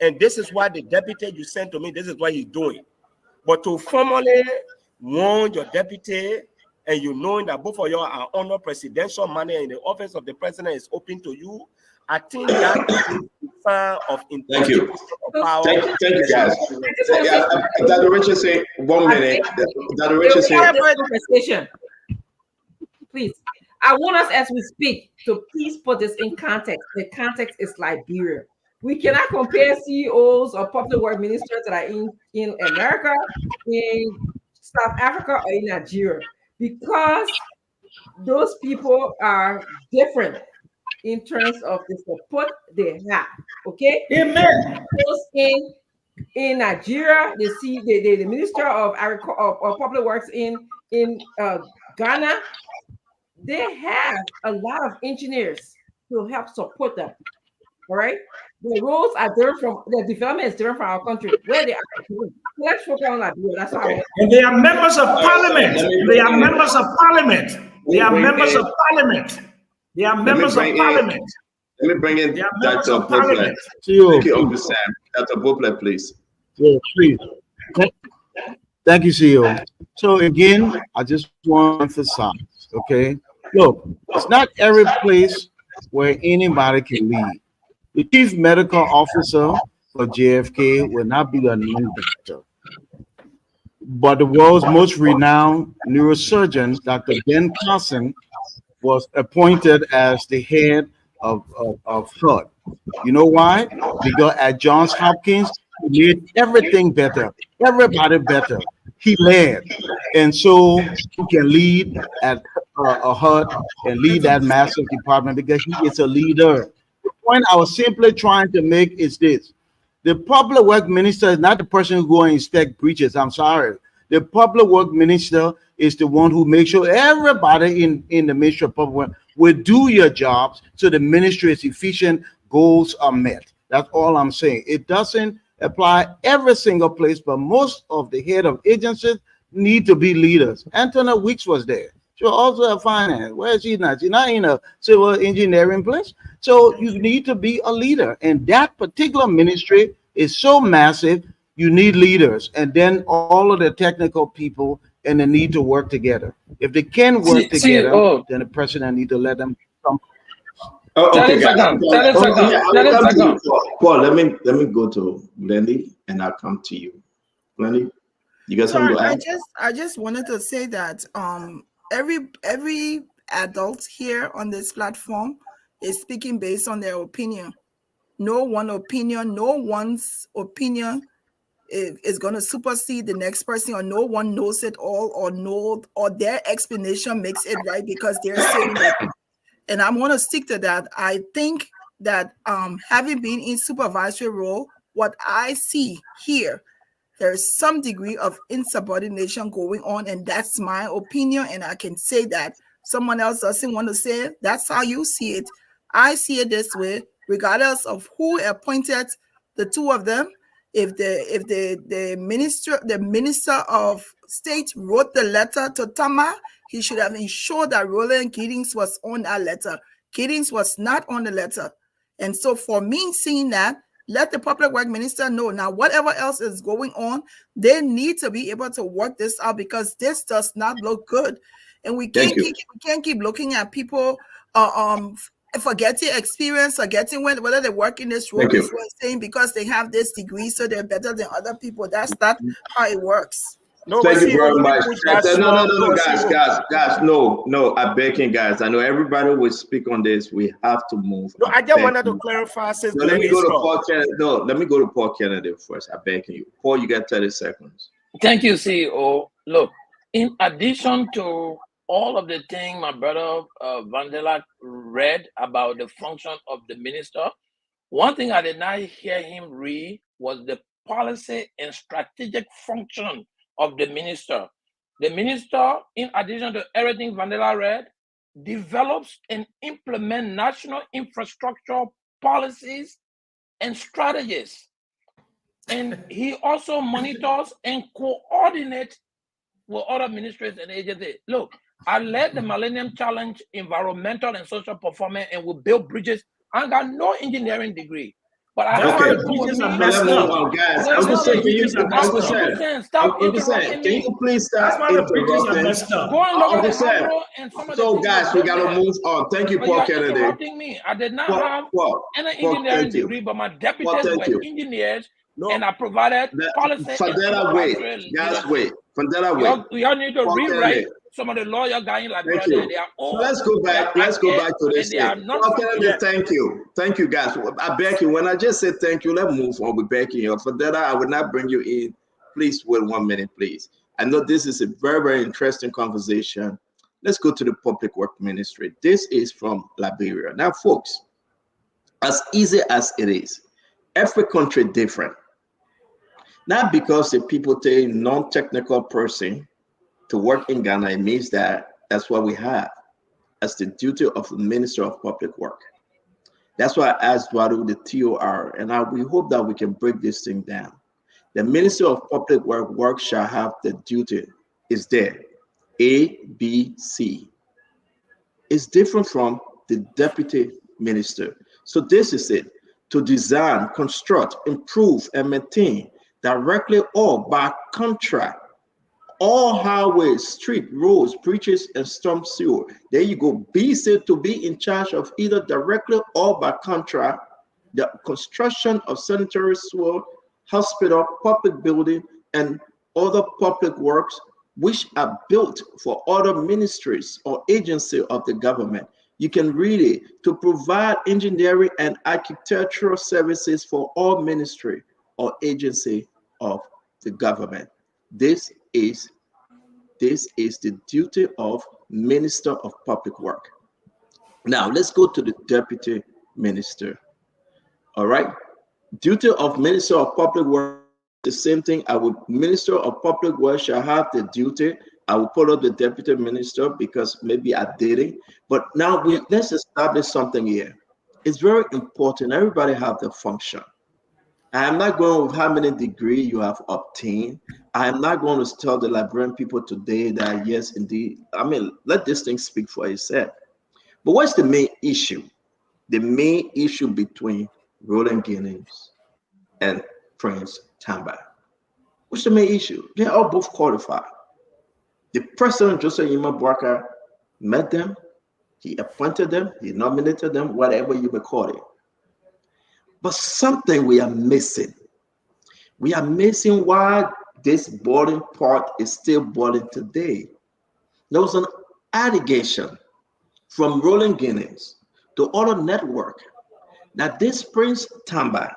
and this is why the deputy you sent to me, this is what he's doing. But to formally warn your deputy, and you knowing that both of you are under presidential money and the office of the president is open to you, I think that is the sign of Thank you. power. Thank you, guys. Dr. Richardson, 1 minute. Dr. Richardson. Please, I want us as we speak to please put this in context. The context is Liberia. We cannot compare CEOs or public work ministers that are in America, in South Africa, or in Nigeria, because those people are different in terms of the support they have. Okay? Amen. In Nigeria, the Minister of Agriculture or Public Works in Ghana, they have a lot of engineers to help support them. All right, the roads are different from the development is different from our country. Where they are, let's focus on Liberia. That's how. And they are members of parliament. They are members of parliament. They are members of parliament. They are members of parliament. Let me bring in Dr. Boplet. parliament. Thank you, Uncle Sam. Dr. Boplet, please. Yeah, please. Thank you, CEO. So again, I just want to emphasize, okay? Look, it's not every place where anybody can lead. The chief medical officer for JFK will not be a non-doctor. But the world's most renowned neurosurgeon, Dr. Ben Carson, was appointed as the head of HUD. You know why? Because at Johns Hopkins, he made everything better, everybody better. He led, and so he can lead at a HUD and lead that massive department because he is a leader. The point I was simply trying to make is this: the public work minister is not the person who go and inspect breaches. I'm sorry. The public work minister is the one who makes sure everybody in the Ministry of Public Work will do your jobs so the ministry is efficient, goals are met. That's all I'm saying. It doesn't apply every single place, but most of the head of agencies need to be leaders. Anthony Weeks was there. She was also a finance. Where is she not? She's not in a civil engineering place. So you need to be a leader. And that particular ministry is so massive, you need leaders. And then all of the technical people and they need to work together. If they can work together, then the president need to let them come. Okay, guys. Paul, let me go to Lenny and I'll come to you. Lenny, you got something to add? I just wanted to say that every adult here on this platform is speaking based on their opinion. No one's opinion is going to supersede the next person, or no one knows it all, or their explanation makes it right because they're saying it. And I'm going to stick to that. I think that having been in supervisory role, what I see here, there's some degree of insubordination going on, and that's my opinion. And I can say that someone else doesn't want to say it. That's how you see it. I see it this way, regardless of who appointed the two of them. If the minister of state wrote the letter to Tama, he should have ensured that Roland Giddings was on that letter. Giddings was not on the letter. And so for me, seeing that, let the public work minister know. Now, whatever else is going on, they need to be able to work this out because this does not look good. And we can't keep looking at people forgetting experience, forgetting whether they work in this role, is what I'm saying, because they have this degree, so they're better than other people. That's not how it works. Thank you very much. No, guys, no, I'm begging, guys. I know everybody will speak on this. We have to move. No, I just wanted to clarify. Let me go to Paul Kennedy. No, let me go to Paul Kennedy first. I'm begging you. Paul, you got 30 seconds. Thank you, CEO. Look, in addition to all of the things my brother Vandela read about the function of the minister, one thing I did not hear him read was the policy and strategic function of the minister. The minister, in addition to everything Vandela read, develops and implements national infrastructure policies and strategies. And he also monitors and coordinates with other ministries and agencies. Look, I led the Millennium Challenge environmental and social performance, and we built bridges. I got no engineering degree. But I That's have why the people with preachers are me. messed up. Guys, That's Uncle why Sam, the can you, preachers are messed Uncle up. Sam, Stop Uncle Sam, interrupting can me. you please That's stop why the preachers are interrupting? messed up. Go and look at Uncle Sam. Alejandro and some of the So, things guys, that we done gotta there. move on. Thank you, But you Paul are Kennedy. interrupting me. I did not have Paul, an thank engineering you. degree, but my Paul, deputies thank were you. engineers, and I provided policy and Fandela, wait. supervisory Guys, leadership. wait. Fandela, wait. We all need to Paul rewrite Kennedy. some of the lawyer guys like Thank brother. you. They are So old. let's go back. They are Let's go back to archaic, this and they are thing. Paul Kennedy, non-functional. thank you. Thank you, guys. I beg you. When I just said thank you, let's move on. We're backing you up. For that, I would not bring you in. Please wait 1 minute, please. I know this is a very, very interesting conversation. Let's go to the public work ministry. This is from Liberia. Now, folks, as easy as it is, every country different. Not because the people take non-technical person to work in Ghana, it means that that's what we have as the duty of the Minister of Public Work. That's why I asked Dwadu the TOR, and we hope that we can break this thing down. The Minister of Public Work shall have the duty is there. A, B, C. It's different from the Deputy Minister. So this is it. To design, construct, improve, and maintain directly or by contract all highways, street, roads, bridges, and storm sewer. There you go. B said to be in charge of either directly or by contract the construction of sanitary sewer, hospital, public building, and other public works which are built for other ministries or agencies of the government. You can read it. To provide engineering and architectural services for all ministry or agency of the government. This is the duty of Minister of Public Work. Now let's go to the Deputy Minister. All right. Duty of Minister of Public Work, the same thing. Minister of Public Work shall have the duty. I will put up the Deputy Minister because maybe I didn't. But now let's establish something here. It's very important. Everybody have the function. I am not going with how many degrees you have obtained. I am not going to tell the Liberian people today that yes, indeed. I mean, let this thing speak for itself. But what's the main issue? The main issue between Roland Guinness and Prince Tamba. What's the main issue? They are both qualified. The President Joseph Yima Boakai met them, he appointed them, he nominated them, whatever you may call it. But something we are missing. We are missing why this boiling pot is still boiling today. There was an allegation from Roland Guinness to other network that this Prince Tamba,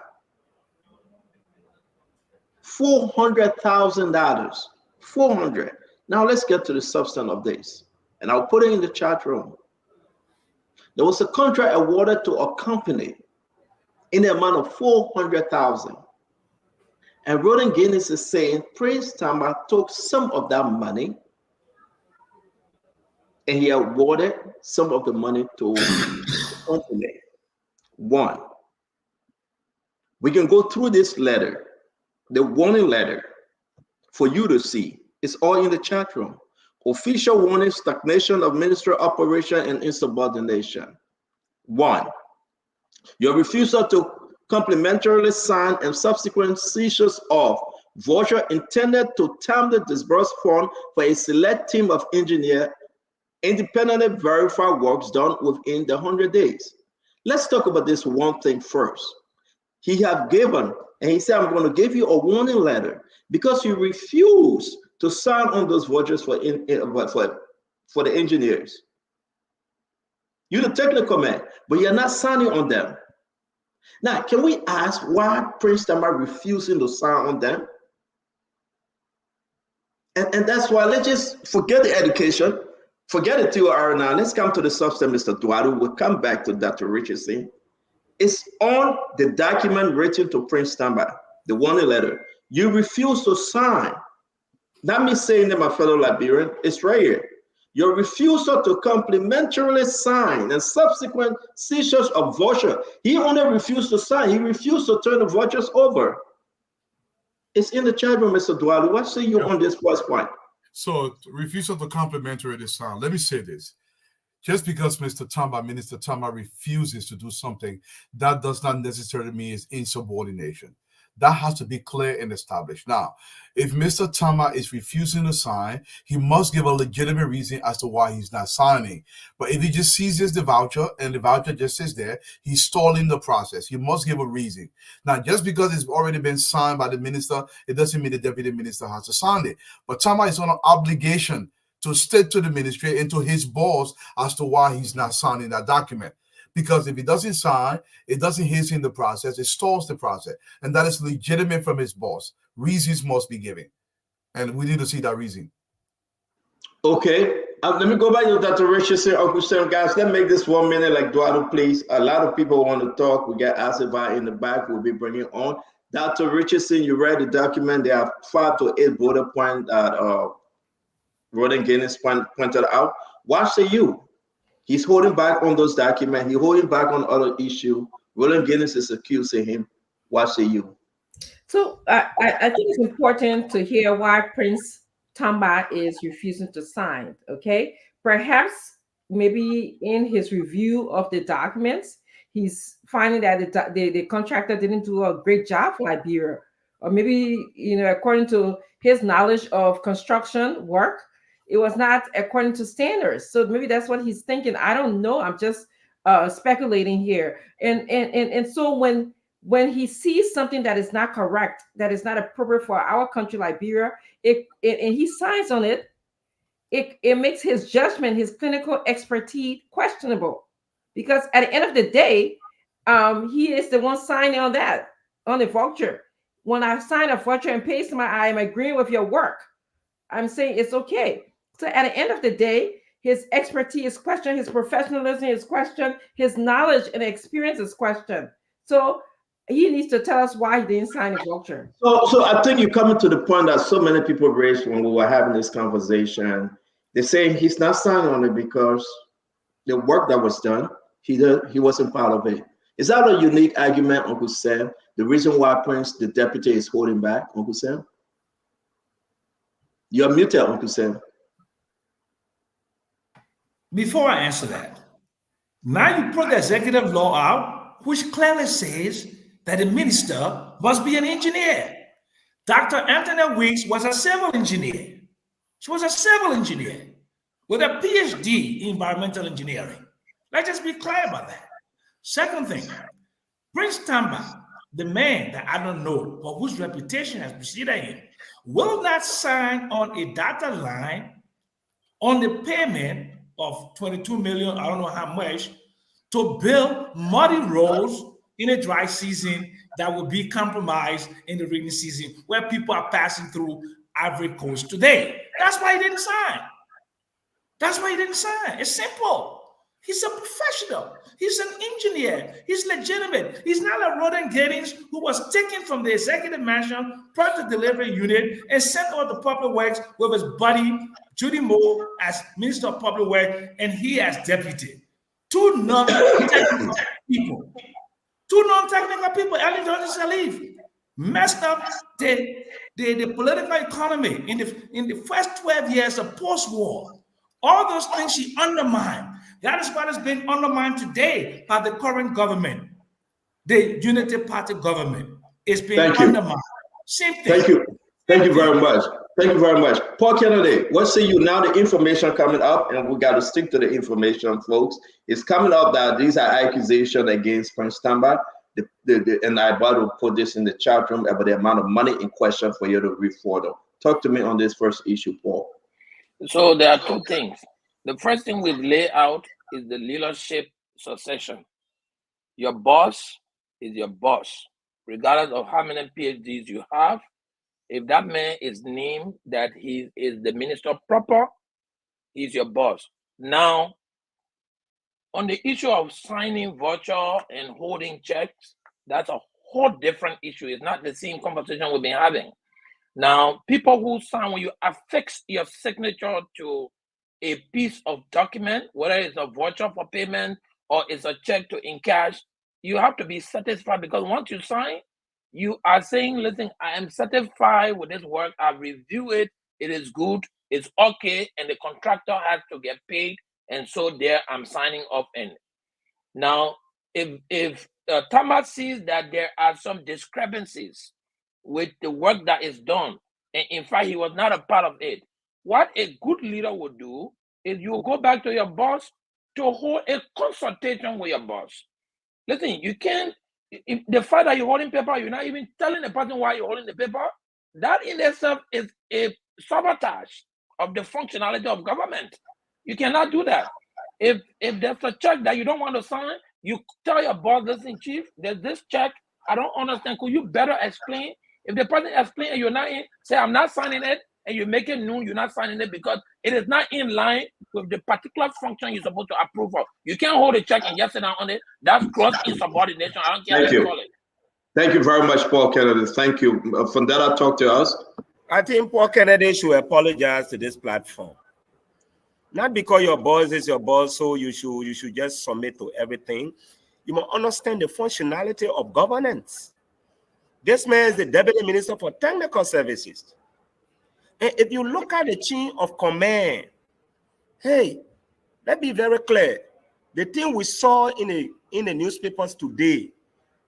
$400,000, 400. Now let's get to the substance of this, and I'll put it in the chat room. There was a contract awarded to a company in the amount of 400,000. And Roland Guinness is saying Prince Tamba took some of that money and he awarded some of the money to the company. One, we can go through this letter, the warning letter, for you to see. It's all in the chat room. Official warning, stagnation of ministerial operation and insubordination. One, your refusal to complementarily sign and subsequent seizures of voucher intended to timely disburse funds for a select team of engineers independently verify works done within the 100 days. Let's talk about this one thing first. He have given, and he said, I'm going to give you a warning letter because you refuse to sign on those vouchers for the engineers. You're the technical man, but you're not signing on them. Now, can we ask why Prince Tamba refusing to sign on them? And that's why let's just forget the education, forget the TOR now. Let's come to the substance, Mr. Dwadu. We'll come back to Dr. Richardson. It's on the document written to Prince Tamba, the warning letter. You refuse to sign. Not me saying that, my fellow Liberian, it's right here. Your refusal to complimentarily sign and subsequent seizures of voucher. He only refused to sign. He refused to turn the vouchers over. It's in the chat room, Mr. Dwadu. What say you on this first point? So refusal to complimentarily sign. Let me say this. Just because Minister Tamba refuses to do something, that does not necessarily mean it's insubordination. That has to be clear and established. Now, if Mr. Tamba is refusing to sign, he must give a legitimate reason as to why he's not signing. But if he just seizes the voucher and the voucher just sits there, he's stalling the process. He must give a reason. Now, just because it's already been signed by the minister, it doesn't mean the deputy minister has to sign it. But Tamba is on an obligation to state to the ministry and to his boss as to why he's not signing that document. Because if he doesn't sign, it doesn't hasten the process, it stalls the process. And that is legitimate from his boss. Reasons must be given. And we need to see that reason. Okay. Let me go back to Dr. Richardson, Uncle Sam. Guys, let's make this 1 minute like Eduardo, please. A lot of people want to talk. We got Asiba in the back. We'll be bringing on. Dr. Richardson, you read the document. There are 5 to 8 bullet points that Roland Guinness pointed out. What say you? He's holding back on those documents. He's holding back on other issues. Roland Guinness is accusing him. What say you? So I think it's important to hear why Prince Tamba is refusing to sign. Okay, perhaps maybe in his review of the documents, he's finding that the contractor didn't do a great job for Liberia, or maybe according to his knowledge of construction work, it was not according to standards. So maybe that's what he's thinking. I don't know. I'm just speculating here. And so when he sees something that is not correct, that is not appropriate for our country, Liberia, and he signs on it, it makes his judgment, his clinical expertise questionable. Because at the end of the day, he is the one signing on the voucher. When I sign a voucher and paste I am agreeing with your work. I'm saying it's okay. So at the end of the day, his expertise is questioned, his professionalism is questioned, his knowledge and experience is questioned. So he needs to tell us why he didn't sign the voucher. So I think you're coming to the point that so many people raised when we were having this conversation. They're saying he's not signing on it because the work that was done, he wasn't part of it. Is that a unique argument, Uncle Sam? The reason why Prince, the deputy, is holding back, Uncle Sam? You're muted, Uncle Sam. Before I answer that, now you put the executive law out, which clearly says that the minister must be an engineer. Dr. Anthony Weeks was a civil engineer. She was a civil engineer with a PhD in environmental engineering. Let's just be clear about that. Second thing, Prince Tamba, the man that I don't know, but whose reputation has preceded him, will not sign on a dotted line on the payment of 22 million, I don't know how much, to build muddy roads in a dry season that will be compromised in the rainy season where people are passing through Ivory Coast today. That's why he didn't sign. That's why he didn't sign. It's simple. He's a professional. He's an engineer. He's legitimate. He's not like Roland Giddings, who was taken from the executive mansion, project delivery unit, and sent over to public works with his buddy, Judy Moore, as Minister of Public Works, and he as deputy. Two non-technical people. Ali George Salif messed up the political economy in the first 12 years of post-war. All those things she undermined. That is what has been undermined today by the current government. The Unity Party government is being undermined. Same thing. Thank you. Thank you very much. Thank you very much. Paul Kennedy, what say you now? The information coming up, and we got to stick to the information, folks. It's coming up that these are accusations against Prince Tamba. And I about to put this in the chat room about the amount of money in question for you to read further. Talk to me on this first issue, Paul. So there are two things. The first thing we've laid out is the leadership succession. Your boss is your boss, regardless of how many PhDs you have. If that man is named that he is the minister proper, he's your boss. Now, on the issue of signing voucher and holding checks, that's a whole different issue. It's not the same conversation we've been having. Now, people who sign, when you affix your signature to a piece of document, whether it's a voucher for payment or it's a check to encash, you have to be satisfied, because once you sign, you are saying, listen, I am satisfied with this work. I review it. It is good. It's okay. And the contractor has to get paid. and so there I'm signing off in it. Now, if Thomas sees that there are some discrepancies with the work that is done, and in fact he was not a part of it, what a good leader would do is you go back to your boss to hold a consultation with your boss. Listen, you can't, if the fact that you're holding paper, you're not even telling the person why you're holding the paper, that in itself is a sabotage of the functionality of government. You cannot do that. If there's a check that you don't want to sign, you tell your boss, listen, chief, there's this check, I don't understand, could you better explain? If the person explains and you're not in, say, I'm not signing it, and you make it known you're not signing it because it is not in line with the particular function you're supposed to approve of. You can't hold a check and just sit down on it. That's gross insubordination. I don't care Thank what you you. call it. Thank you very much, Paul Kennedy. Thank you. Fundera, talk to us. I think Paul Kennedy should apologize to this platform. Not because your boss is your boss, so you should just submit to everything. You must understand the functionality of governance. This man is the Deputy Minister for Technical Services. And if you look at the chain of command, hey, let's be very clear. The thing we saw in the newspapers today,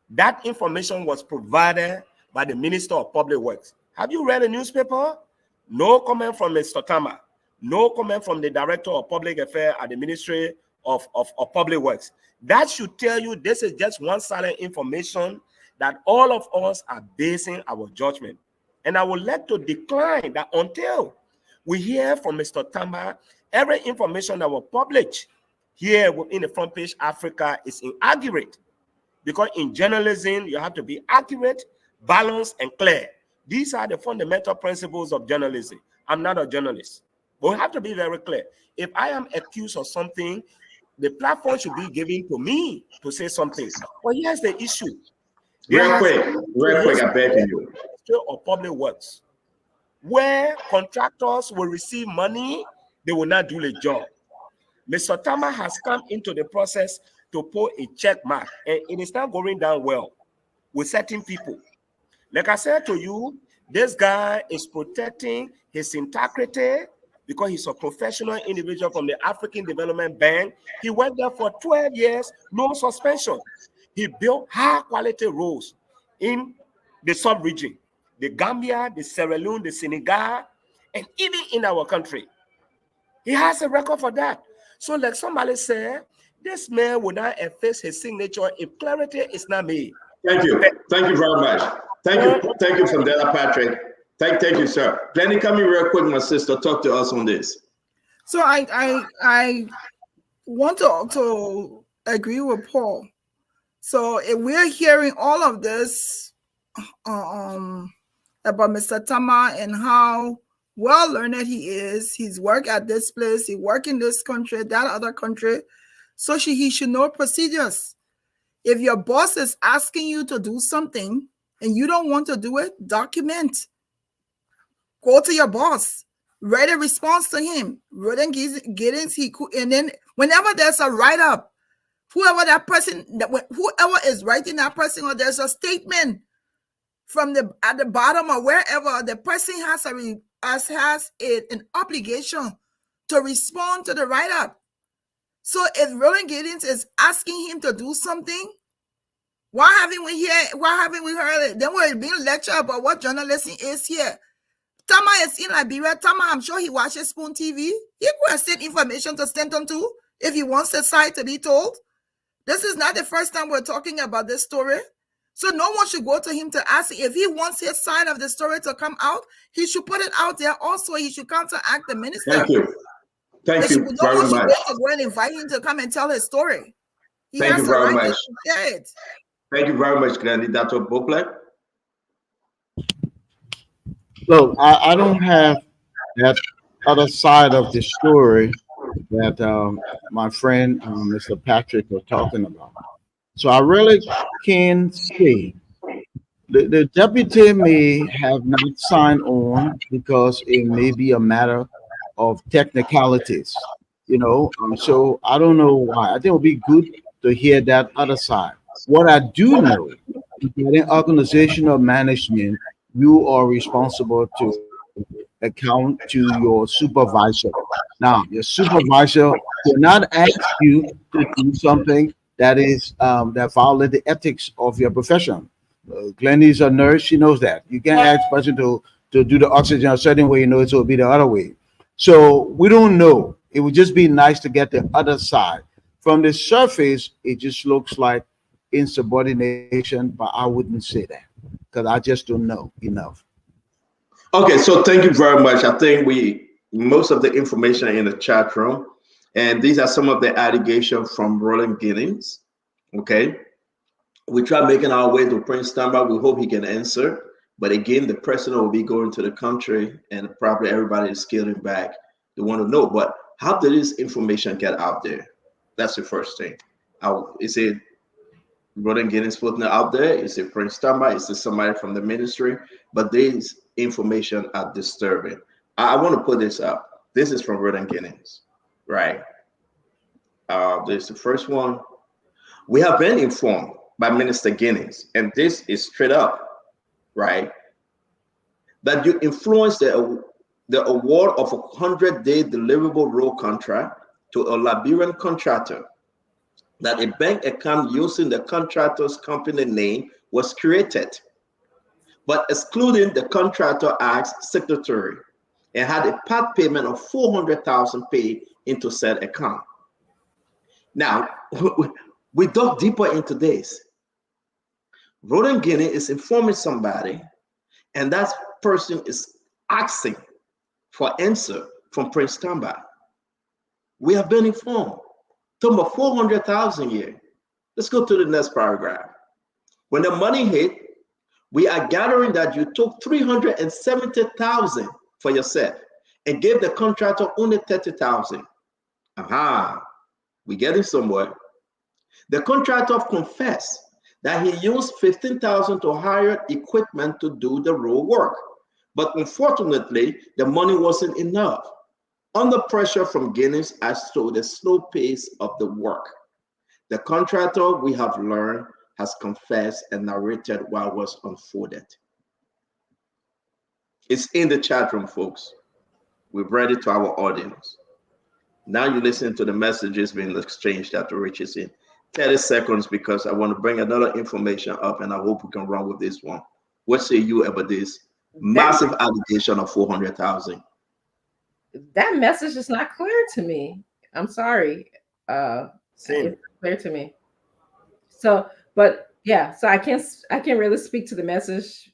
that information was provided by the Minister of Public Works. Have you read the newspaper? No comment from Mr. Tama. No comment from the Director of Public Affairs at the Ministry of Public Works. That should tell you this is just one-sided information that all of us are basing our judgment. And I would like to decline that until we hear from Mr. Tama, every information that was published here within the Front Page Africa is inaccurate. Because in journalism, you have to be accurate, balanced, and clear. These are the fundamental principles of journalism. I'm not a journalist. But we have to be very clear. If I am accused of something, the platform should be given to me to say something. Well, here's the issue. Real quick, I beg you. Of Public Works, where contractors will receive money, they will not do the job. Mr. Tama has come into the process to put a check mark, and it is not going down well with certain people. Like I said to you, this guy is protecting his integrity because he's a professional individual from the African Development Bank. He worked there for 12 years, no suspension. He built high-quality roads in the sub-region, the Gambia, the Sierra Leone, the Senegal, and even in our country. He has a record for that. So like somebody said, this man will not efface his signature if clarity is not made. Thank you. Thank you very much. Thank you, Fundera Patrick. Thank you, sir. Glennie, come here real quick, my sister. Talk to us on this. So I want to agree with Paul. So if we're hearing all of this about Mr. Tama and how well learned he is, he's worked at this place, he worked in this country, that other country, so he should know procedures. If your boss is asking you to do something and you don't want to do it, document. Go to your boss, write a response to him, and then whenever there's a write-up, whoever is writing that person, or there's a statement from at the bottom or wherever, the person has an obligation to respond to the write-up. So if Roland Giddens is asking him to do something, why haven't we heard it? Then we're being lectured about what journalism is here. Tama is in Liberia. Tama, I'm sure he watches Spoon TV. He could have sent information to Stanton too if he wants the side to be told. This is not the first time we're talking about this story. So no one should go to him to ask if he wants his side of the story to come out. He should put it out there. Also, he should counteract the minister. Thank you. Thank you very much. To go and invite him to come and tell his story. Thank you very much. It. Thank you very much, Glennie. Dr. Bokle. Look, I don't have that other side of the story that my friend Mr. Patrick was talking about. So I really can say the deputy may have not signed on because it may be a matter of technicalities, so I don't know why. I think it would be good to hear that other side. What I do know is that in organizational management, you are responsible to account to your supervisor. Now, your supervisor do not ask you to do something that is that violate the ethics of your profession. Glennie is a nurse; she knows that. You can't ask a person to do the oxygen a certain way, you know, it will be the other way. So we don't know. It would just be nice to get the other side. From the surface, it just looks like insubordination, but I wouldn't say that because I just don't know enough. Okay, so thank you very much. I think most of the information in the chat room, and these are some of the allegations from Roland Giddings. Okay, we try making our way to Prince Tamba. We hope he can answer. But again, the president will be going to the country, and probably everybody is scaling back. They want to know, but how did this information get out there? That's the first thing. Is it Roland Giddings putting it out there? Is it Prince Tamba? Is it somebody from the ministry? But these information are disturbing. I want to put this up. This is from Roland Giddings, right? This is the first one. We have been informed by Minister Giddings, and this is straight up, right, that you influenced the award of a 100-day deliverable road contract to a Liberian contractor, that a bank account using the contractor's company name was created, but excluding the contractor as secretary, and had a part payment of $400,000 paid into said account. Now, we dug deeper into this. Roland Giddings is informing somebody, and that person is asking for answer from Prince Tamba. We have been informed. Talking about 400,000 here. Let's go to the next paragraph. When the money hit, we are gathering that you took 370,000 for yourself and gave the contractor only 30,000. Aha, we getting somewhere. The contractor confessed that he used 15,000 to hire equipment to do the road work. But unfortunately, the money wasn't enough. Under pressure from Giddings as to the slow pace of the work, the contractor, we have learned, has confessed and narrated what was unfolded. It's in the chat room, folks. We've read it to our audience. Now you listen to the messages being exchanged that Rich is in. 30 seconds, because I want to bring another information up, and I hope we can run with this one. What say you about this massive allegation of 400,000? That message is not clear to me. I'm sorry. It's not clear to me. So, but yeah, so I can't really speak to the message.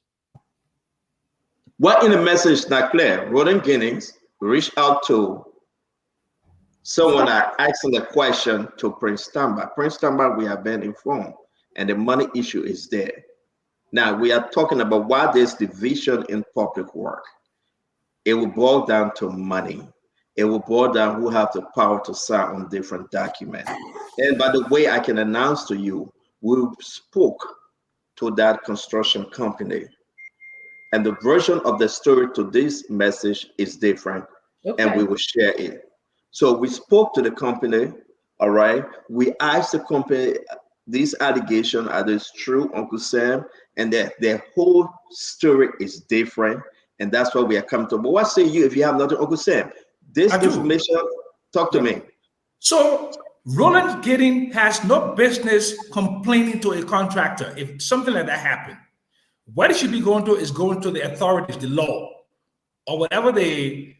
What in the message is not clear? Roland Giddings reached out to someone asking the question to Prince Tamba. Prince Tamba, we have been informed, and the money issue is there. Now we are talking about why there's division in public work. It will boil down to money. It will boil down who have the power to sign on different documents. And by the way, I can announce to you, we spoke to that construction company, and the version of the story to this message is different, and we will share it. So we spoke to the company, all right? We asked the company, these allegations, are this true, Uncle Sam? And their whole story is different, and that's why we are coming to. But what say you if you have nothing, Uncle Sam? This information, talk to me. So Roland Giddings has no business complaining to a contractor if something like that happened. What he should be going to is going to the authorities, the law, or whatever the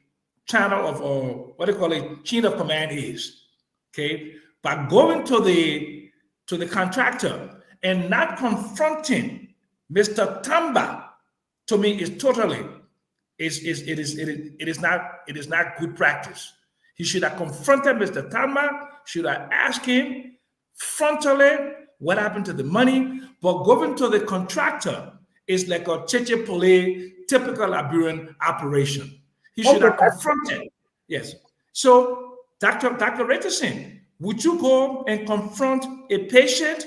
channel of, or what do you call it, chain of command is. Okay, but going to the contractor and not confronting Mr. Tamba, to me, is totally it is not good practice. He should have confronted Mr. Tamba, should have asked him frontally what happened to the money. But going to the contractor is like a cheche pole, typical Liberian operation. He should have confronted. Yes. So, Dr. Richardson, would you go and confront a patient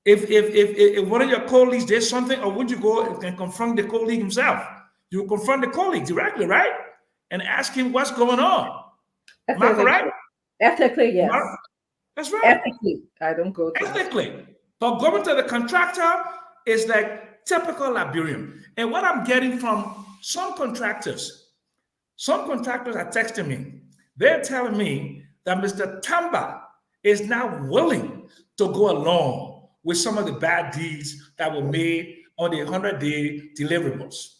if one of your colleagues did something, or would you go and confront the colleague himself? You confront the colleague directly, right? And ask him what's going on. Am I correct? Ethically, yes. That's right. Ethically, I don't go to ethically. But going to the contractor is like typical Liberian. And what I'm getting from some contractors are texting me. They're telling me that Mr. Tamba is now willing to go along with some of the bad deeds that were made on the 100-day deliverables.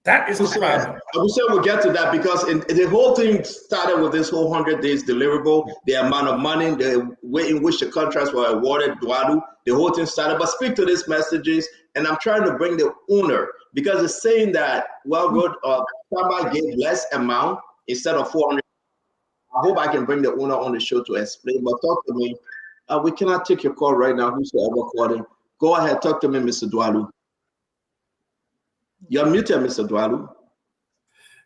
That is the problem. I'm sure we'll get to that because the whole thing started with this whole 100 days deliverable, the amount of money, the way in which the contracts were awarded, Duadu, the whole thing started. But speak to these messages, and I'm trying to bring the owner because it's saying that, well, good, Tamba gave less amount instead of 400. I hope I can bring the owner on the show to explain, but talk to me. We cannot take your call right now. Whosoever calling, go ahead, talk to me, Mr. Dualu. You're muted, Mr. Dualu.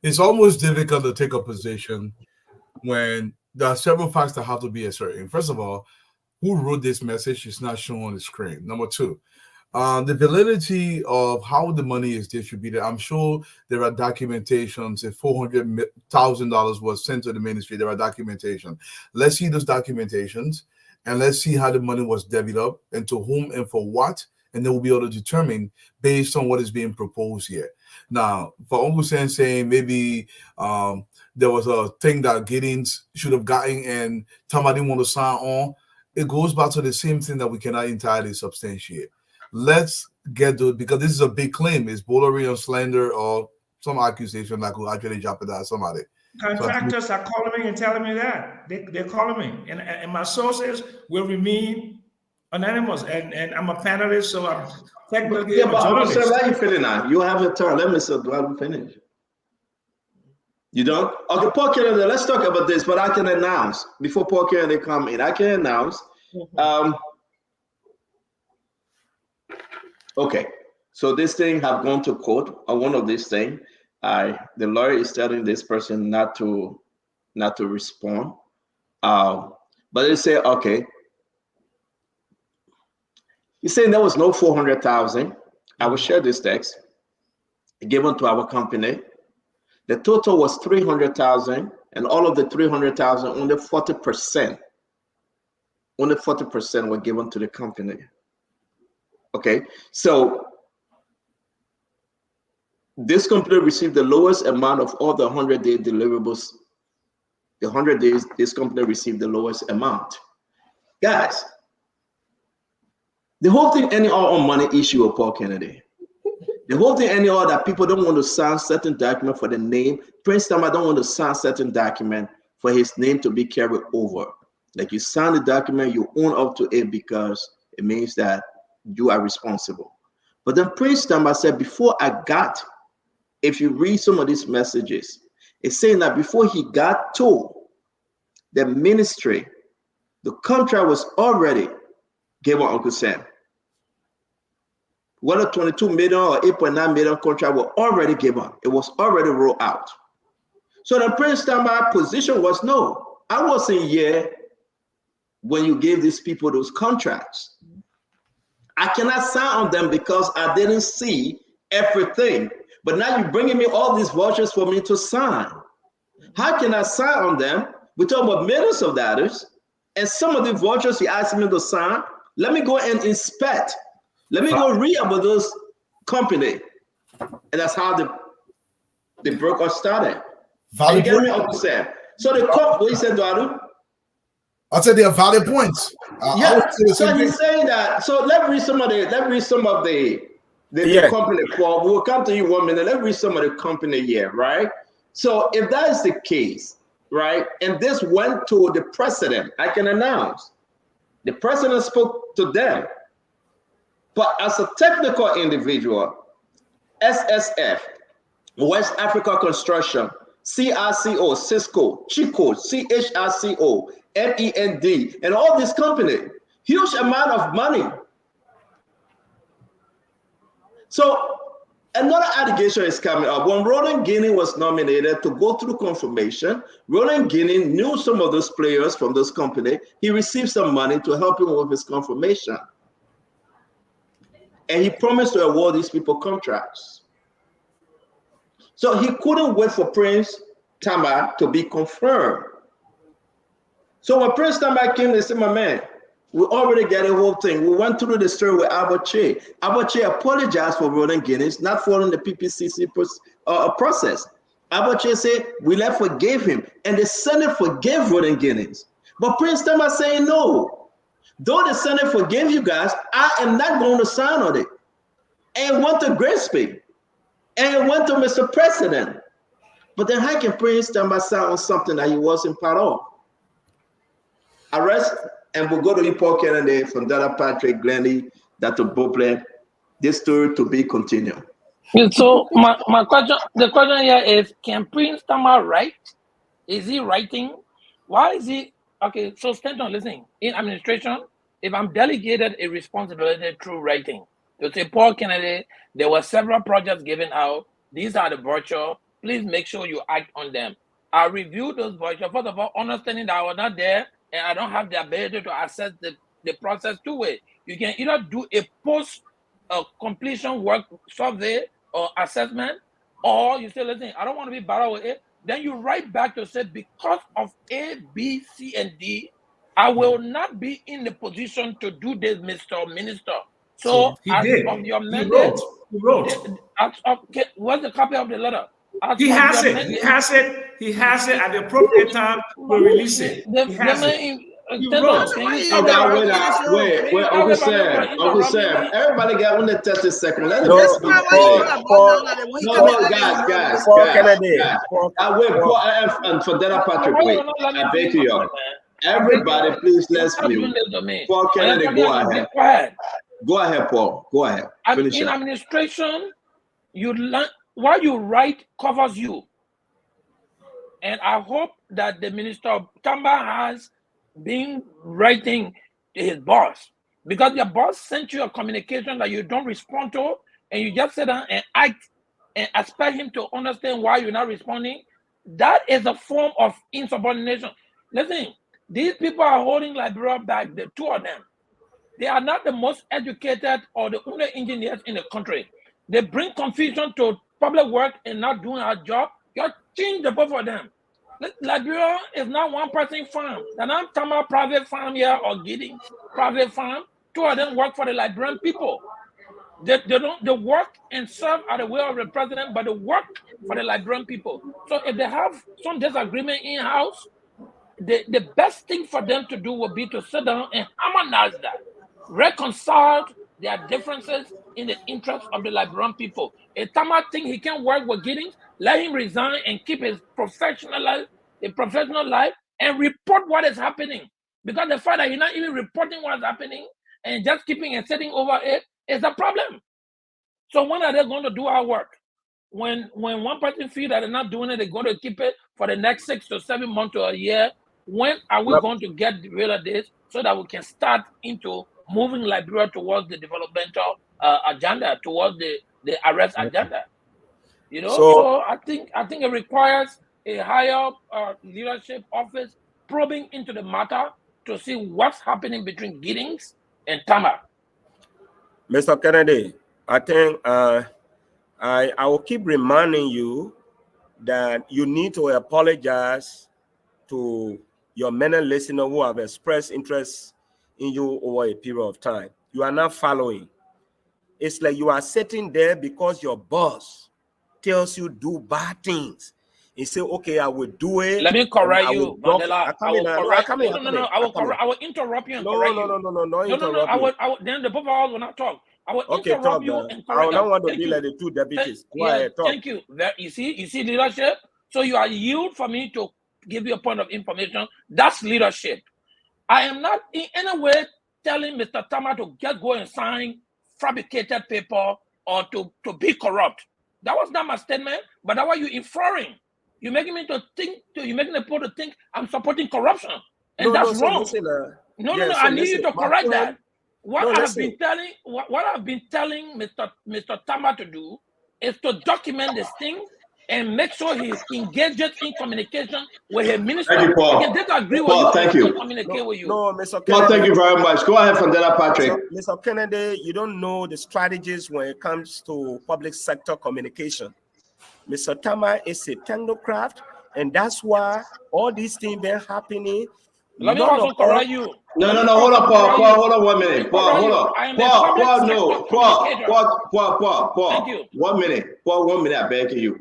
It's almost difficult to take a position when there are several facts that have to be ascertained. First of all, who wrote this message is not shown on the screen. Number two, the validity of how the money is distributed. I'm sure there are documentations. If $400,000 was sent to the ministry, there are documentation. Let's see those documentations and let's see how the money was developed and to whom and for what. And then we'll be able to determine based on what is being proposed here. Now, for Uncle Sam saying maybe there was a thing that Giddings should have gotten and Tamba didn't want to sign on, it goes back to the same thing that we cannot entirely substantiate. Let's get to it because this is a big claim. It's bullying or slander or some accusation that could actually jeopardize somebody. Contractors are calling me and telling me that. They're calling me. And my sources will remain anonymous, and I'm a panelist, so I'm technically a journalist. Sir, let you finish now. You have your turn. Let Mr. Dualu finish. You don't? Okay, Paul Kennedy, let's talk about this, but I can announce, before Paul Kennedy come in, I can announce. Okay, so this thing have gone to court on one of these things. The lawyer is telling this person not to respond. But they say, okay, he's saying there was no 400,000. I will share this text given to our company. The total was 300,000, and all of the 300,000, only 40%. Only 40% were given to the company. Okay, so this company received the lowest amount of all the 100-day deliverables. The 100 days, this company received the lowest amount. Guys, the whole thing anyhow on money issue of Paul Kennedy. The whole thing anyhow that people don't want to sign certain document for the name. Prince Tamba don't want to sign certain document for his name to be carried over. Like you sign the document, you own up to it because it means that you are responsible. But then Prince Tamba said, before I got, if you read some of these messages, it's saying that before he got to the ministry, the contract was already given Uncle Sam. Whether 22 million or 8.9 million contract were already given. It was already rolled out. So the Prince Tamba position was, no, I wasn't here when you gave these people those contracts. I cannot sign on them because I didn't see everything. But now you're bringing me all these vouchers for me to sign. How can I sign on them? We're talking about millions of dollars. And some of the vouchers he asked me to sign, let me go and inspect. Let me go read about those company. And that's how the broker started. Valid point. So the what you said, Dualu? I said they are valid points. Yeah. So he's saying that. So let's read some of the company quote. We'll come to you 1 minute. Let's read some of the company here, right? So if that is the case, right, and this went to the president, I can announce the president spoke to them. But as a technical individual, SSF, West Africa Construction, CRCO, Cisco, Chico, CHRCO, MEND, and all this company, huge amount of money. So another allegation is coming up. When Roland Guinea was nominated to go through confirmation, Roland Guinea knew some of those players from this company. He received some money to help him with his confirmation. And he promised to award these people contracts. So he couldn't wait for Prince Tamba to be confirmed. So when Prince Tamba came, they said, my man, we already got the whole thing. We went through the story with Abache. Abache apologized for Roland Guinness not following the PPCC process. Abache said, Willa forgave him, and the Senate forgave Roden Giddings. But Prince Tama saying no. Though the Senate forgave you guys, I am not going to sign on it. And went to Gillespie, and went to Mr. President. But then how can Prince Tama sign on something that he wasn't part of? Arrest, and we'll go to you, Paul Kennedy, from Dada Patrick, Glennie, Dr. Boble. This story to be continued. So my question, the question here is, can Prince Tama write? Is he writing? Why is he? Okay, so Stanton, listen, in administration, if I'm delegated a responsibility through writing, to say, Paul Kennedy, there were several projects given out. These are the virtual. Please make sure you act on them. I reviewed those virtual. First of all, understanding that I was not there and I don't have the ability to assess the process two ways. You can either do a post completion work survey or assessment, or you say, listen, I don't want to be bothered with it. Then you write back to say, because of A, B, C, and D, I will not be in the position to do this, Mr. Minister. So he did. Of your mandate, He wrote. Okay, what's the copy of the letter? He has it. He has it. He has it at the appropriate time. We'll release it. He has it. Wait, Uncle Sam, everybody got 130 seconds. Let him guys. And for Dada Patrick, wait, I beg you, everybody, please let's mute. Paul Kennedy, go ahead. Go ahead, Paul. Go ahead. Finish in up. administration, you learn what you write covers you. And I hope that the Minister Tamba has been writing to his boss, because your boss sent you a communication that you don't respond to, and you just sit down and act and expect him to understand why you're not responding. That is a form of insubordination. Listen, these people are holding Liberia back, the two of them. They are not the most educated or the only engineers in the country. They bring confusion to public work and not doing our job. You change the both of them. Liberia is not one person farm. And I'm talking about private farm here or getting private farm. Two of them work for the Liberian people. They work and serve at the will of the president, but they work for the Liberian people. So if they have some disagreement in-house, the best thing for them to do would be to sit down and harmonize that, reconcile their differences in the interest of the Liberian people. If Tama thinks he can work with Giddings, let him resign and keep his professional life and report what is happening. Because the fact that he's not even reporting what is happening and just keeping and sitting over it is a problem. So when are they going to do our work? When one person feels that they're not doing it, they're going to keep it for the next 6 to 7 months to a year. When are we going to get rid of this so that we can start into moving Liberia towards the developmental agenda, towards the arrest agenda? You know, so I think it requires a higher leadership office probing into the matter to see what's happening between Giddings and Tama. Mr. Kennedy, I think I will keep reminding you that you need to apologize to your many listeners who have expressed interest in you over a period of time. You are not following. It's like you are sitting there because your boss tells you do bad things. He say, okay, I will do it. Let me correct you, Mandela. I will interrupt you and correct you. No. Then the both of us will not talk. I will interrupt you and correct you. I don't want to be like the two deputies. Go ahead, talk. Thank you. You see leadership? So you are yield for me to give you a point of information. That's leadership. I am not in any way telling Mr. Tama to just go and sign fabricated paper or to be corrupt. That was not my statement, but that was you inferring. You're making me to think, you're making the people to think I'm supporting corruption. And that's wrong. I need you to correct that. What I've been telling Mr. Tama to do is to document this thing and make sure he engages in communication with his minister. Thank you, Paul. He can disagree with Paul, you. Thank you. Communicate with you. No, Mr. Kennedy. Paul, thank you very much. Go ahead, Fandela Patrick. Mr. Kennedy, you don't know the strategies when it comes to public sector communication. Mr. Tama is a technocrat, and that's why all these things been happening. Let me also correct you. No, hold on, Paul. Paul, hold on 1 minute. Paul, hold on. Paul, no. Paul. Thank you. 1 minute. Paul, 1 minute, I beg you.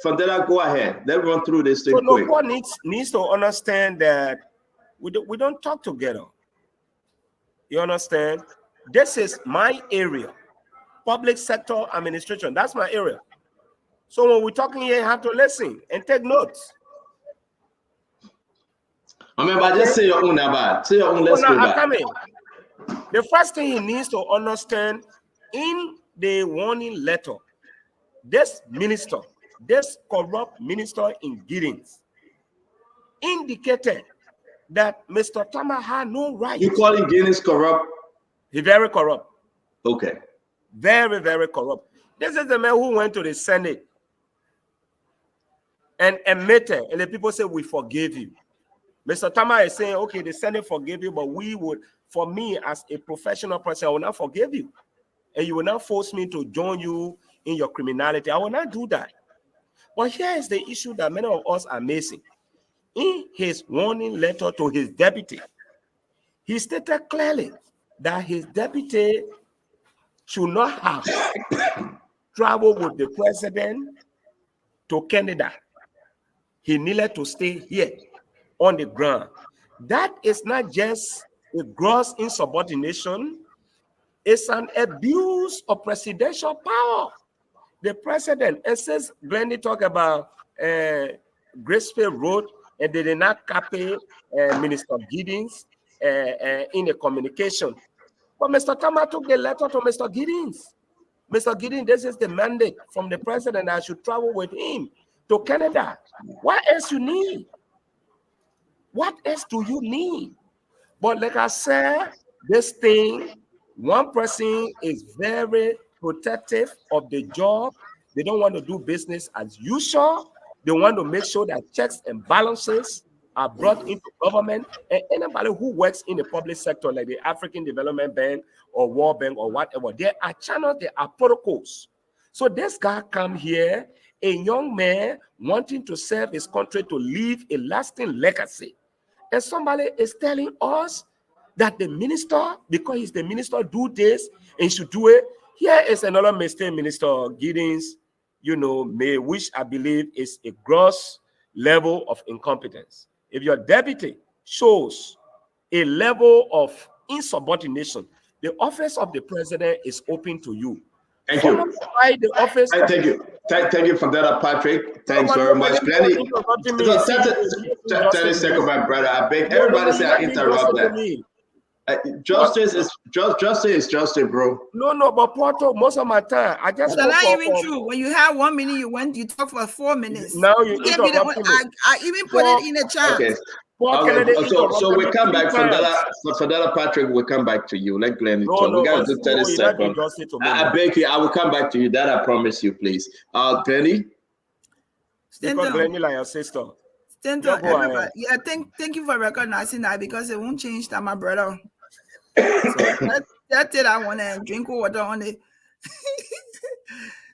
Fandela, go ahead. Let's run through this thing So quick. nobody needs to understand that we don't talk together. You understand? This is my area. Public sector administration. That's my area. So when we're talking here, you have to listen and take notes. I mean, but just say your own about. Say your own. Let's go back. The first thing he needs to understand in the warning letter, this minister, this corrupt minister in Giddings, indicated that Mr. Tama had no right. You calling Giddings corrupt? He's very corrupt. Okay. Very, very corrupt. This is the man who went to the Senate and admitted, and the people say, we forgive you. Mr. Tama is saying, okay, the Senate forgive you, but we would, for me as a professional person, I will not forgive you. And you will not force me to join you in your criminality. I will not do that. But here is the issue that many of us are missing. In his warning letter to his deputy, he stated clearly that his deputy should not have traveled with the president to Canada. He needed to stay here on the ground. That is not just a gross insubordination, it's an abuse of presidential power. The president, and since Glennie talked about Gracefield Road, and they did not copy Minister Giddings in a communication. But Mr. Tama took the letter to Mr. Giddings. Mr. Giddings, this is the mandate from the president. I should travel with him to Canada. What else you need? What else do you need? But like I said, this thing, one person is very protective of the job. They don't want to do business as usual. They want to make sure that checks and balances are brought into government. And anybody who works in the public sector, like the African Development Bank or World Bank or whatever, there are channels, there are protocols. So this guy come here, a young man wanting to serve his country to leave a lasting legacy. And somebody is telling us that the minister, because he's the minister, do this and should do it. Here is another mistake, Minister Giddings, which I believe is a gross level of incompetence. If your deputy shows a level of insubordination, the office of the president is open to you. Thank you. The office Thank you. Thank you for that, Patrick. Thanks very much. 30 seconds, my brother. I beg everybody say I interrupt that. Justice is justice, bro. No, but Porto, most of my time, I just. That's not even true. When you have 1 minute, you talk for 4 minutes. Now you interrupt me. I even put it in the chat. Okay. So we come back from that, Patrick. We'll come back to you. Let Glenn talk. We got to do 30 seconds. I beg you. I will come back to you. That I promise you, please. Glenny. Glenny, like your sister. Everybody. Yeah, thank you for recognizing that, because it won't change that, my brother. So that's it. I want to drink water on it.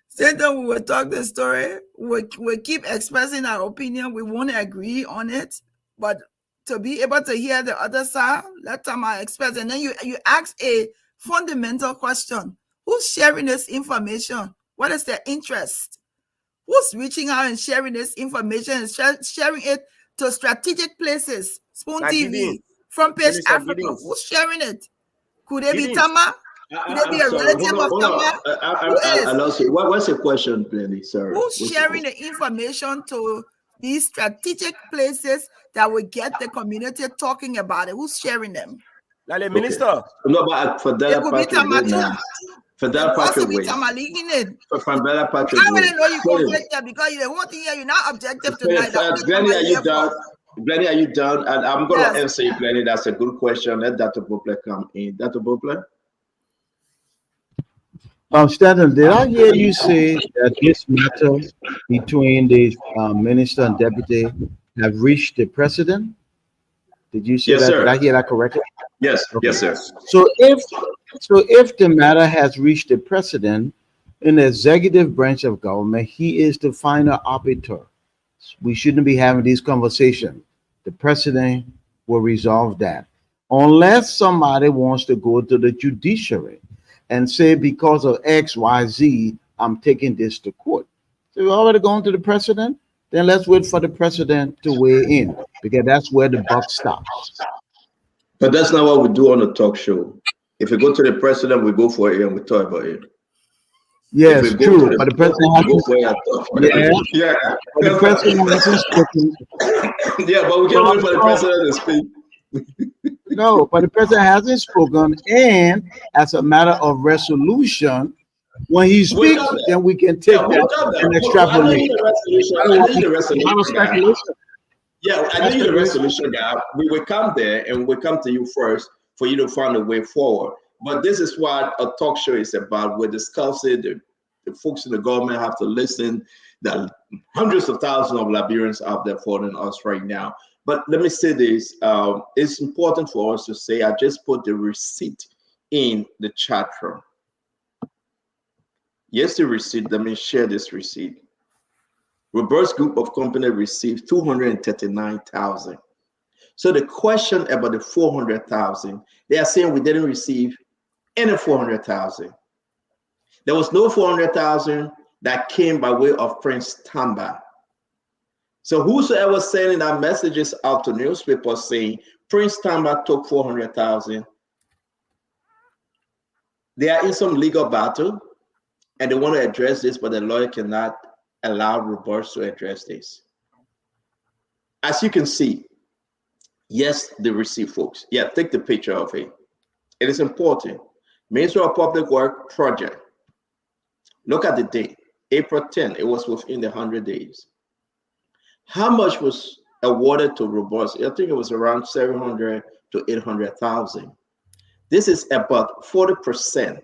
Center, we will talk the story. We'll keep expressing our opinion. We won't agree on it, but to be able to hear the other side, let time I express. And then you ask a fundamental question: who's sharing this information? What is their interest? Who's reaching out and sharing this information and sharing it to strategic places? Spoon TV, Front Page Africa. Who's sharing it? Could it be Tama? Could it be a relative of Tama? I lost you. What's your question, Glenny? Sorry. Who's sharing the information to these strategic places that will get the community talking about it? Who's sharing them? Like the minister. No, but for that, it could be Tama too. For that Patrick way. From Bella Patrick. I already know you conflicted because you want to hear you're not objective tonight. Glenny, are you done? Glenny, are you done? And I'm going to answer you, Glenny. That's a good question. Let Dr. Bopler come in. Dr. Bopler? Stanton, did I hear you say that this matter between the minister and deputy have reached the precedent? Did you say that? Sir. Did I hear that correctly? Yes, okay. Yes, sir. So if the matter has reached the precedent in the executive branch of government, he is the final arbiter. We shouldn't be having these conversations. The president will resolve that. Unless somebody wants to go to the judiciary and say, because of X, Y, Z, I'm taking this to court. So we're already going to the president. Then let's wait for the president to weigh in, because that's where the buck stops. But that's not what we do on a talk show. If we go to the president, we go for it and we talk about it. Yes, true. But the president hasn't. Yeah. But the president hasn't spoken. Yeah, but we can't wait for the president to speak. No, but the president hasn't spoken, and as a matter of resolution, when he speaks, then we can take that and extrapolate. I need the resolution. Yeah, I need the resolution, guy. We will come there and we'll come to you first for you to find a way forward. But this is what a talk show is about. We're discussing, the folks in the government have to listen. There are hundreds of thousands of Liberians out there following us right now. But let me say this, it's important for us to say, I just put the receipt in the chat room. Yes, the receipt, let me share this receipt. Robert's group of companies received 239,000. So the question about the 400,000, they are saying we didn't receive any 400,000. There was no 400,000 that came by way of Prince Tamba. So whosoever sending that messages out to newspapers saying Prince Tamba took 400,000, they are in some legal battle and they want to address this, but the lawyer cannot allow Roberts to address this. As you can see, yes, the receipt, folks. Yeah, take the picture of it. It is important. Ministry of Public Works project. Look at the date, April 10. It was within the 100 days. How much was awarded to Roberts? I think it was around 700 to 800,000. This is about 40%.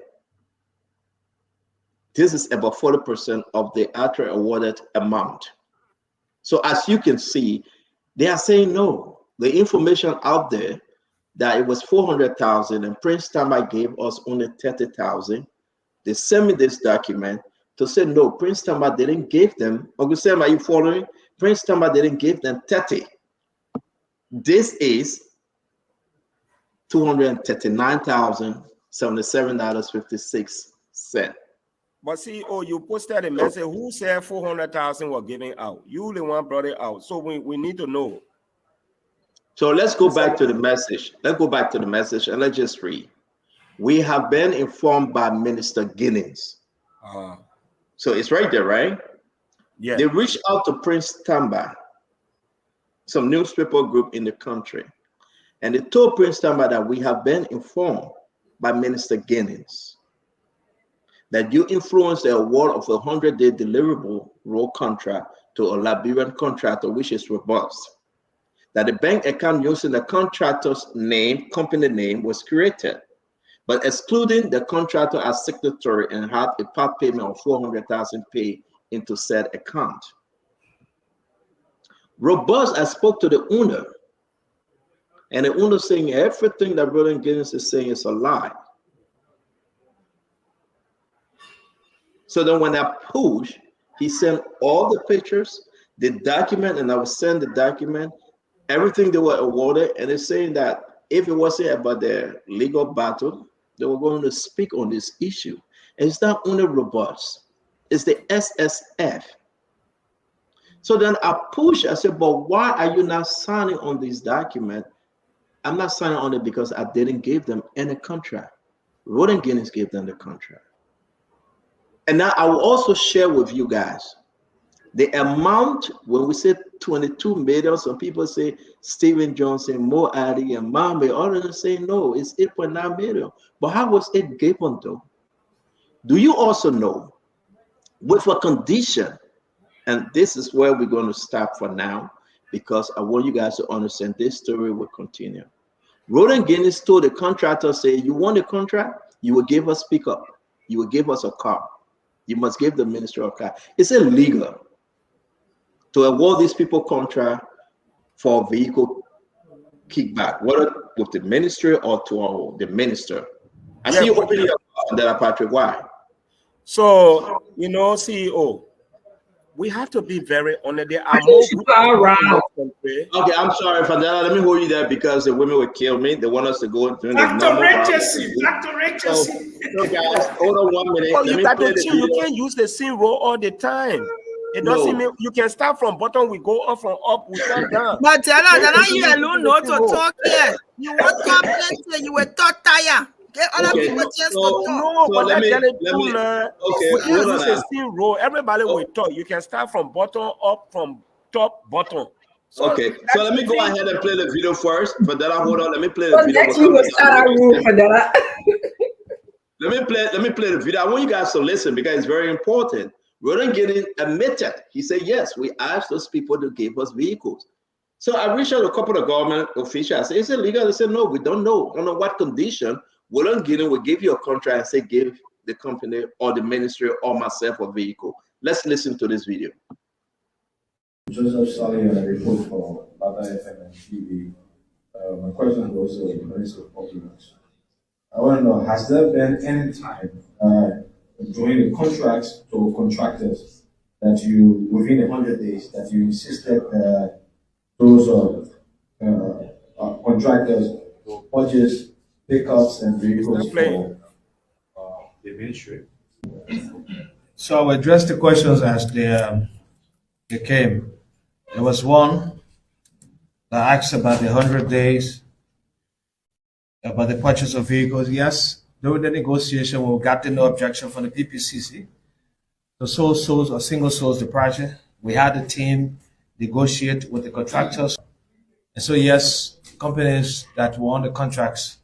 This is about 40% of the actual awarded amount. So as you can see, they are saying no. The information out there that it was 400,000 and Prince Tamba gave us only 30,000. They sent me this document to say no, Prince Tamba didn't give them. Uncle Sam, are you following? Prince Tamba didn't give them 30. This is $239,077.56. But see, you posted a message. Who said 400,000 were giving out? You the one brought it out. So we need to know. So let's go back to the message. Let's go back to the message and let's just read. We have been informed by Minister Ginnings. So it's right there, right? Yeah. They reached out to Prince Tamba, some newspaper group in the country, and they told Prince Tamba that we have been informed by Minister Ginnings that you influenced the award of a 100-day deliverable road contract to a Liberian contractor, which is robust. That the bank account using the contractor's name, company name, was created, but excluding the contractor as signatory and had a part payment of 400,000 paid into said account. Robust, I spoke to the owner, and the owner saying everything that Brother Ginnings is saying is a lie. So then when I push, he sent all the pictures, the document, and I will send the document, everything they were awarded, and they're saying that if it wasn't about their legal battle, they were going to speak on this issue. And it's not only Robust, it's the SSF. So then I push, I said, but why are you not signing on this document? I'm not signing on it because I didn't give them any contract. Roden Ginnings gave them the contract. And now I will also share with you guys the amount. When we say 22 million, some people say Stephen Johnson, Mo Addy, and Mame, all of them say no, it's 8.9 million. But how was it given though? Do you also know, with a condition, and this is where we're going to stop for now, because I want you guys to understand this story will continue. Roden Ginnings told the contractor, say, you want a contract? You will give us pickup. You will give us a car. You must give the ministry a car. It's illegal to award these people contract for vehicle kickback, whether with the ministry or to the minister. I see you opening up that, Patrick. Why? So, you know, CEO, we have to be very honest. There are more around. Okay, I'm sorry, Fadela. Let me hold you there because the women will kill me. They want us to go into Dr. Richardson. So guys, hold on 1 minute. Oh, you can't use the same role all the time. It doesn't mean you can start from bottom, we go up, from up, we come down. But tell you alone know to talk here. You want to plenty, you were taught tire. Get other people chance to talk. No, but let me everybody will talk. You can start from bottom up, from top bottom. So so let me go ahead and play the video first. But then hold on, let me play the video. Let me play the video. I want you guys to listen because it's very important. Roland Guinea admitted. He said, yes, we asked those people to give us vehicles. So I reached out to a couple of government officials. I said, is it legal? They said, no, we don't know. I don't know what condition Roland Guinea will give you a contract and say, give the company or the ministry or myself a vehicle. Let's listen to this video. Joseph Sally, I report for Baba FM and TV. My question goes to the Minister of Public Works. I want to know, has there been any time during the contracts to contractors that you, within 100 days, that you insisted those contractors to purchase pickups and vehicles for the ministry? So I'll address the questions as they came. There was one that asked about the 100 days, about the purchase of vehicles. Yes, during the negotiation, we got no objection from the PPCC. The sole source or single source the project. We had the team negotiate with the contractors. And so, yes, companies that won the contracts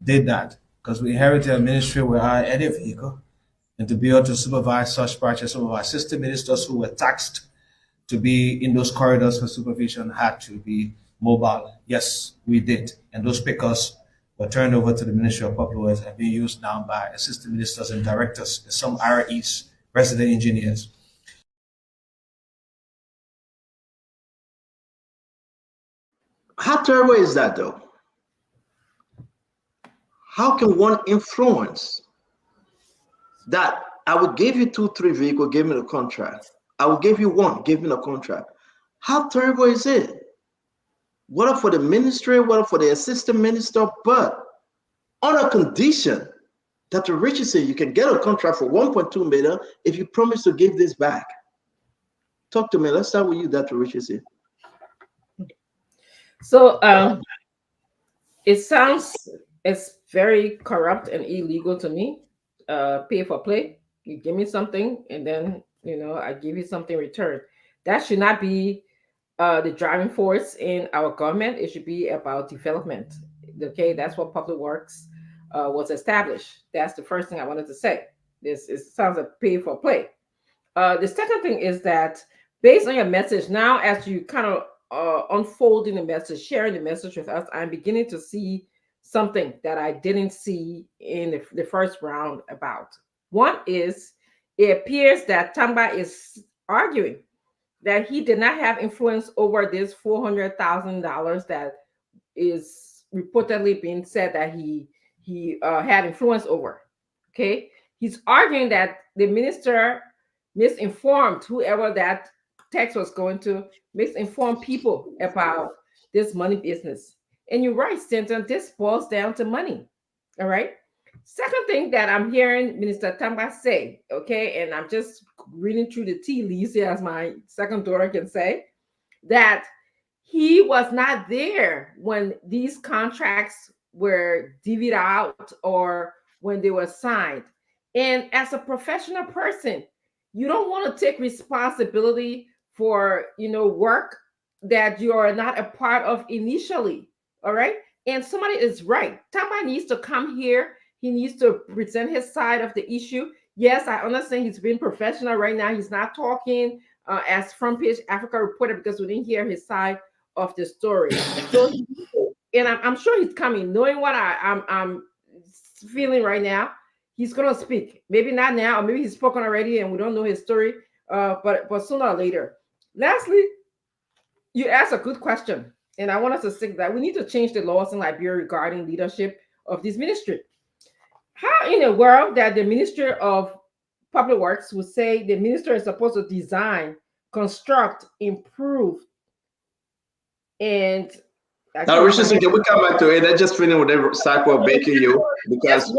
did that because we inherited a ministry where I had a vehicle, and to be able to supervise such projects, some of our assistant ministers who were taxed to be in those corridors for supervision had to be mobile. Yes, we did. And those pickers were turned over to the Ministry of Public Works and being used now by assistant ministers and directors, and some REs, resident engineers. How terrible is that, though? How can one influence that? I would give you 2-3 vehicles, give me the contract. I will give you one, give me the contract. How terrible is it? What for the ministry, what for the assistant minister, but on a condition that the richest say you can get a contract for 1.2 million if you promise to give this back. Talk to me. Let's start with you, Dr. Richardson. So it sounds it's very corrupt and illegal to me. Pay for play. You give me something and then I give you something in return. That should not be the driving force in our government. It should be about development. Okay, that's what Public Works was established. That's the first thing I wanted to say. This sounds like pay for play. The second thing is that based on your message now, as you kind of unfolding the message, sharing the message with us, I'm beginning to see something that I didn't see in the first round about. One is, it appears that Tamba is arguing that he did not have influence over this $400,000 that is reportedly being said that he had influence over. Okay, he's arguing that the minister misinformed whoever that text was going to, misinformed people about this money business. And you're right, Stanton, this boils down to money. All right. Second thing that I'm hearing Minister Tamba say, okay, and I'm just reading through the tea leaves here, as my second daughter can say, that he was not there when these contracts were divvied out or when they were signed. And as a professional person, you don't want to take responsibility for work that you are not a part of initially. All right. And somebody is right. Tamba needs to come here. He needs to present his side of the issue. Yes, I understand he's being professional right now. He's not talking as Front Page Africa reporter because we didn't hear his side of the story. So, and I'm sure he's coming, knowing what I'm feeling right now. He's gonna speak. Maybe not now, or maybe he's spoken already, and we don't know his story. But sooner or later. Lastly, you asked a good question, and I want us to stick that we need to change the laws in Liberia regarding leadership of this ministry. How in a world that the Ministry of Public Works would say the minister is supposed to design, construct, improve, and now, Richardson, can we come back to it? I just finished with the cycle of baking you because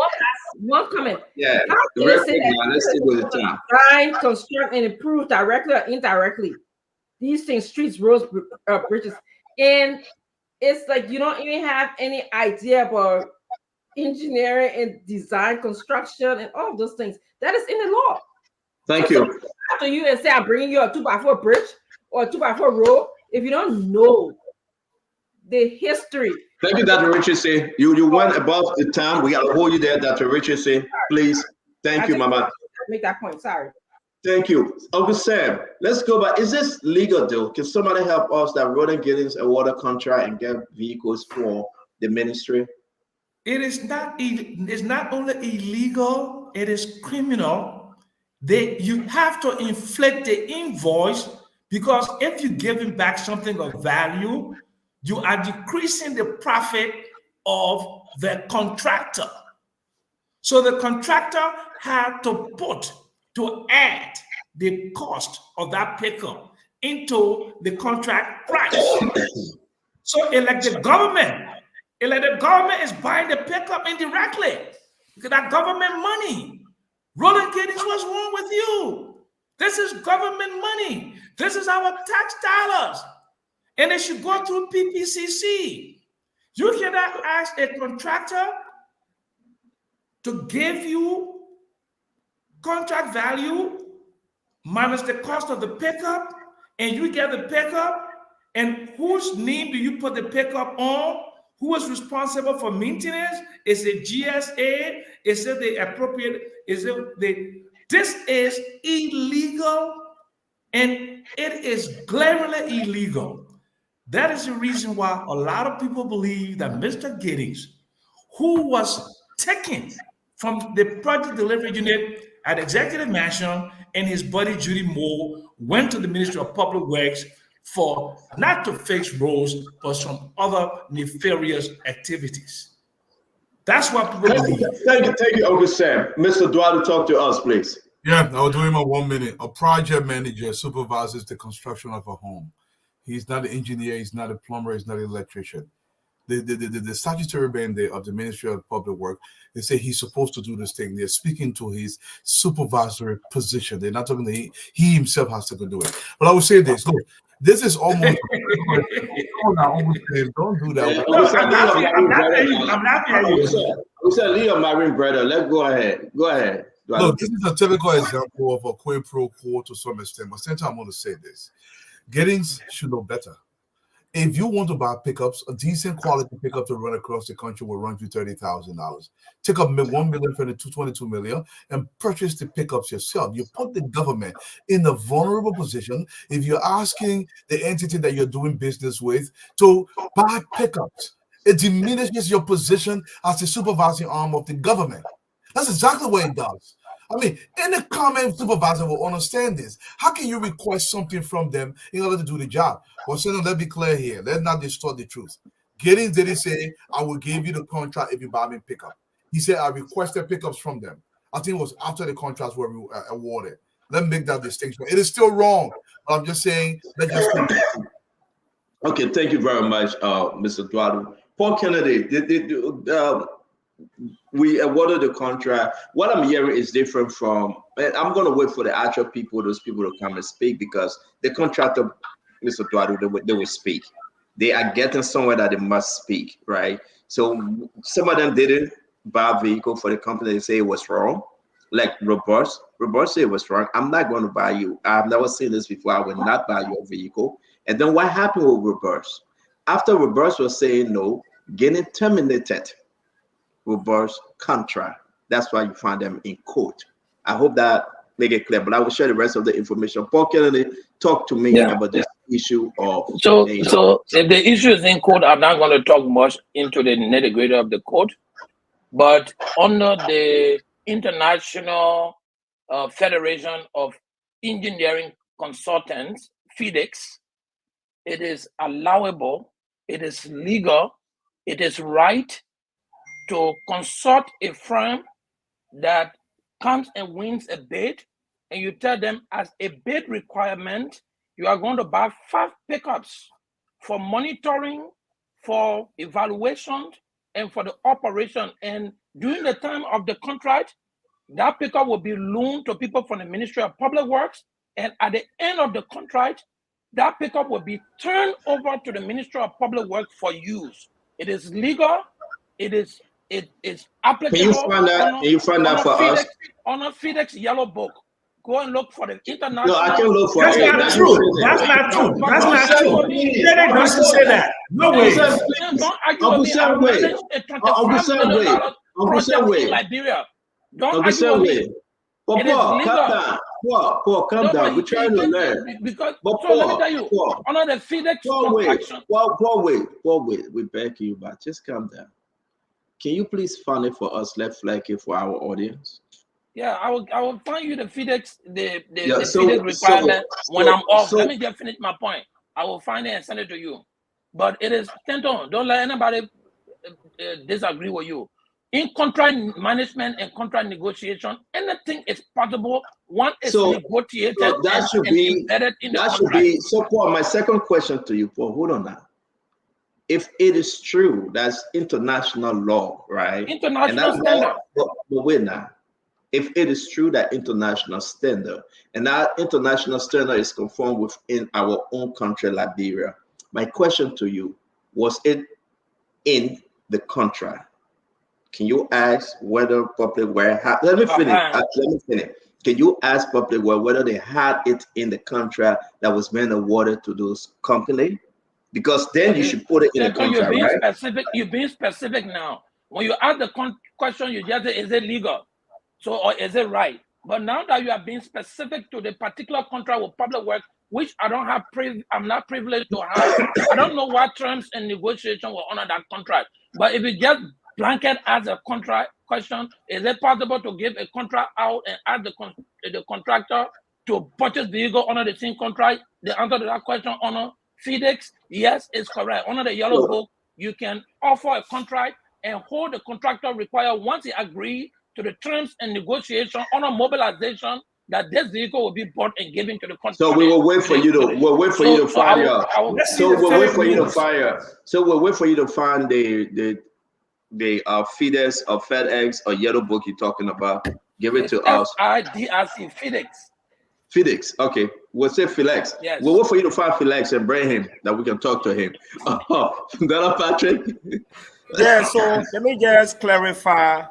one comment. Yeah, How the can you record say that now, let's see what the time. design, construct, and improve directly or indirectly these things, streets, roads, bridges, and it's like you don't even have any idea about engineering and design, construction, and all of those things. That is in the law. Thank So you. after you and say I'm bringing you a 2x4 bridge or a 2x4 road, if you don't know the history. Thank you, Dr. Richardson. You went above the time. We gotta hold you there, Dr. Richardson. Please. Thank you, Mama. Make that point. Sorry. Thank you. Uncle Sam, let's go back. Is this legal though? Can somebody help us that Roland Giddings a water contract and get vehicles for the ministry? It is not. It's not only illegal; it is criminal. You have to inflate the invoice, because if you give him back something of value, you are decreasing the profit of the contractor. So the contractor had to add the cost of that pickup into the contract price. So the government is buying the pickup indirectly because that government money. Roland Giddings, what's wrong with you? This is government money. This is our tax dollars. And it should go through PPCC. You cannot ask a contractor to give you contract value minus the cost of the pickup, and you get the pickup, and whose name do you put the pickup on? Who is responsible for maintenance? Is it GSA? Is it the appropriate? This is illegal, and it is glaringly illegal. That is the reason why a lot of people believe that Mr. Giddings, who was taken from the project delivery unit at Executive Mansion, and his buddy Judy Moore went to the Ministry of Public Works for not to fix roads, but some other nefarious activities. That's what people believe. Thank you, Uncle Sam. Mr. Duarte, talk to us, please. Yeah, I'll do him a 1 minute. A project manager supervises the construction of a home. He's not an engineer, he's not a plumber, he's not an electrician. The statutory mandate of the Ministry of Public Work, they say he's supposed to do this thing. They're speaking to his supervisory position. They're not talking that he himself has to go do it. But I would say this, look, this is almost don't do that. I'm not at you. We said Leo Marine brother. Let's go ahead. Go ahead. Look, this is a typical example of a quid pro quo to some extent. But same time, I want to say this. Giddings should know better. If you want to buy pickups, a decent quality pickup to run across the country will run you $30,000. Take up $1 million for the $222 million and purchase the pickups yourself. You put the government in a vulnerable position if you're asking the entity that you're doing business with to buy pickups. It diminishes your position as the supervising arm of the government. That's exactly what it does. I mean, any common supervisor will understand this. How can you request something from them in order to do the job? Well, so let's be clear here. Let's not distort the truth. Giddings didn't say, I will give you the contract if you buy me pickup. He said, I requested pickups from them. I think it was after the contracts were awarded. Let's make that distinction. It is still wrong. I'm just saying, let's just think. Okay, thank you very much, Mr. Duarte. Paul Kennedy, we awarded the contract. What I'm hearing is different from, and I'm going to wait for the actual people, those people to come and speak, because the contractor, Mr. Duarte, they will speak. They are getting somewhere that they must speak, right? So some of them didn't buy a vehicle for the company. They say it was wrong. Like Roberts said it was wrong. I'm not going to buy you. I've never seen this before. I will not buy your vehicle. And then what happened with Roberts? After Roberts was saying no, getting terminated Roberts' contract. That's why you find them in court. I hope that make it clear, but I will share the rest of the information. Paul Kennedy, talk to me about this issue of so if the issue is in court, I'm not going to talk much into the nitty-gritty of the court, but under the International Federation of Engineering Consultants, FedEx, it is allowable, it is legal, it is right to consult a firm that comes and wins a bid, and you tell them as a bid requirement, you are going to buy 5 pickups for monitoring, for evaluation, and for the operation. And during the time of the contract, that pickup will be loaned to people from the Ministry of Public Works. And at the end of the contract, that pickup will be turned over to the Ministry of Public Works for use. It is legal. It is applicable. Can you find that for us? On a FedEx Yellow Book. Go and look for the international. No, I can look for That's it. not true. That's not true. That's not true. FedEx doesn't say that. No way. Uncle Samway. Liberia. Uncle Samway. But Paul, calm down. Paul, calm down. We're trying to learn. Because but so let me tell you, under the FedEx contraction. Paul, wait. We beg you, but just calm down. Can you please find it for us? Let's flag it for our audience. Yeah, I will find you the FedEx FedEx requirement when I'm off. Let me just finish my point. I will find it and send it to you. But it is Tenton. Don't let anybody disagree with you. In contract management and contract negotiation, anything is possible. One is negotiated. So that should be embedded in the that contract. should be. So, Paul, my second question to you, Paul. Hold on now. If it is true, that's international law, right? International standard. But wait now. If it is true that international standard, and that international standard is conformed within our own country, Liberia, my question to you, was it in the contract? Can you ask whether Public Works had, let me finish. Can you ask Public Works whether they had it in the contract that was being awarded to those companies? Because then you should put it in the contract, You're being specific now. When you ask the question, you just say, is it legal? So, or is it right? But now that you are being specific to the particular contract with Public Works, which I don't have, I'm not privileged to have. I don't know what terms and negotiation will honor that contract. But if you just blanket as a contract question, is it possible to give a contract out and ask the contractor to purchase vehicle under the same contract? The answer to that question, honor FedEx, yes, is correct. Under the Yellow Book, you can offer a contract and hold the contractor required once he agrees to the terms and negotiation on a mobilization that this vehicle will be bought and given to the contractor. So we will wait for you to fire. So we'll wait for you to fire. So we'll wait for you to find the FedEx or FedEx or Yellow Book you're talking about. Give it to us. FIDRC, FedEx. FedEx, okay. We'll say Felix. Yes. We'll wait for you to find Felix and bring him that we can talk to him. Brother Patrick. Yeah, so let me just clarify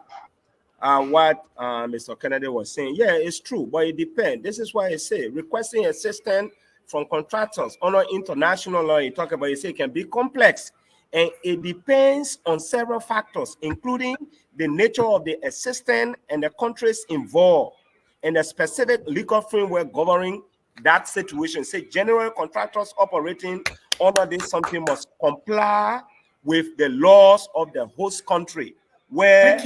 what Mr. Kennedy was saying. Yeah, it's true, but it depends. This is why I say requesting assistance from contractors under international law, you talk about, you say it can be complex. And it depends on several factors, including the nature of the assistance and the countries involved and the specific legal framework governing that situation. Say general contractors operating under this something must comply with the laws of the host country where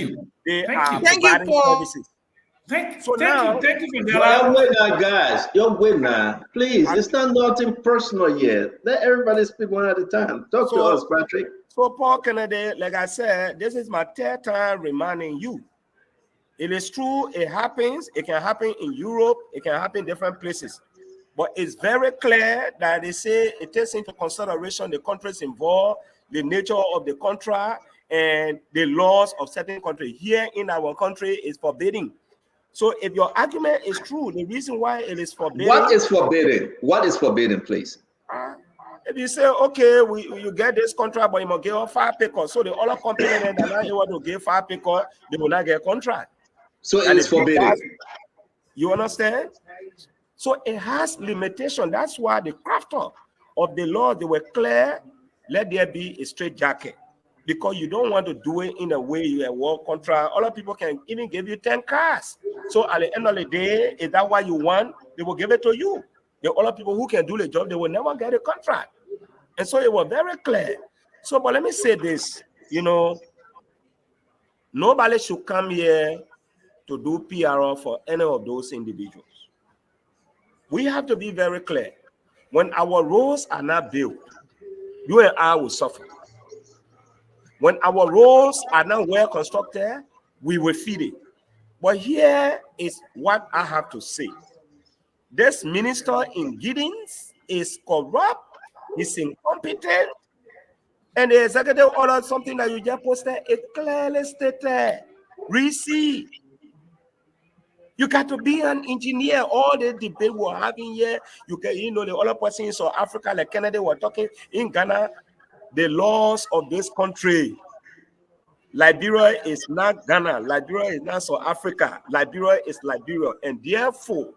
they are providing services. Thank you for that. Guys, you're with now. Please, it's not nothing personal yet. Let everybody speak one at a time. Talk to us, Patrick. So, Paul Kennedy, like I said, this is my third time reminding you. It is true, it happens. It can happen in Europe. It can happen in different places. But it's very clear that they say it takes into consideration the countries involved, the nature of the contract, and the laws of certain countries. Here in our country is forbidding. So if your argument is true, the reason why it is forbidden. What is forbidden? What is forbidden, please? If you say, okay, you get this contract, but you must give us 5 pickers. So the other company that are not able to give 5 pickers, they will not get a contract. So it is forbidden. You understand? So it has limitation. That's why the crafter of the law, they were clear, let there be a straight jacket. Because you don't want to do it in a way you have work contract. Other people can even give you 10 cars. So at the end of the day, is that what you want? They will give it to you. The other people who can do the job, they will never get a contract. And so it was very clear. So, but let me say this, nobody should come here to do PR for any of those individuals. We have to be very clear. When our roads are not built, you and I will suffer. When our roads are not well constructed, we will feed it. But here is what I have to say. This minister in Giddings is corrupt, he's incompetent, And the executive order, something that you just posted, it clearly stated, receive. You got to be an engineer. All the debate we're having here, you can, the other person in South Africa, like Kennedy, were talking in Ghana, the laws of this country. Liberia is not Ghana. Liberia is not South Africa. Liberia is Liberia. And therefore,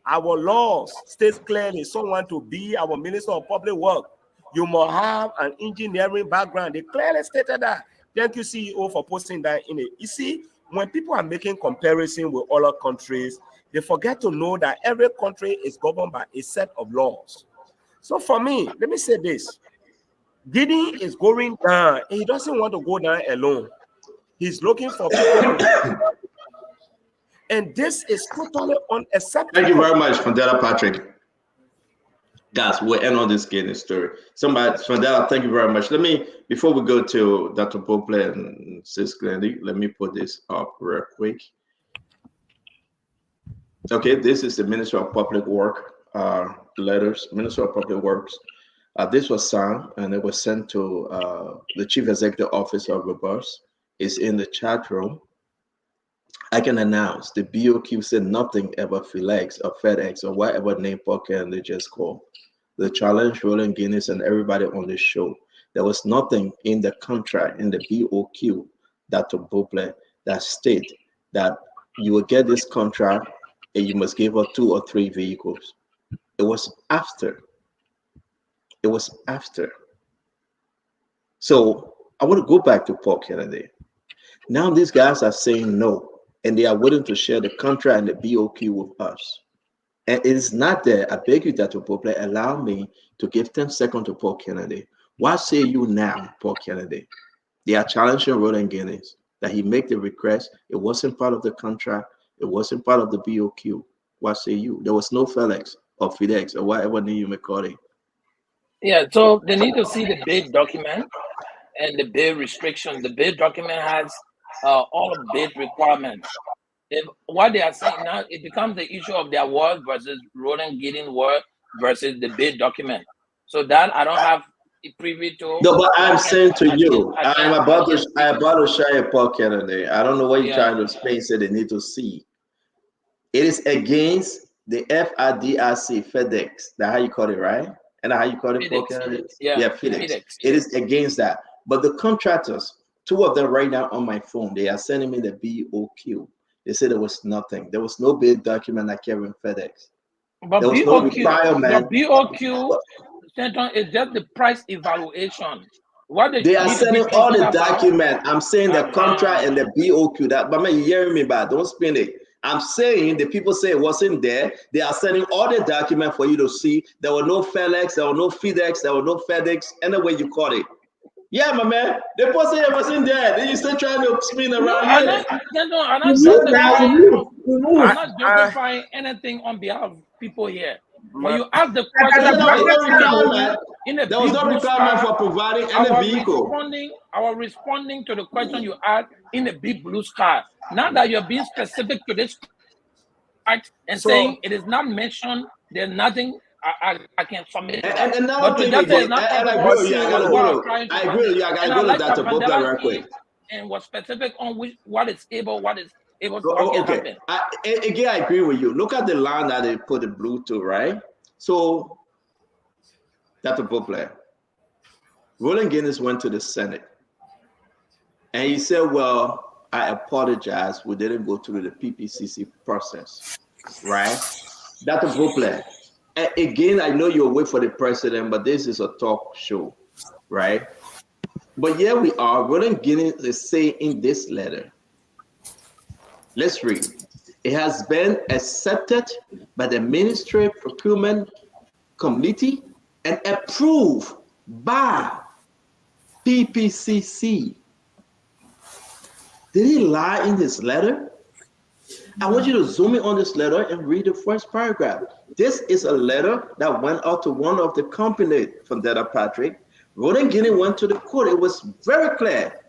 our laws states clearly someone to be our Minister of Public Works, you must have an engineering background. They clearly stated that. Thank you, CEO, for posting that in it. You see, when people are making comparison with other countries, they forget to know that every country is governed by a set of laws. So for me, let me say this. Gideon is going down. He doesn't want to go down alone. He's looking for people. And this is totally unacceptable. Thank you very much, Fandela Patrick. Guys, we'll end on this Gideon story. Fandela, thank you very much. Before we go to Dr. Pople and Sis Glendy, let me put this up real quick. Okay, this is the Minister of Public Works letters, Minister of Public Works. This was signed and it was sent to the Chief Executive Officer of Robust. It's in the chat room. I can announce the BOQ said nothing about Felix or FedEx or whatever name Paul Kennedy just called. The challenge, Roland Guinness, and everybody on this show. There was nothing in the contract, in the BOQ, Dr. Pople, that state that you will get this contract and you must give up 2 or 3 vehicles. It was after. It was after. So I want to go back to Paul Kennedy. Now these guys are saying no. And they are willing to share the contract and the BOQ with us. And it is not there. I beg you, Dr. Pople, allow me to give 10 seconds to Paul Kennedy. What say you now, Paul Kennedy? They are challenging Roland Guinness that he make the request. It wasn't part of the contract. It wasn't part of the BOQ. What say you? There was no FedEx or FedEx or whatever name you may call it. Yeah, so they need to see the bid document and the bid restrictions. The bid document has all of bid requirements. If what they are saying now, it becomes the issue of their word versus Roland Gideon word versus the bid document. So that I don't have privy to. No, but I'm saying to you, I'm about to share Paul Kennedy. I don't know what you're trying to explain. Say they need to see. It is against the FIDRC, FedEx. That's how you call it, right? And how you call it, Paul Kennedy? Yeah, FedEx. It is against that. But the contractors, 2 of them right now on my phone, they are sending me the BOQ. They said there was nothing. There was no bid document like Kevin FedEx. But there was BOQ, no requirement. The BOQ is just the price evaluation. What they are sending all the document. I'm saying the contract and the BOQ. That, but man, you hearing me bad? Don't spin it. I'm saying the people say it wasn't there. They are sending all the document for you to see. There were no FedEx, there were no FedEx, there were no FedEx, any way you call it. Yeah, my man. The person it wasn't there. Then you still trying to spin around. I'm not justifying anything on behalf of people here. When you ask the question, there was no requirement for providing any vehicle. I was responding to the question you asked in the big blue sky. Now that you're being specific to this fact and saying it is not mentioned, there's nothing I can submit. And another thing, I agree with you. I gotta go to Dr. Pople real quick. And was specific on what is able to happen. Again, I agree with you. Look at the line that they put the blue to, right? So, Dr. Pople, Roland Guinness went to the Senate. And he said, well, I apologize. We didn't go through the PPCC process, right? Dr. Pople, again, I know you're waiting for the president, but this is a talk show, right? But here we are. Roland Guinness is saying in this letter, let's read. It has been accepted by the Ministry Procurement Committee and approved by PPCC. Did he lie in his letter? I want you to zoom in on this letter and read the first paragraph. This is a letter that went out to one of the company from Data Patrick. Roland Guinness went to the court. It was very clear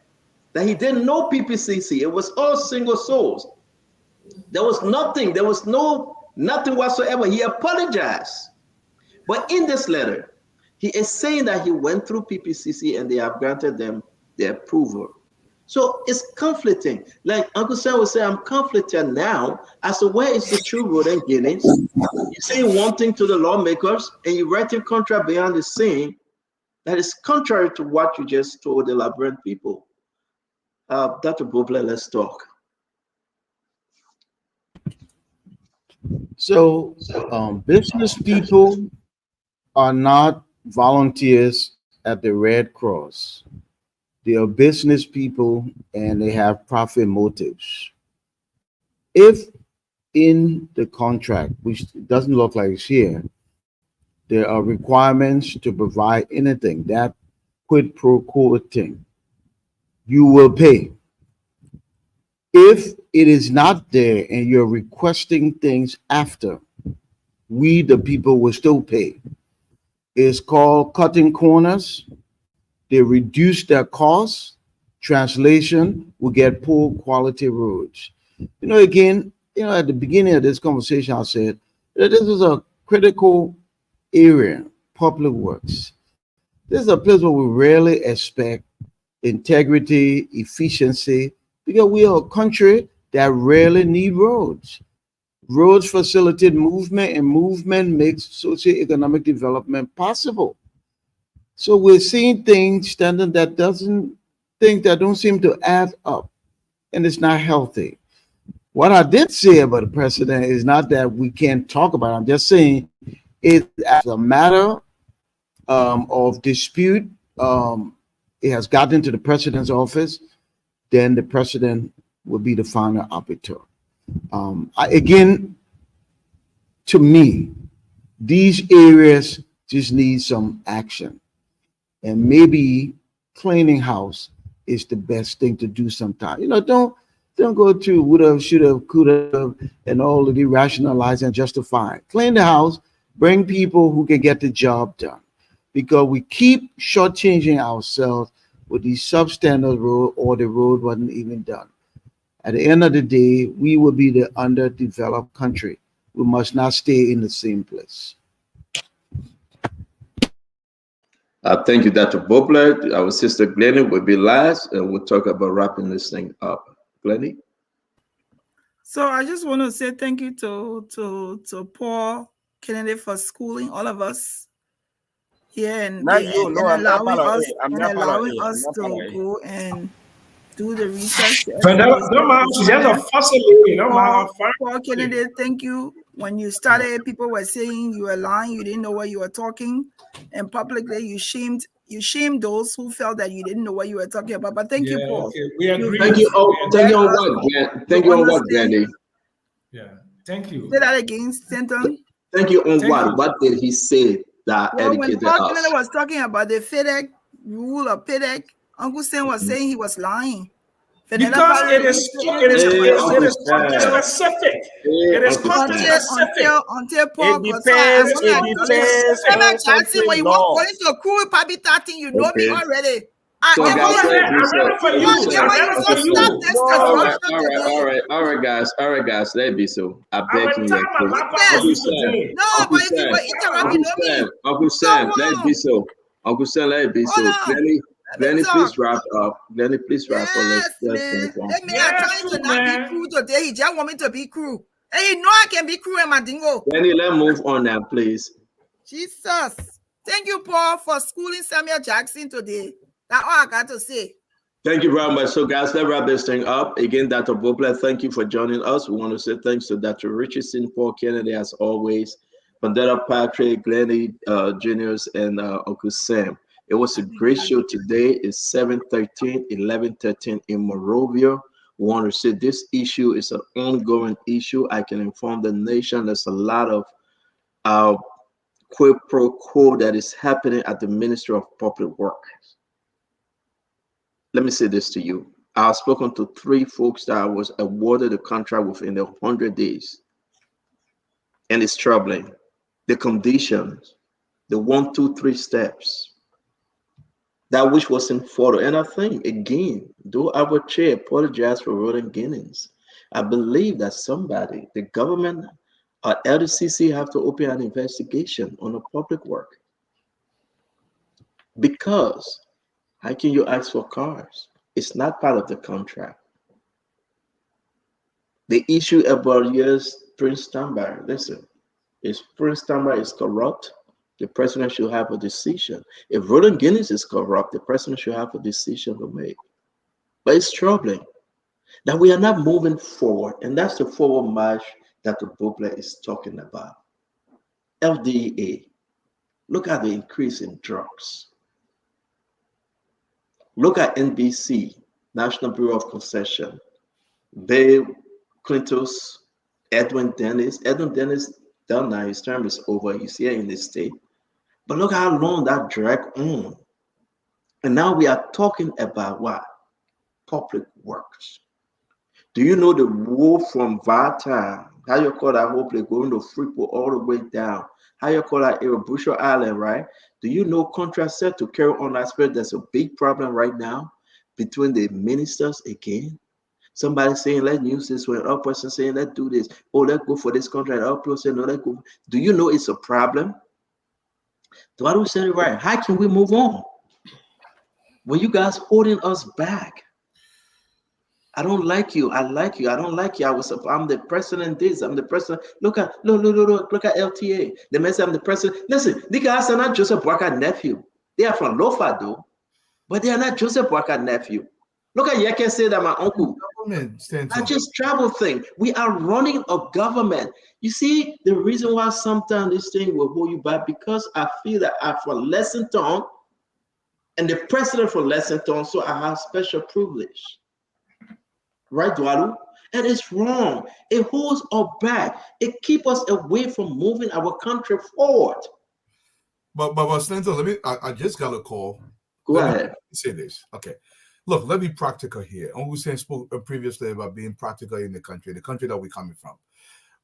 that he didn't know PPCC. It was all single source. There was nothing. There was nothing whatsoever. He apologized. But in this letter, He is saying that he went through PPCC and they have granted them the approval. So it's conflicting. Like Uncle Sam would say, I'm conflicted now as to where is the true road in Guinness. You're saying one thing to the lawmakers and you're writing contract behind the scene that is contrary to what you just told the Liberian people. Dr. Bobler, let's talk. So business people are not volunteers at the Red Cross. They are business people and they have profit motives. If in the contract, which doesn't look like it's here, there are requirements to provide anything, that quid pro quo thing, you will pay. If it is not there and you're requesting things after, we, the people, will still pay. It's called cutting corners. They reduce their costs. Translation, we get poor quality roads. Again, at the beginning of this conversation, I said that this is a critical area, public works. This is a place where we rarely expect integrity, efficiency, because we are a country that rarely need roads. Roads facilitate movement, and movement makes socioeconomic development possible. So we're seeing things that don't seem to add up, and it's not healthy. What I did say about the president is not that we can't talk about it. I'm just saying it as a matter of dispute. It has gotten into the president's office, then the president will be the final arbiter. Again, to me, these areas just need some action. And maybe cleaning house is the best thing to do sometimes. Don't go to would have, should have, could have, and all of the rationalize and justify. Clean the house, bring people who can get the job done. Because we keep shortchanging ourselves with the substandard road, or the road wasn't even done. At the end of the day, we will be the underdeveloped country. We must not stay in the same place. Thank you, Dr. Bobler. Our sister Glennie will be last, and we'll talk about wrapping this thing up. Glennie? So I just want to say thank you to Paul Kennedy for schooling all of us here and allowing us to go and do the research. Paul Kennedy, thank you. When you started, people were saying you were lying, you didn't know what you were talking, and publicly you shamed those who felt that you didn't know what you were talking about. But thank you, Paul. Okay. Thank you on what, Glennie? Yeah, thank you. Say that again, Stanton. Thank you on what? What did he say that educated when Paul us? Kennedy was talking about the FEDEC rule of PEDEC, Uncle Sam was saying he was lying. Because it is specific. It is specific. Until Paul it depends. Jackson, when you want going to a crew, probably 13, you know me already. So all right, guys. Let it be so. I beg you. Uncle Sam, let it be so. Uncle Sam, let it be so. Glennie, please wrap up. Glennie, please wrap up. Let me trying to not be crew today. He just want me to be crew. And you know I can be crew in my dingo. Glennie, let's move on now, please. Jesus. Thank you, Paul, for schooling Samuel Jackson today. That's all I got to say. Thank you very much. So, guys, let's wrap this thing up. Again, Dr. Bobler, thank you for joining us. We want to say thanks to Dr. Richardson, Paul Kennedy, as always, Pandera Patrick, Glennie Juniors, and Uncle Sam. It was a great show today. It's 7:13, 11:13 in Monrovia. We want to say this issue is an ongoing issue. I can inform the nation there's a lot of quid pro quo that is happening at the Ministry of Public Works. Let me say this to you. I've spoken to 3 folks that was awarded a contract within 100 days. And it's troubling. The conditions, the 1, 2, 3 steps, that which wasn't followed. And I think, again, though I would apologize for Rodan Guinness, I believe that somebody, the government or LDCC, have to open an investigation on a public work. Because how can you ask for cars? It's not part of the contract. The issue about yes, Prince Tambar, listen, if Prince Tambar is corrupt, the president should have a decision. If Roland Guinness is corrupt, the president should have a decision to make. But it's troubling that we are not moving forward, and that's the forward march that the Bobler is talking about. LDA, look at the increase in drugs. Look at NBC, National Bureau of Concession, Bill Clintus, Edwin Dennis. Edwin Dennis done now, his term is over, he's here in the state. But look how long that dragged on. And now we are talking about what? Public works. Do you know the road from Vata, how you call that whole place, going to Freeport all the way down? How you call that area, Bushel Island, right? Do you know contract set to carry on that spirit? There's a big problem right now between the ministers again. Somebody saying, let's use this one. Other person saying, let's do this. Oh, let's go for this contract. Other people saying, no, let's go. Do you know it's a problem? Do I say it right? How can we move on when you guys holding us back? I don't like you. I like you. I don't like you. I'm the president. This. I'm the president. Look at LTA. The man said I'm the president. Listen, these guys are not Joseph Boakai nephew. They are from Lofa though, but they are not Joseph Boakai nephew. Look at Yeke say that my uncle. Not just travel thing. We are running a government. You see, the reason why sometimes this thing will hold you back, because I feel that I'm from Lexington and the president from Lexington, so I have special privilege. Right, Dwalu? And it's wrong. It holds us back. It keeps us away from moving our country forward. But Stanton, I just got a call. Go ahead. Let me say this. Okay. Look, let me be practical here. Uncle Sam spoke previously about being practical in the country that we're coming from.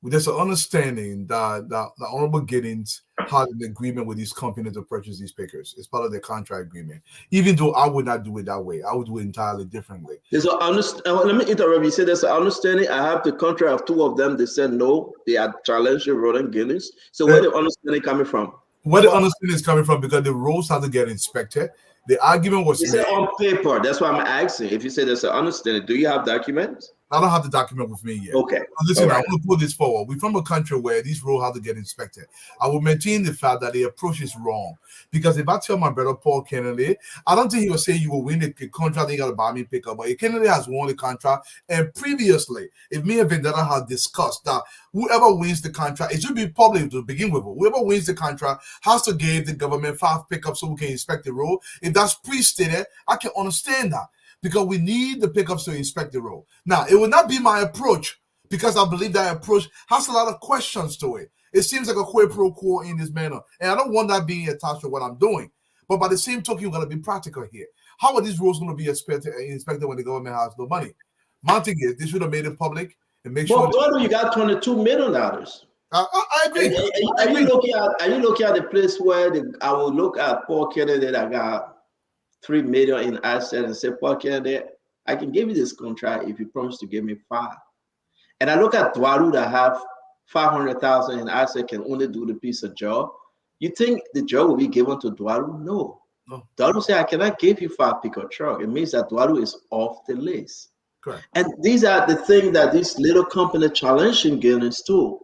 There's an understanding that the Honorable Giddens had an agreement with these companies to purchase these pickers. It's part of their contract agreement. Even though I would not do it that way, I would do it entirely differently. Let me interrupt you. Say there's an understanding. I have the contract of two of them. They said no. They are challenging Roland Guinness. So where the understanding coming from? Where the understanding is coming from, because the roads have to get inspected. The argument was made on paper. That's why I'm asking. If you say there's an understanding, do you have documents? I don't have the document with me yet. Okay. Listen, I want to put this forward. We're from a country where these roads have to get inspected. I will maintain the fact that the approach is wrong. Because if I tell my brother Paul Kennedy, I don't think he will say you will win the contract, you got to buy me pickup. But Kennedy has won the contract. And previously, if me and Vendetta had discussed that whoever wins the contract, it should be public to begin with. Whoever wins the contract has to give the government 5 pickups so we can inspect the road. If that's pre-stated, I can understand that, because we need the pickups to inspect the road. Now, it will not be my approach, because I believe that approach has a lot of questions to it. It seems like a quid pro quo in this manner, and I don't want that being attached to what I'm doing. But by the same token, you're going to be practical here. How are these roads going to be inspected when the government has no money? Montague, they should have made it public and make sure. Well, you got $22 million. I agree. Are you looking at the place where I will look at Paul Kennedy that got $3 million in assets and say, Paul Kennedy, I can give you this contract if you promise to give me 5. And I look at Dwaru that have 500,000 in assets, can only do the piece of job. You think the job will be given to Dwaru? No. Dwaru say, I cannot give you 5 pickup truck. It means that Dwaru is off the list. Correct. And these are the things that this little company challenging Guinness too.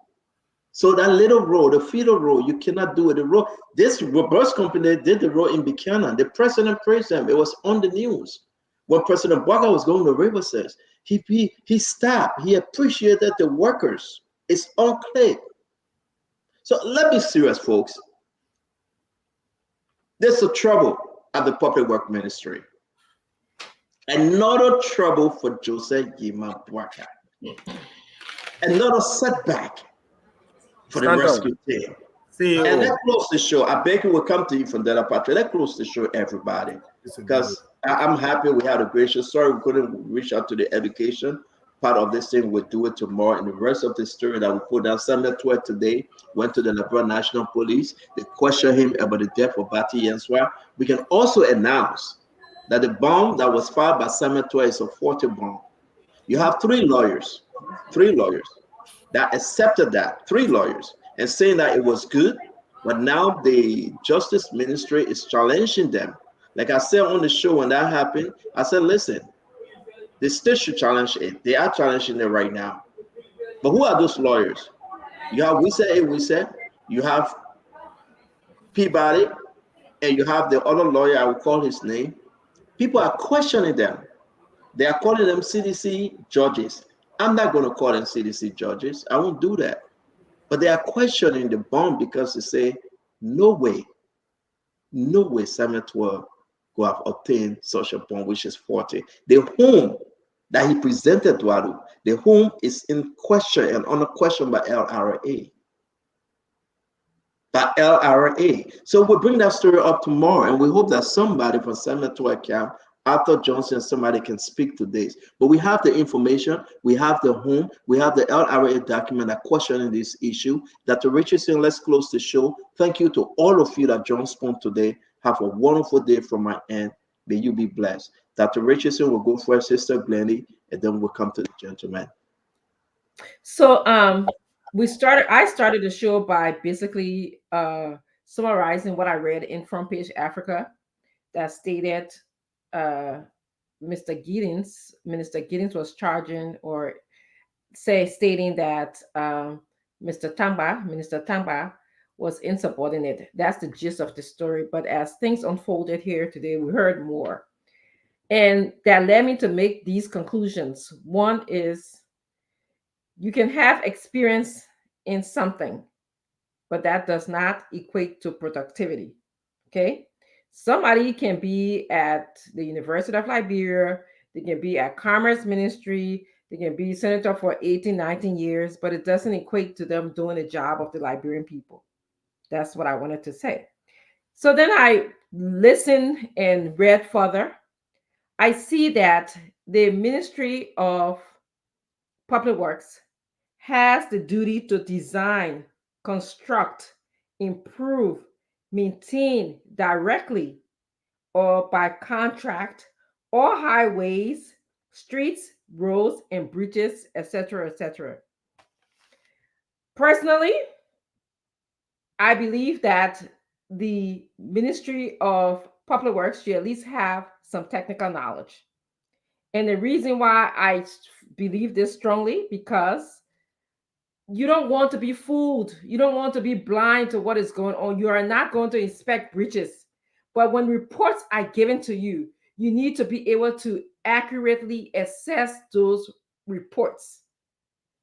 So that little road, the feeder road, you cannot do it. The road, this bus company did the road in Buchanan. The president praised them. It was on the news. When President Boakai was going to Riverside, he stopped. He appreciated the workers. It's on clip. So let me be serious, folks. There's a trouble at the Public Work Ministry. Another trouble for Joseph Yima Boakai. Another setback for the rescue team. And let's close the show. I beg you will come to you from Della Patria. Let's close the show, everybody. Because I'm happy we had a great show. Sorry we couldn't reach out to the education part of this thing. We'll do it tomorrow. And the rest of the story that we put down, Samuel Tuet today went to the Liberia National Police. They questioned him about the death of Bati Yenswa. We can also announce that the bomb that was filed by Samuel Tuet is a 40 bomb. You have 3 lawyers that accepted that, 3 lawyers, and saying that it was good, But now the Justice Ministry is challenging them. Like I said on the show when that happened, I said, listen, the state should challenge it. They are challenging it right now. But who are those lawyers? You have Wise, you have Peabody, and you have the other lawyer, I will call his name. People are questioning them. They are calling them CDC judges. I'm not going to call them CDC judges. I won't do that. But they are questioning the bond because they say, no way Samuel Twa could have obtained such a bond, which is 40. The home that he presented to Adu, the home is in question and under question by LRA. So we'll bring that story up tomorrow, and we hope that somebody from Samuel Twa camp, Arthur Johnson, somebody can speak to this. But we have the information, we have the home, we have the LRA document that questioning this issue. Dr. Richardson, let's close the show. Thank you to all of you that joined Spoon today. Have a wonderful day from my end. May you be blessed. Dr. Richardson will go first, Sister Glennie, and then we'll come to the gentleman. So I started the show by basically summarizing what I read in Front Page Africa that stated Minister Giddens was charging or stating that Minister Tamba was insubordinate. That's the gist of the story. But as things unfolded here today, we heard more. And that led me to make these conclusions. One is you can have experience in something, but that does not equate to productivity. Okay? Somebody can be at the University of Liberia, they can be at Commerce Ministry, they can be senator for 18, 19 years, but it doesn't equate to them doing the job of the Liberian people. That's what I wanted to say. So then I listened and read further. I see that the Ministry of Public Works has the duty to design, construct, improve, maintain directly or by contract all highways, streets, roads, and bridges, etc., etc. Personally, I believe that the Ministry of Public Works should at least have some technical knowledge. And the reason why I believe this strongly, because you don't want to be fooled. You don't want to be blind to what is going on. You are not going to inspect bridges. But when reports are given to you, you need to be able to accurately assess those reports.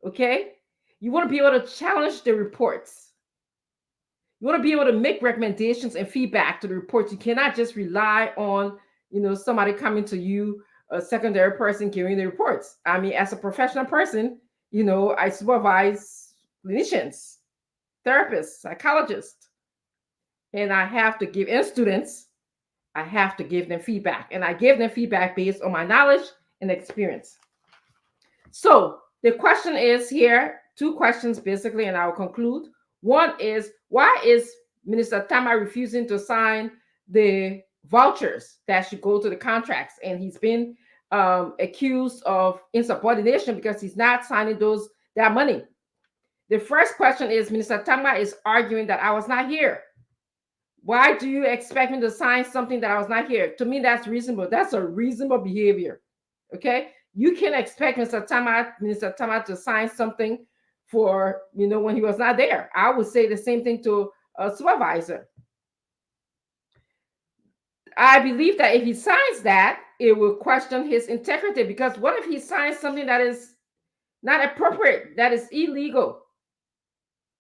Okay? You want to be able to challenge the reports. You want to be able to make recommendations and feedback to the reports. You cannot just rely on, somebody coming to you, a secondary person giving the reports. I mean, as a professional person, I supervise clinicians, therapists, psychologists, and I have to give, and students, I have to give them feedback. And I give them feedback based on my knowledge and experience. So the question is here, two questions basically, and I will conclude. One is, why is Minister Tamba refusing to sign the vouchers that should go to the contracts? And he's been accused of insubordination because he's not signing that money. The first question is, Minister Tamba is arguing that I was not here. Why do you expect me to sign something that I was not here? To me, that's reasonable. That's a reasonable behavior. Okay? You can expect Minister Tamba to sign something for, when he was not there. I would say the same thing to a supervisor. I believe that if he signs that, it will question his integrity, because what if he signs something that is not appropriate, that is illegal?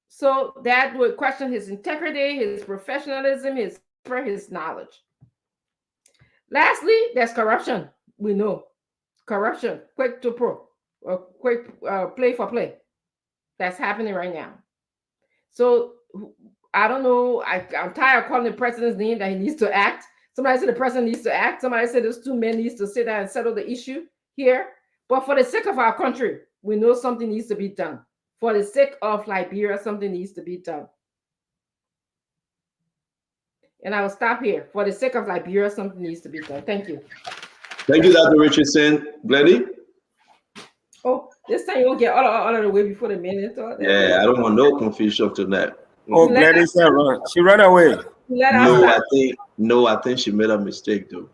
So that would question his integrity, his professionalism, his knowledge. Lastly, there's corruption. We know corruption, quick to pro, or quick play for play. That's happening right now. So I don't know. I'm tired of calling the president's name that he needs to act. Somebody said the president needs to act. Somebody said those two men needs to sit down and settle the issue here. But for the sake of our country, we know something needs to be done. For the sake of Liberia, something needs to be done. And I will stop here. For the sake of Liberia, something needs to be done. Thank you. Thank you, Dr. Richardson. Glennie? Oh, this time you won't get all of the way before the minute. Yeah, I don't want no confusion to that. Oh, Gladys, she ran away. I think she made a mistake though.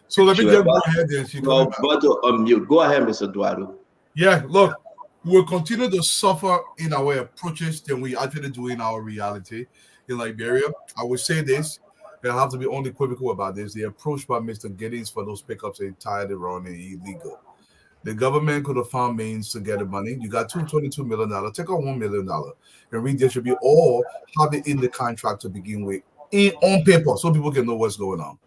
So let me just go ahead and she but on mute. Go ahead, Mr. Eduardo. Yeah, look, we'll continue to suffer in our approaches than we actually do in our reality in Liberia. I will say this, and I have to be unequivocal about this. The approach by Mr. Giddings for those pickups are entirely wrong and illegal. The government could have found means to get the money. You got $22 million. Take out $1 million and redistribute or have it in the contract to begin with on paper so people can know what's going on.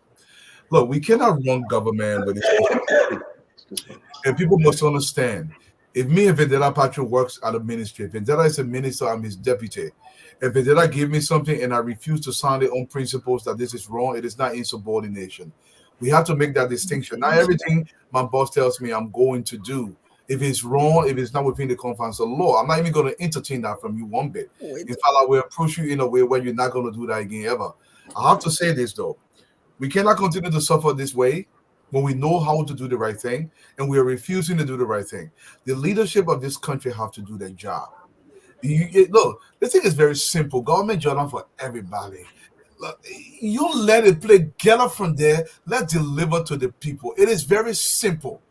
Look, we cannot run government with this. And people must understand, if me and Vendetta Patrick works at a ministry, if Vendetta is a minister, I'm his deputy. If Vendetta give me something and I refuse to sign it on principles that this is wrong, it is not insubordination. We have to make that distinction. Not everything my boss tells me I'm going to do. If it's wrong, if it's not within the confines of law, I'm not even going to entertain that from you one bit. In fact, I will approach you in a way where you're not going to do that again ever. I have to say this, though. We cannot continue to suffer this way when we know how to do the right thing and we are refusing to do the right thing. The leadership of this country have to do their job. Look, this thing is very simple. Government job for everybody. Look, you let it play, get up from there, let's deliver to the people. It is very simple.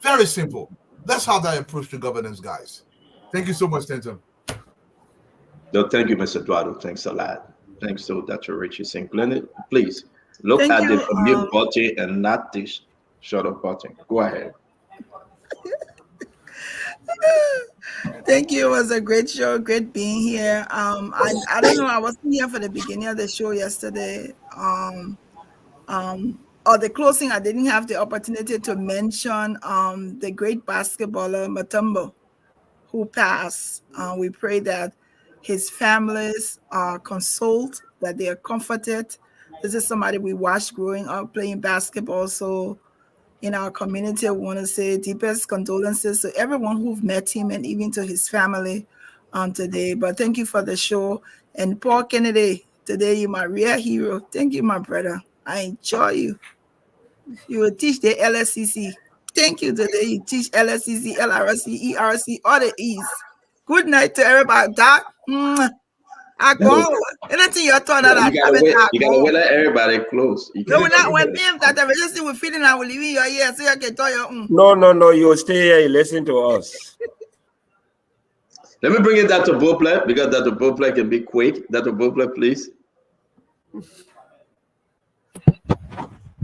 Very simple. That's how I approach the governance, guys. Thank you so much, Stanton. No, thank you, Mr. Eduardo. Thanks a lot. Thanks to Dr. Richie St. Leonard. Please look at the mute button and not this shut up button. Go ahead. Thank you. It was a great show. Great being here. I don't know. I wasn't here for the beginning of the show yesterday. Or the closing. I didn't have the opportunity to mention the great basketballer Mutombo, who passed. We pray that his families are consoled, that they are comforted. This is somebody we watched growing up playing basketball. So in our community, I want to say deepest condolences to everyone who've met him and even to his family today. But thank you for the show. And Paul Kennedy, today you're my real hero. Thank you, my brother. I enjoy you. You will teach the LSCC. Thank you today. You teach LSCC, LRC, ERC, all the E's. Good night to everybody. Doc. I go. Anything you're talking about, you gotta wait let everybody close. No, we're not when them that are just with feeling I will leave in your ear so you can tell your own. No, you stay here, you listen to us. Let me bring in Dr. Bopler because Dr. Bopler can be quick. Dr. Bopler, please.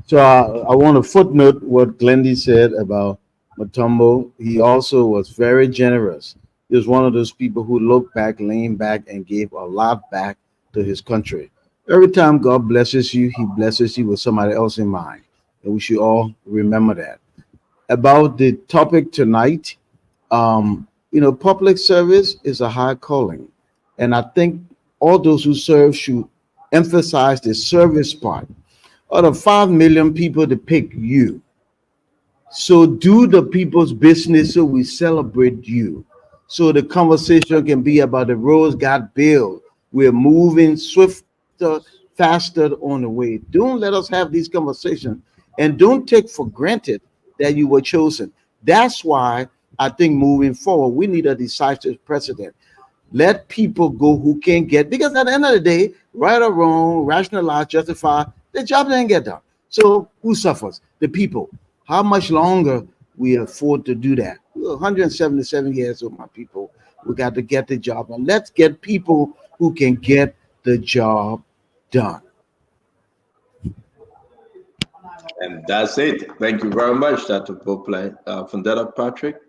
So I want to footnote what Glendy said about Mutombo. He also was very generous. He was one of those people who looked back, leaned back, and gave a lot back to his country. Every time God blesses you, he blesses you with somebody else in mind. And we should all remember that. About the topic tonight, public service is a high calling. And I think all those who serve should emphasize the service part. Out of 5 million people to pick you. So do the people's business so we celebrate you. So the conversation can be about the roads got built. We're moving swifter, faster on the way. Don't let us have these conversations. And don't take for granted that you were chosen. That's why I think moving forward, we need a decisive precedent. Let people go who can't get, because at the end of the day, right or wrong, rationalize, justify, the job didn't get done. So who suffers? The people. How much longer we afford to do that? 177 years old, my people. We got to get the job done. Let's get people who can get the job done. And that's it. Thank you very much, Dr. Bopler. Vendetta Patrick.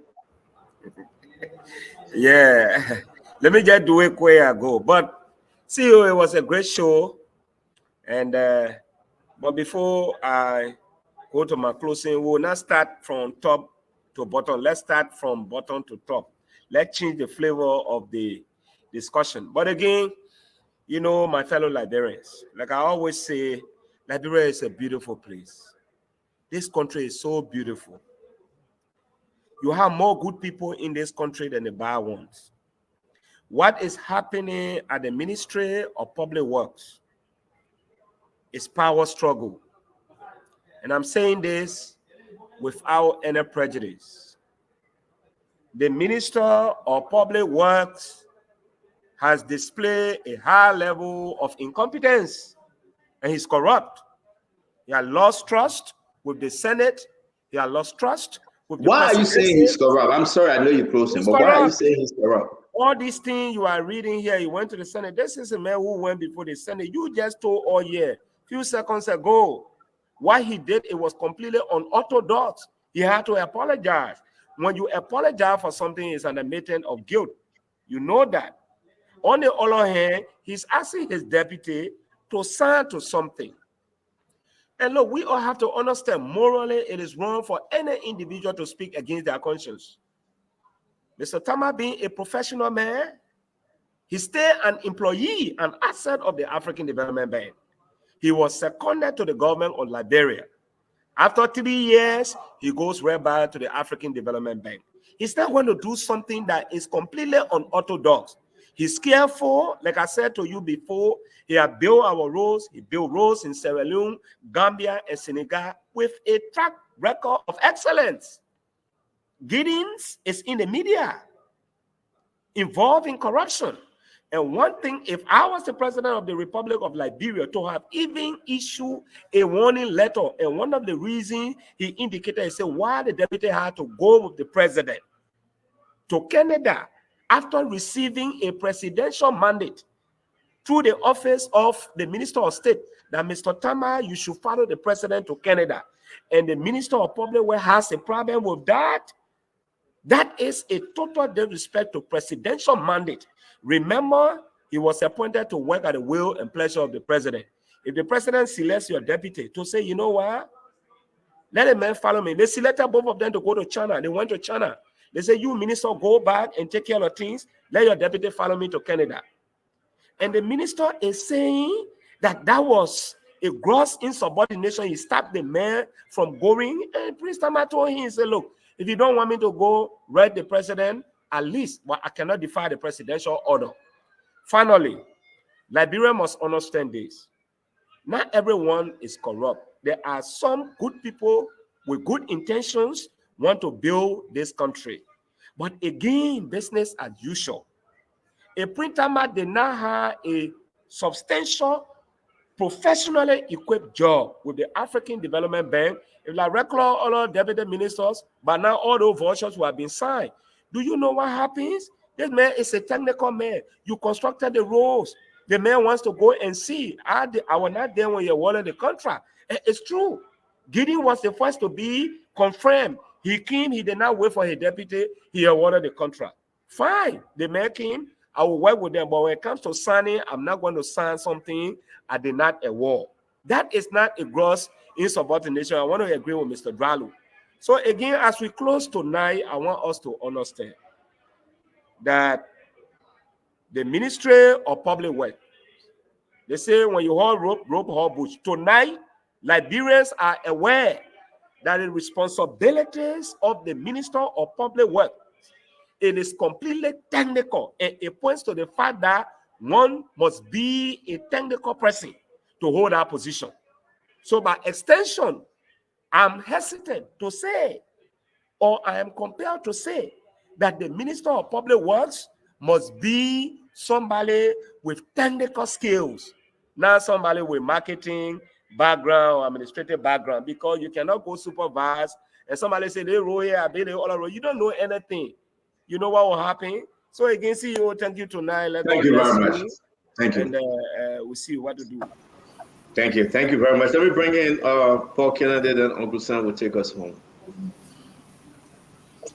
Yeah. Let me just do it where I go. But see, it was a great show. And but before I go to my closing, we'll not start from top to bottom. Let's start from bottom to top. Let's change the flavor of the discussion. But again, my fellow Liberians, like I always say, Liberia is a beautiful place. This country is so beautiful. You have more good people in this country than the bad ones. What is happening at the Ministry of Public Works is power struggle. And I'm saying this without any prejudice. The Minister of Public Works has displayed a high level of incompetence, and he's corrupt. He has lost trust with the Senate. He has lost trust with the Why are you saying he's corrupt? I'm sorry, I know you're closing, but why are you saying he's corrupt? All these things you are reading here, he went to the Senate. This is a man who went before the Senate. You just told all year, few seconds ago, what he did, it was completely unorthodox. He had to apologize. When you apologize for something, it's an admission of guilt. You know that. On the other hand, he's asking his deputy to sign to something. And look, we all have to understand morally it is wrong for any individual to speak against their conscience. Mr. Tama being a professional man, he's still an employee, an asset of the African Development Bank. He was seconded to the government of Liberia. After 3 years, he goes right back to the African Development Bank. He's not going to do something that is completely unorthodox. He's careful, like I said to you before, he had built our roads. He built roads in Sierra Leone, Gambia, and Senegal with a track record of excellence. Giddens is in the media, involved in corruption. And one thing, if I was the president of the Republic of Liberia, to have even issued a warning letter, and one of the reasons he indicated, he said, why the deputy had to go with the president to Canada after receiving a presidential mandate through the office of the Minister of State, that Mr. Tama, you should follow the president to Canada. And the Minister of Public Works has a problem with that. That is a total disrespect to presidential mandate. Remember, he was appointed to work at the will and pleasure of the president. If the president selects your deputy to say, you know what, let a man follow me. They selected both of them to go to China. They went to China. They say, you minister, go back and take care of things. Let your deputy follow me to Canada. And the minister is saying that that was a gross insubordination. He stopped the man from going. And Prince Tama told him, he said, look, if you don't want me to go, write the president, at least, but I cannot defy the presidential order. Finally, Liberia must understand this. Not everyone is corrupt. There are some good people with good intentions want to build this country. But again, business as usual. A Prince Tama did not have a substantial, professionally equipped job with the African Development Bank. If like regular other deputy ministers, but now all those vouchers who have been signed. Do you know what happens? This man is a technical man. You constructed the roads. The man wants to go and see. I was not there when you awarded the contract. And it's true. Gideon was the first to be confirmed. He came, he did not wait for his deputy, he awarded the contract. Fine. The man came, I will work with them. But when it comes to signing, I'm not going to sign something I did not award. That is not a gross insubordination. I want to agree with Mr. Dralu. So again, as we close tonight, I want us to understand that the Ministry of Public Works, they say when you hold rope, hold bush. Tonight, Liberians are aware that the responsibilities of the Minister of Public Works, it is completely technical, and it points to the fact that one must be a technical person to hold that position. So by extension, I'm hesitant to say, or I am compelled to say, that the Minister of Public Works must be somebody with technical skills, not somebody with marketing background or administrative background, because you cannot go supervise and somebody say they roll here, they all roll. You don't know anything. You know what will happen. So again, CEO, thank you tonight. Thank you very much. Thank you. And we'll see what to do. Thank you. Thank you very much. Let me bring in Paul Kennedy, then Uncle Sam will take us home.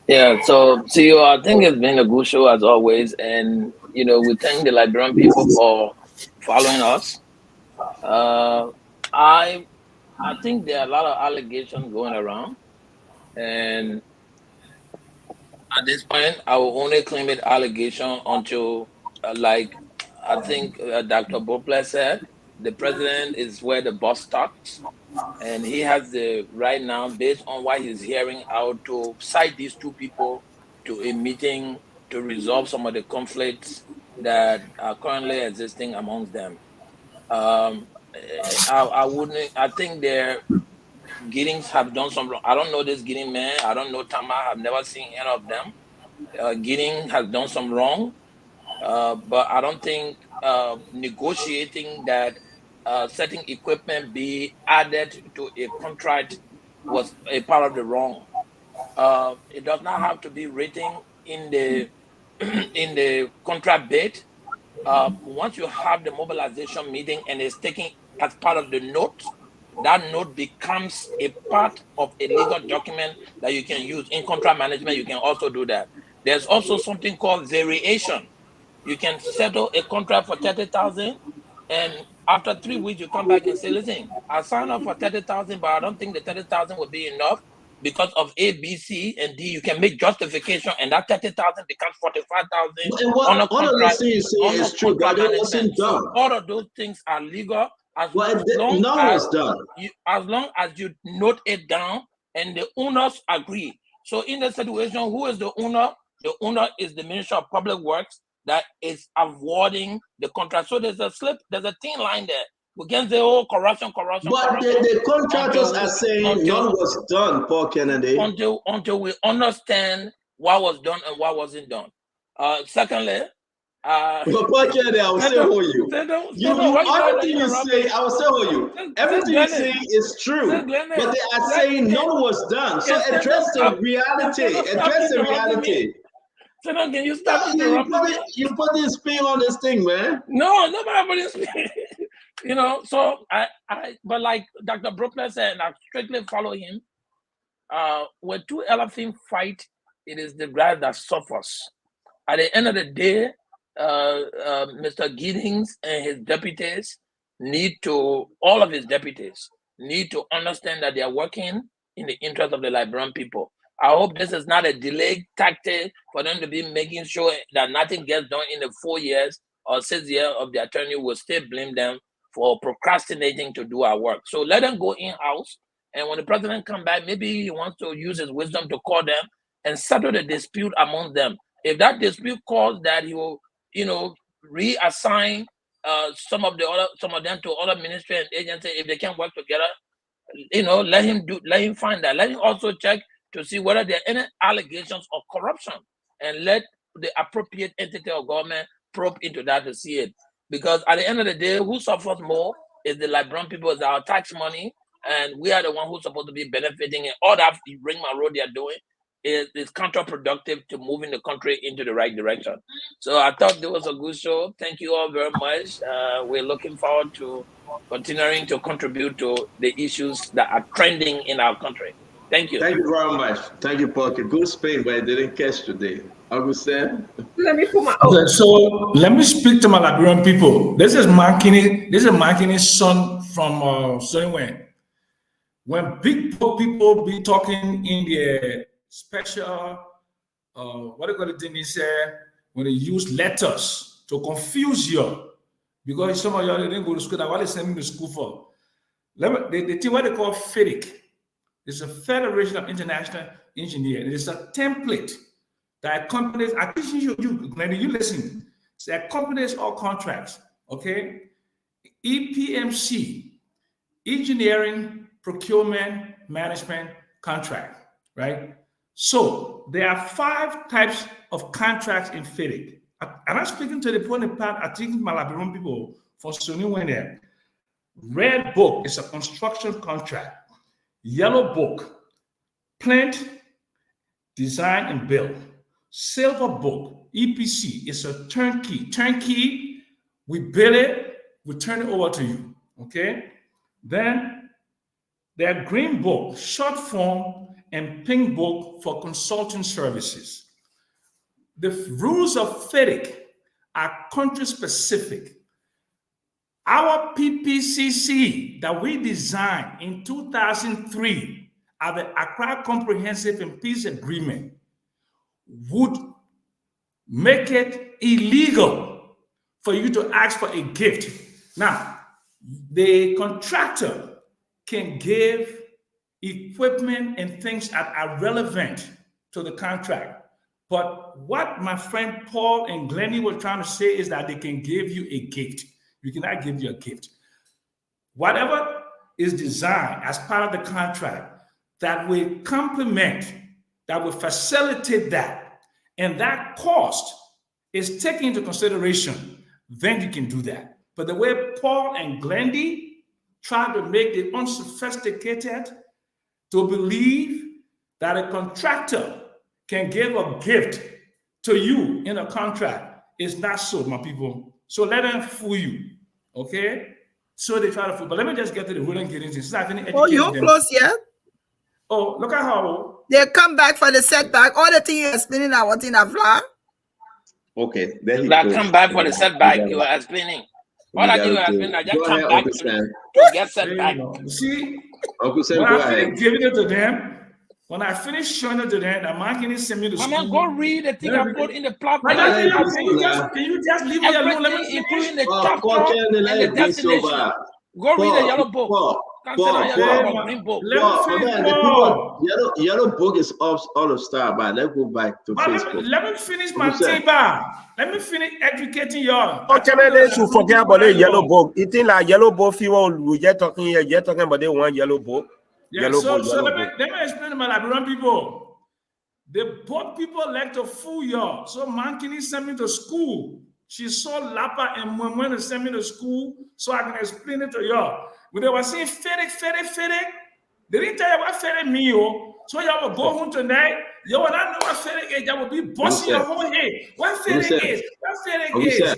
Yeah, so CEO, I think it's been a good show as always. And, you know, we thank the Liberian people for following us. I think there are a lot of allegations going around. And at this point, I will only claim it allegation until, like I think Dr. Bopler said, the president is where the boss starts. And he has the right now, based on what he's hearing out, to cite these two people to a meeting to resolve some of the conflicts that are currently existing amongst them. I think their Giddings have done some wrong. I don't know this Gidding man. I don't know Tama. I've never seen any of them. Gidding has done some wrong. But I don't think negotiating that certain equipment be added to a contract was a part of the wrong. It does not have to be written in the in the contract bid. Once you have the mobilization meeting and it's taken as part of the note, that note becomes a part of a legal document that you can use in contract management. You can also do that. There's also something called variation. You can settle a contract for 30,000, and after 3 weeks you come back and say, listen, I signed up for 30,000, but I don't think the 30,000 will be enough because of A, B, C, and D. You can make justification, and that 30,000 becomes 45,000 on a All of contract. the things you say is true, but it wasn't done. So all of those things are legal as Well, long none as was done. as long as you note it down and the owners agree. So in the situation, who is the owner? The owner is the Ministry of Public Works that is awarding the contract. So there's a thin line there. We can say, oh, corruption. But the contractors are saying none was done, Paul Kennedy. Until we understand what was done and what wasn't done. Secondly, Paul Kennedy, I will say who you. Everything you say, I will say who you. Everything you say is true, but they are saying none was done. So address the reality. Address the reality. So now, can you stop? You put this spin on this thing, man. No, nobody put this spin. You know, so but like Dr. Bruckner said, and I strictly follow him. When two elephants fight, it is the guy that suffers. At the end of the day, Mr. Giddings and his deputies all of his deputies need to understand that they are working in the interest of the Liberian people. I hope this is not a delayed tactic for them to be making sure that nothing gets done in the 4 years or 6 years of the attorney will still blame them for procrastinating to do our work. So let them go in-house, and when the president comes back, maybe he wants to use his wisdom to call them and settle the dispute among them. If that dispute calls that he will, reassign some of them to other ministry and agencies if they can work together, let him find that. Let him also check to see whether there are any allegations of corruption, and let the appropriate entity of government probe into that to see it. Because at the end of the day, who suffers more is the Liberian people, is our tax money, and we are the one who's supposed to be benefiting. And all that ring my road they are doing is counterproductive to moving the country into the right direction. So I thought it was a good show. Thank you all very much. We're looking forward to continuing to contribute to the issues that are trending in our country. Thank you. Thank you very much. Thank you, Paul. Good spin, but I didn't catch today. Augustine? Let me put my okay, so let me speak to my Liberian people. This is Makini's son from Soniwen. When big people be talking in their special, what do you call it, thing is, when they use letters to confuse you, because some of you didn't go to school, that's what they send me to school for. The thing what they call FEDIC. It's a Federation of International Engineers. It is a template that accompanies, I think you listen, it accompanies all contracts, okay? EPMC, Engineering, Procurement, Management Contract, right? So there are 5 types of contracts in FEDIC. And I'm speaking to the point part, I think my Liberian people for Sony went there. Red book is a construction contract. Yellow book, plant, design and build. Silver book, EPC, is a turnkey. Turnkey, we build it, we turn it over to you, okay? Then there are green book, short form, and pink book for consulting services. The rules of FEDIC are country specific. Our PPCC that we designed in 2003 at the Accra Comprehensive and Peace Agreement would make it illegal for you to ask for a gift. Now, the contractor can give equipment and things that are relevant to the contract. But what my friend Paul and Glennie were trying to say is that they can give you a gift. You cannot give you a gift. Whatever is designed as part of the contract that will complement, that will facilitate that, and that cost is taken into consideration, then you can do that. But the way Paul and Glendy try to make the unsophisticated to believe that a contractor can give a gift to you in a contract is not so, my people. So let them fool you, okay? So they try to fool. But let me just get to the wooden getting since I didn't educate you them. close yet? Oh, look at how they come back for the setback. All the things you're explaining are what in a flag. Okay, then he That goes. come back for the setback you were explaining. All that you were explaining, I just Go come ahead, back Uncle to Sam. get setback. See, Uncle Sam, when go I ahead. finish giving it to them, when I finish showing it to them, the man can send me to Mama, school. go read the thing I put in the platform. Can you just leave me alone? Let me finish. Including the Paul, chapter can you let and it the be destination. sober? Go read the yellow book. Paul, Can't say that yellow green book. the people, yellow book is all of star, but let's go back to Facebook. Let me finish my T-bar. Let me finish educating y'all. Oh, Canada should forget about the yellow book. You think like yellow book, we just talking here, you're talking about the one yellow book. Yeah, yellow so, book, so yellow let me book. explain to my Liberian people. The both people like to fool y'all. So Mankini sent me to school. She saw Lapa and Mwemwe to send me to school so I can explain it to y'all. When they were saying Fede, they didn't tell you what Fede mean, yo. So y'all will go home tonight. Y'all will not know what Fede is. Y'all will be busting your whole head. What Fede is? What Fede is?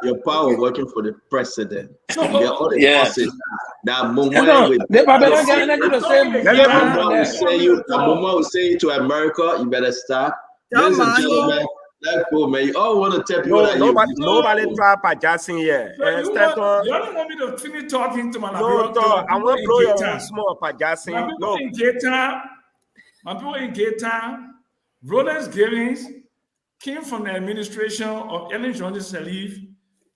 Your power working for the president. So, that moment with Moma will say to America, you better stop. Ladies and gentlemen, let's go, man. You all want to tell people that nobody try Pajasin here. So you don't want me to finish talking to my Liberian people. I want to blow your own small Pajasin. My people in Gaytown, Rollins Givings came from the administration of Ellen Johnson Sirleaf.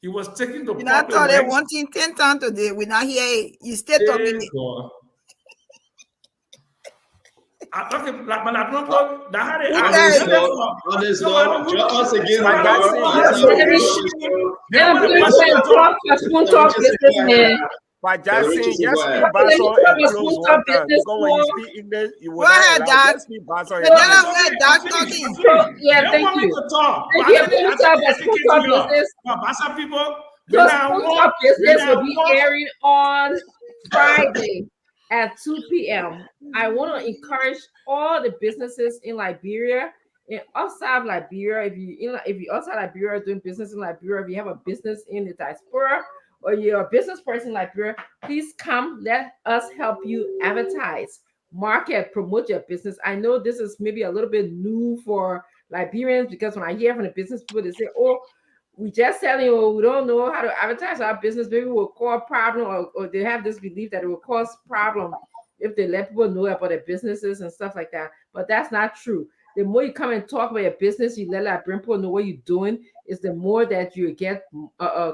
He was taking the I thought they wanting 10 times today. We're not here. You stay talking. On this note, join us again. Pajasin, just speak Basso and close one time. Because when you speak English, you will not just speak Basso. Yeah, thank you. Bassa people, the business will be airing on Friday at 2 p.m. I want to encourage all the businesses in Liberia and outside Liberia. If you outside Liberia doing business in Liberia, if you have a business in the diaspora or you're a business person in Liberia, please come. Let us help you advertise, market, promote your business. I know this is maybe a little bit new for Liberians because when I hear from the business people, they say, "Oh, we just selling, or we don't know how to advertise our business. Maybe we'll cause problem," or they have this belief that it will cause problem if they let people know about their businesses and stuff like that. But that's not true. The more you come and talk about your business, you let Liberian people know what you're doing, is the more that you get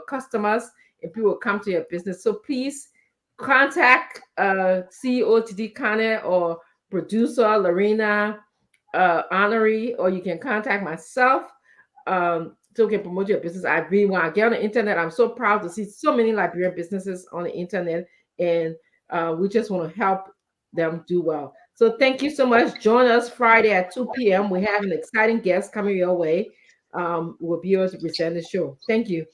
customers and people will come to your business. So please contact CEO TD Kane or producer Lorena Honoree, or you can contact myself. So we can promote your business. I really want to get on the internet. I'm so proud to see so many Liberian businesses on the internet, and we just want to help them do well. So thank you so much. Join us Friday at 2 p.m. We have an exciting guest coming your way. We'll be able to present the show. Thank you.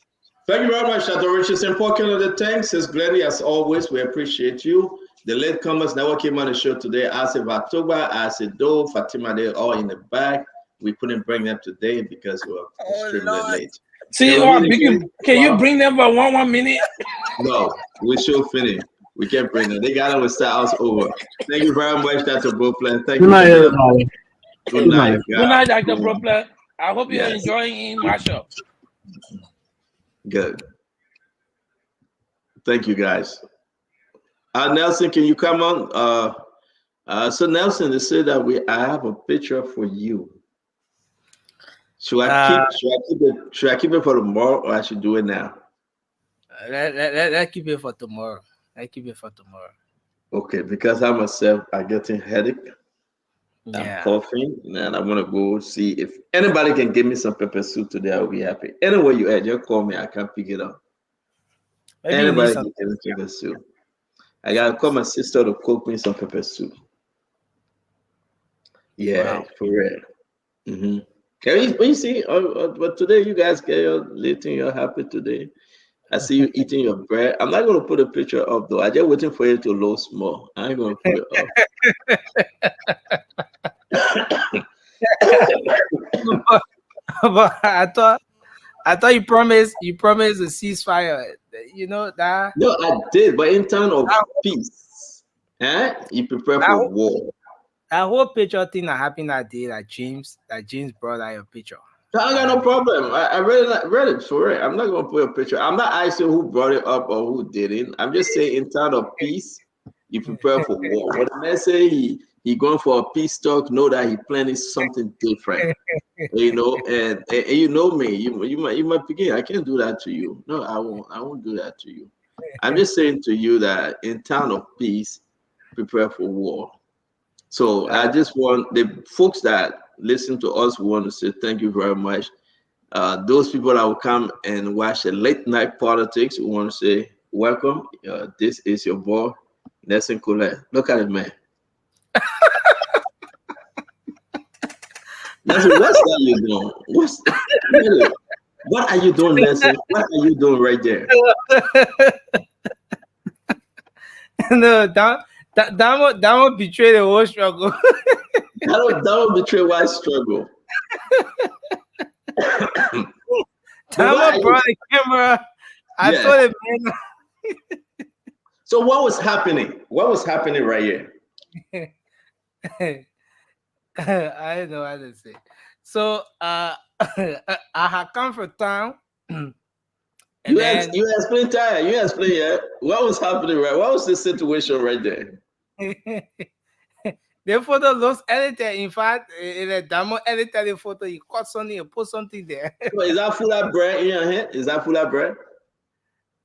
Thank you very much, Dr. Richardson. Paul Kennedy, thanks. It's Glendy, as always. We appreciate you. The latecomers never came on the show today. Asif October, Asif Do, Fatima, they're all in the back. We couldn't bring them today because we were extremely late. See, can you bring them for 1 minute? No, we should finish. We can't bring them. They got them with styles over. Thank you very much, Dr. Brooklyn. Thank you. Good night, everybody. Good night. Good night, Dr. Brooklyn. I hope you're enjoying Marshall. Good. Thank you, guys. Nelson, can you come on? So Nelson, they said that I have a picture for you. Should I keep it for tomorrow, or I should do it now? Let's keep it for tomorrow. Okay, because I myself are getting headache. I'm coughing, and I want to go see if anybody can give me some pepper soup today. I'll be happy. Anywhere you at, just call me. I can pick it up. Maybe anybody can give me pepper soup. I gotta call my sister to cook me some pepper soup. Yeah, for real. When you see, but today you guys get your eating, you're happy today. I see you eating your bread. I'm not gonna put a picture up though. I'm just waiting for you to load small. I ain't gonna put it up. But I thought you promised a ceasefire. You know that. No, I did, but in time of peace, you prepare for war. That whole picture thing that happened that day, that James brought out your picture. I got no problem. I read it for it. I'm not gonna put a picture. I'm not asking who brought it up or who didn't. I'm just saying in time of peace, you prepare for war. When the man say he going for a peace talk, know that he planning something different. You know, and you know me. You might begin. I can't do that to you. No, I won't do that to you. I'm just saying to you that in time of peace, prepare for war. So I just want the folks that listen to us, we want to say thank you very much. Those people that will come and watch the late night politics, we want to say welcome. This is your boy, Nelson Colette. Look at it, man. Nelson, what's that you doing? What are you doing, Nelson? What are you doing right there? No, that won't betray the whole struggle. that won't betray why struggle. That brought the camera. I told him, man. So what was happening? What was happening right here? I don't know what to say. So I had come from town. You explain time. You explain, yeah. What was happening, right? What was the situation right there? The photo looks edited. In fact, in the demo edited the photo, you cut something and put something there. So is that full of bread in your hand? Is that full of bread?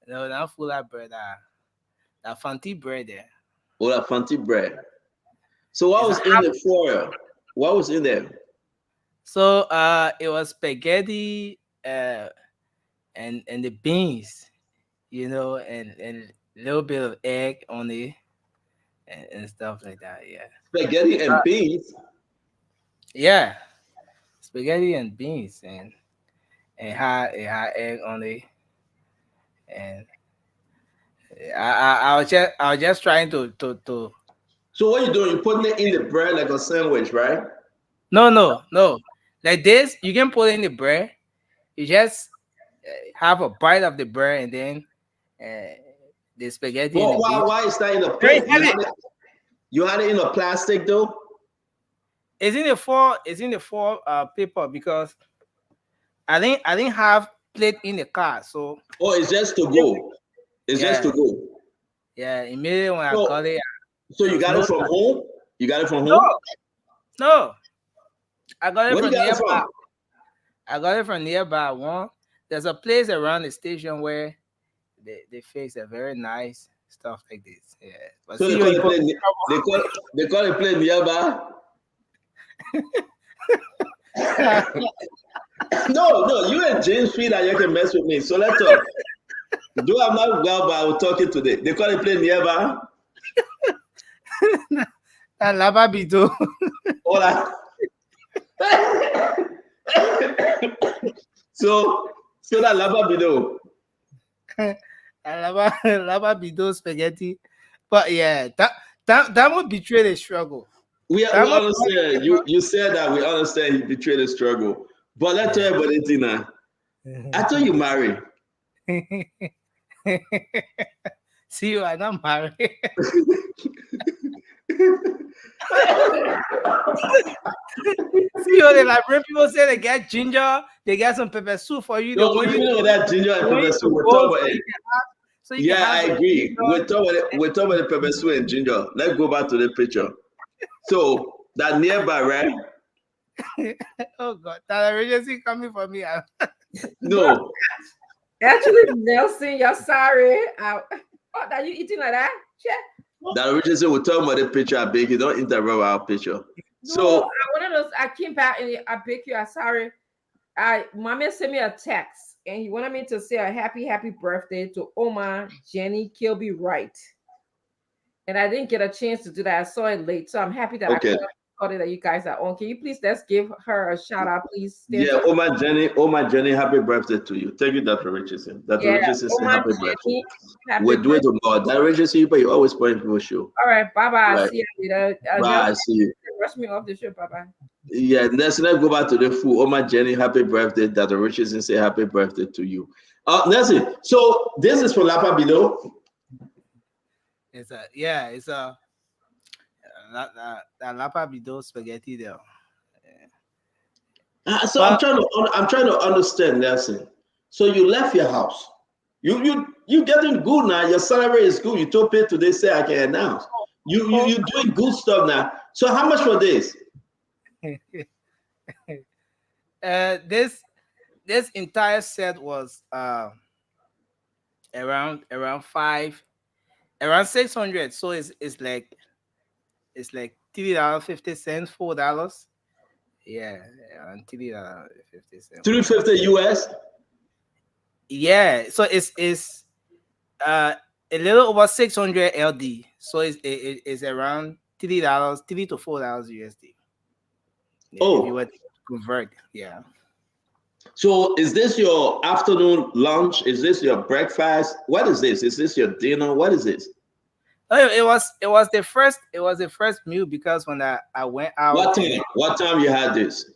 No, not full of bread. That fancy bread there. Oh, that fancy bread. So what was in the foil? What was in there? So it was spaghetti and the beans, you know, and a little bit of egg on it and stuff like that. Yeah. Spaghetti and beans. Yeah. Spaghetti and beans and it had egg on it. And I was just trying to. So what you doing? You putting it in the bread like a sandwich, right? No. Like this, you can put it in the bread. You just have a bite of the bread and then the spaghetti. Well, why is that in a plate? You had it in a plastic though. It's in the foil paper because I didn't have plate in the car, so. Oh, it's just to go. It's just to go. Yeah, immediately when I got it. So you got it from home? You got it from home? No. I got it Where from you got it nearby. from? I got it from nearby one. There's a place around the station where they fix a very nice stuff like this. Yeah. But So see, they call it play nearby? No, you and James feel that you can mess with me. So let's talk. Do I'm not well, but I will talk it today. They call it play nearby. And Lababido. Hola. So that Lababido. Lababido spaghetti. But yeah, that would betray the struggle. We understand. You said that we understand you betrayed the struggle. But let's talk about it now. I thought you married. See, you are not married. See, when people say they get ginger, they get some pepper soup for you. No, you know that ginger and pepper soup. We're talking about it. Yeah, I agree. We're talking about the pepper soup and ginger. Let's go back to the picture. So that nearby, right? Oh God, that emergency coming for me. No. Actually, Nelson, you're sorry. Are you eating like that? Yeah. That originally we're talking about the picture I bake. You don't interrupt our picture. So I came back and I beg you. I'm sorry. Mommy sent me a text and he wanted me to say a happy birthday to Oma Jenny Kilby Wright. And I didn't get a chance to do that. I saw it late, so I'm happy that I party that you guys are on. Can you please let's give her a shout out, please? Yeah, Oma Jenny, happy birthday to you. Thank you, Dr. Richardson. Dr. Richardson said happy birthday. We'll do it tomorrow. Dr. Richardson, but you always point people show. All right, bye-bye. Right. See you later. Bye, see you. Rush me off the show, bye-bye. Yeah, let's go back to the food. Oma Jenny, happy birthday. Dr. Richardson say happy birthday to you. Nancy, so this is for Lapa Bido. It's a Lapa Bido spaghetti there. So I'm trying to understand, Nelson. So you left your house. You getting good now. Your salary is good. You told me today say I can announce. You doing good stuff now. So how much for this? This entire set was around 600. So it's like $3.50, $4. Yeah, around $3.50. $3.50 US. Yeah, so it's a little over 600 LD. So it's around $3 to $4 USD. Oh, if you were to convert, yeah. So is this your afternoon lunch? Is this your breakfast? What is this? Is this your dinner? What is this? Oh, it was the first meal because when I went out. What time you had this?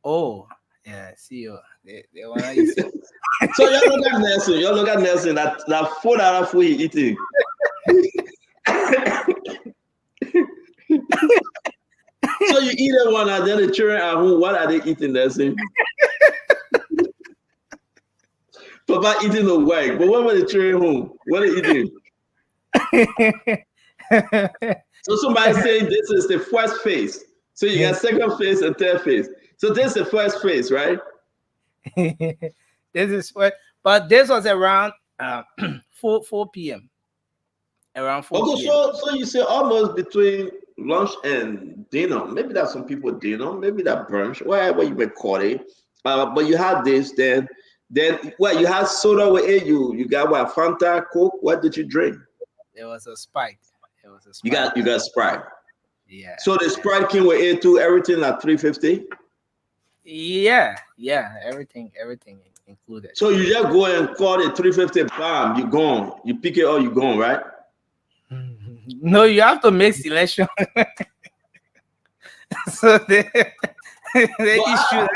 Oh, yeah, see you. They wanna eat. So you look at Nelson. That $4 food he eating. So you eat that one and then the children at home, what are they eating, Nelson? Papa eating the work, but what about the children home? What are they eating? So somebody saying this is the first phase. So you got second phase and third phase. So this is the first phase, right? This is what, but this was around 4 p.m. Around 4 Okay, p.m. so you say almost between lunch and dinner. Maybe that's some people dinner, maybe that brunch, whatever you may call it. But you had this, then well, you had soda with it. You got what, Fanta, Coke. What did you drink? It was a Sprite. You got Sprite. Yeah. So the Sprite came with it too. Everything at $3.50. Yeah, everything included. So you just go and call it $3.50. Bam, you gone. You pick it up, you gone, right? No, you have to make selection. So they issue.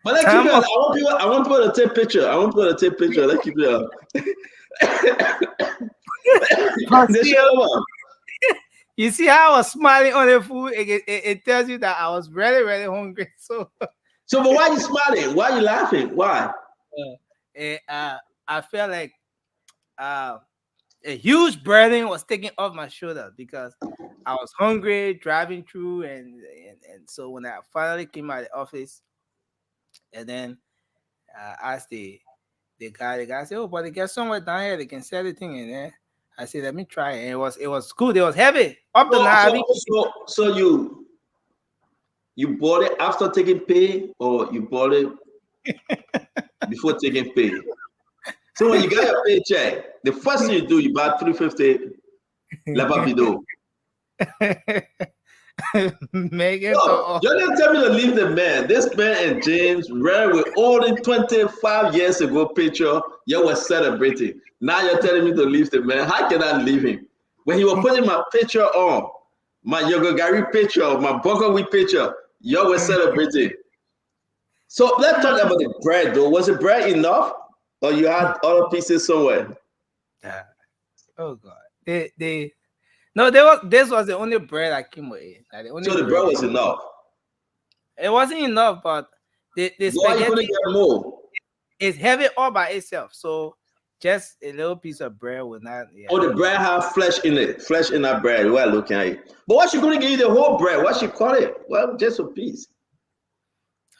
But let's keep it up. I want people to take picture. Let's keep it up. You see how I was smiling on the food? It tells you that I was really, really hungry. So but why are you smiling? Why are you laughing? Why? I felt like a huge burden was taken off my shoulder because I was hungry driving through, and so when I finally came out of the office, and then I asked the guy said, "Oh, but they get somewhere down here they can sell the thing in there." I said, "Let me try it." And it was good. It was heavy. Up to now. So you bought it after taking pay, or you bought it before taking pay? So when you got your paycheck, the first thing you do, you buy $3.50 Lapa Bido. Megan, you're not telling me to leave the man. This man and James ran with only 25 years ago picture. You were celebrating. Now you're telling me to leave the man. How can I leave him? When he was putting my picture on, my Yoga Gary picture, my Buckwheat picture, you were celebrating. So let's talk about the bread, though. Was the bread enough, or you had other pieces somewhere? Oh God, this was the only bread I came with. Like so the bread was enough. It wasn't enough, but the spaghetti is heavy all by itself. So just a little piece of bread would not. Yeah. Oh, the bread have flesh in it. Flesh in that bread. We're looking at it. But what she gonna give you the whole bread? What she call it? Well, just a piece.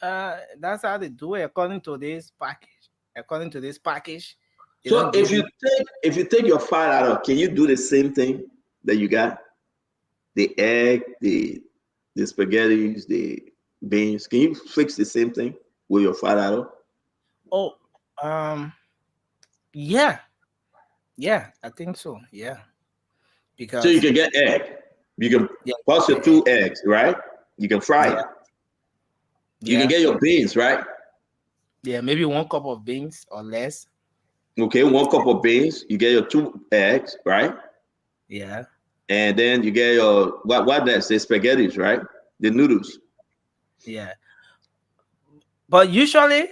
That's how they do it according to this package. So if you take your fat out, can you do the same thing that you got? The egg, the spaghettis, the beans. Can you fix the same thing with your fat out? Oh, yeah, I think so. Yeah, because so you can get egg. You can bust your 2 eggs, right? You can fry it. You can get your beans, right? Yeah, maybe 1 cup of beans or less. Okay, 1 cup of beans. You get your 2 eggs, right? Yeah. And then you get your what that's the spaghettis, right? The noodles. Yeah. But usually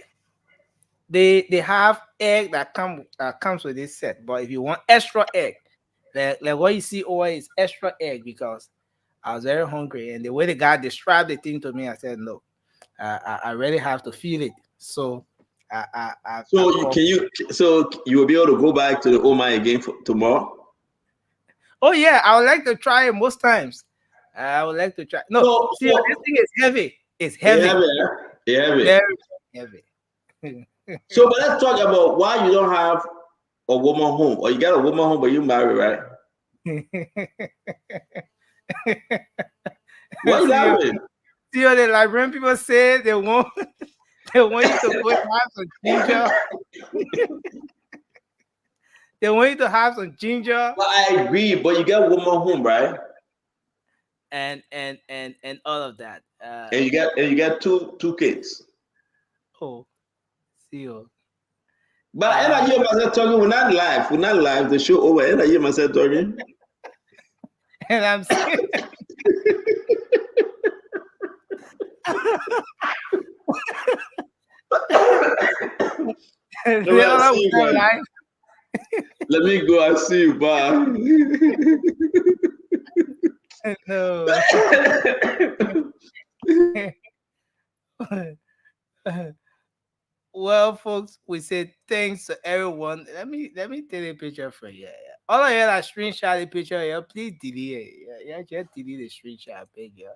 they have egg that comes with this set. But if you want extra egg, like what you see over is extra egg, because I was very hungry, and the way the guy described the thing to me, I said no, I really have to feel it. So you will be able to go back to the Omar again for tomorrow? Oh yeah, I would like to try it most times. I would like to try. No, this thing is heavy. It's heavy. Heavy. Very heavy. So, but let's talk about why you don't have a woman home, or you got a woman home, but you married, right? Why you laughing? See what the Liberian people say? They want you to go have some ginger. They want you to have some ginger. Well, I agree, but you got a woman home, right? And all of that. And you got two kids. Oh, see you. But I hear myself talking. We're not live. The show over. And I hear myself talking. And I'm saying. Let me go and see you, bye. No. Well, folks, we say thanks to everyone. Let me take a picture for you. All of you that screenshot the picture here, please delete it. Yeah, just delete the screenshot page. Yeah.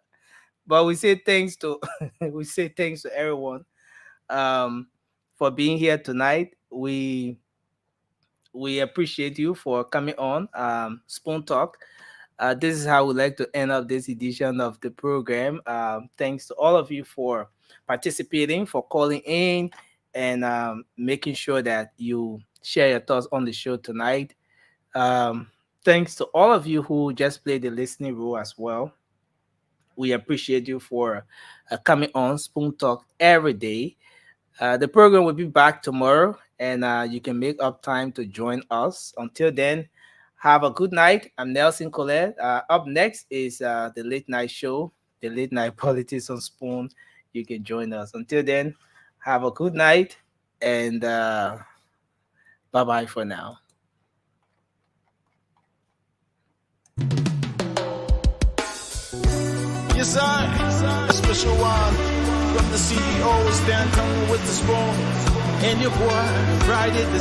But we say thanks to everyone for being here tonight. We appreciate you for coming on Spoon Talk. This is how we like to end up this edition of the program. Thanks to all of you for participating, for calling in, and making sure that you share your thoughts on the show tonight. Thanks to all of you who just played the listening role as well. We appreciate you for coming on Spoon Talk every day. The program will be back tomorrow, and you can make up time to join us. Until then, have a good night. I'm Nelson Colette. Up next is the late night show, the late night politics on Spoon. You can join us. Until then, have a good night, and bye-bye for now. Yes, sir. A special one from the CEO, Stan Tony with the spoon. And your boy, Friday the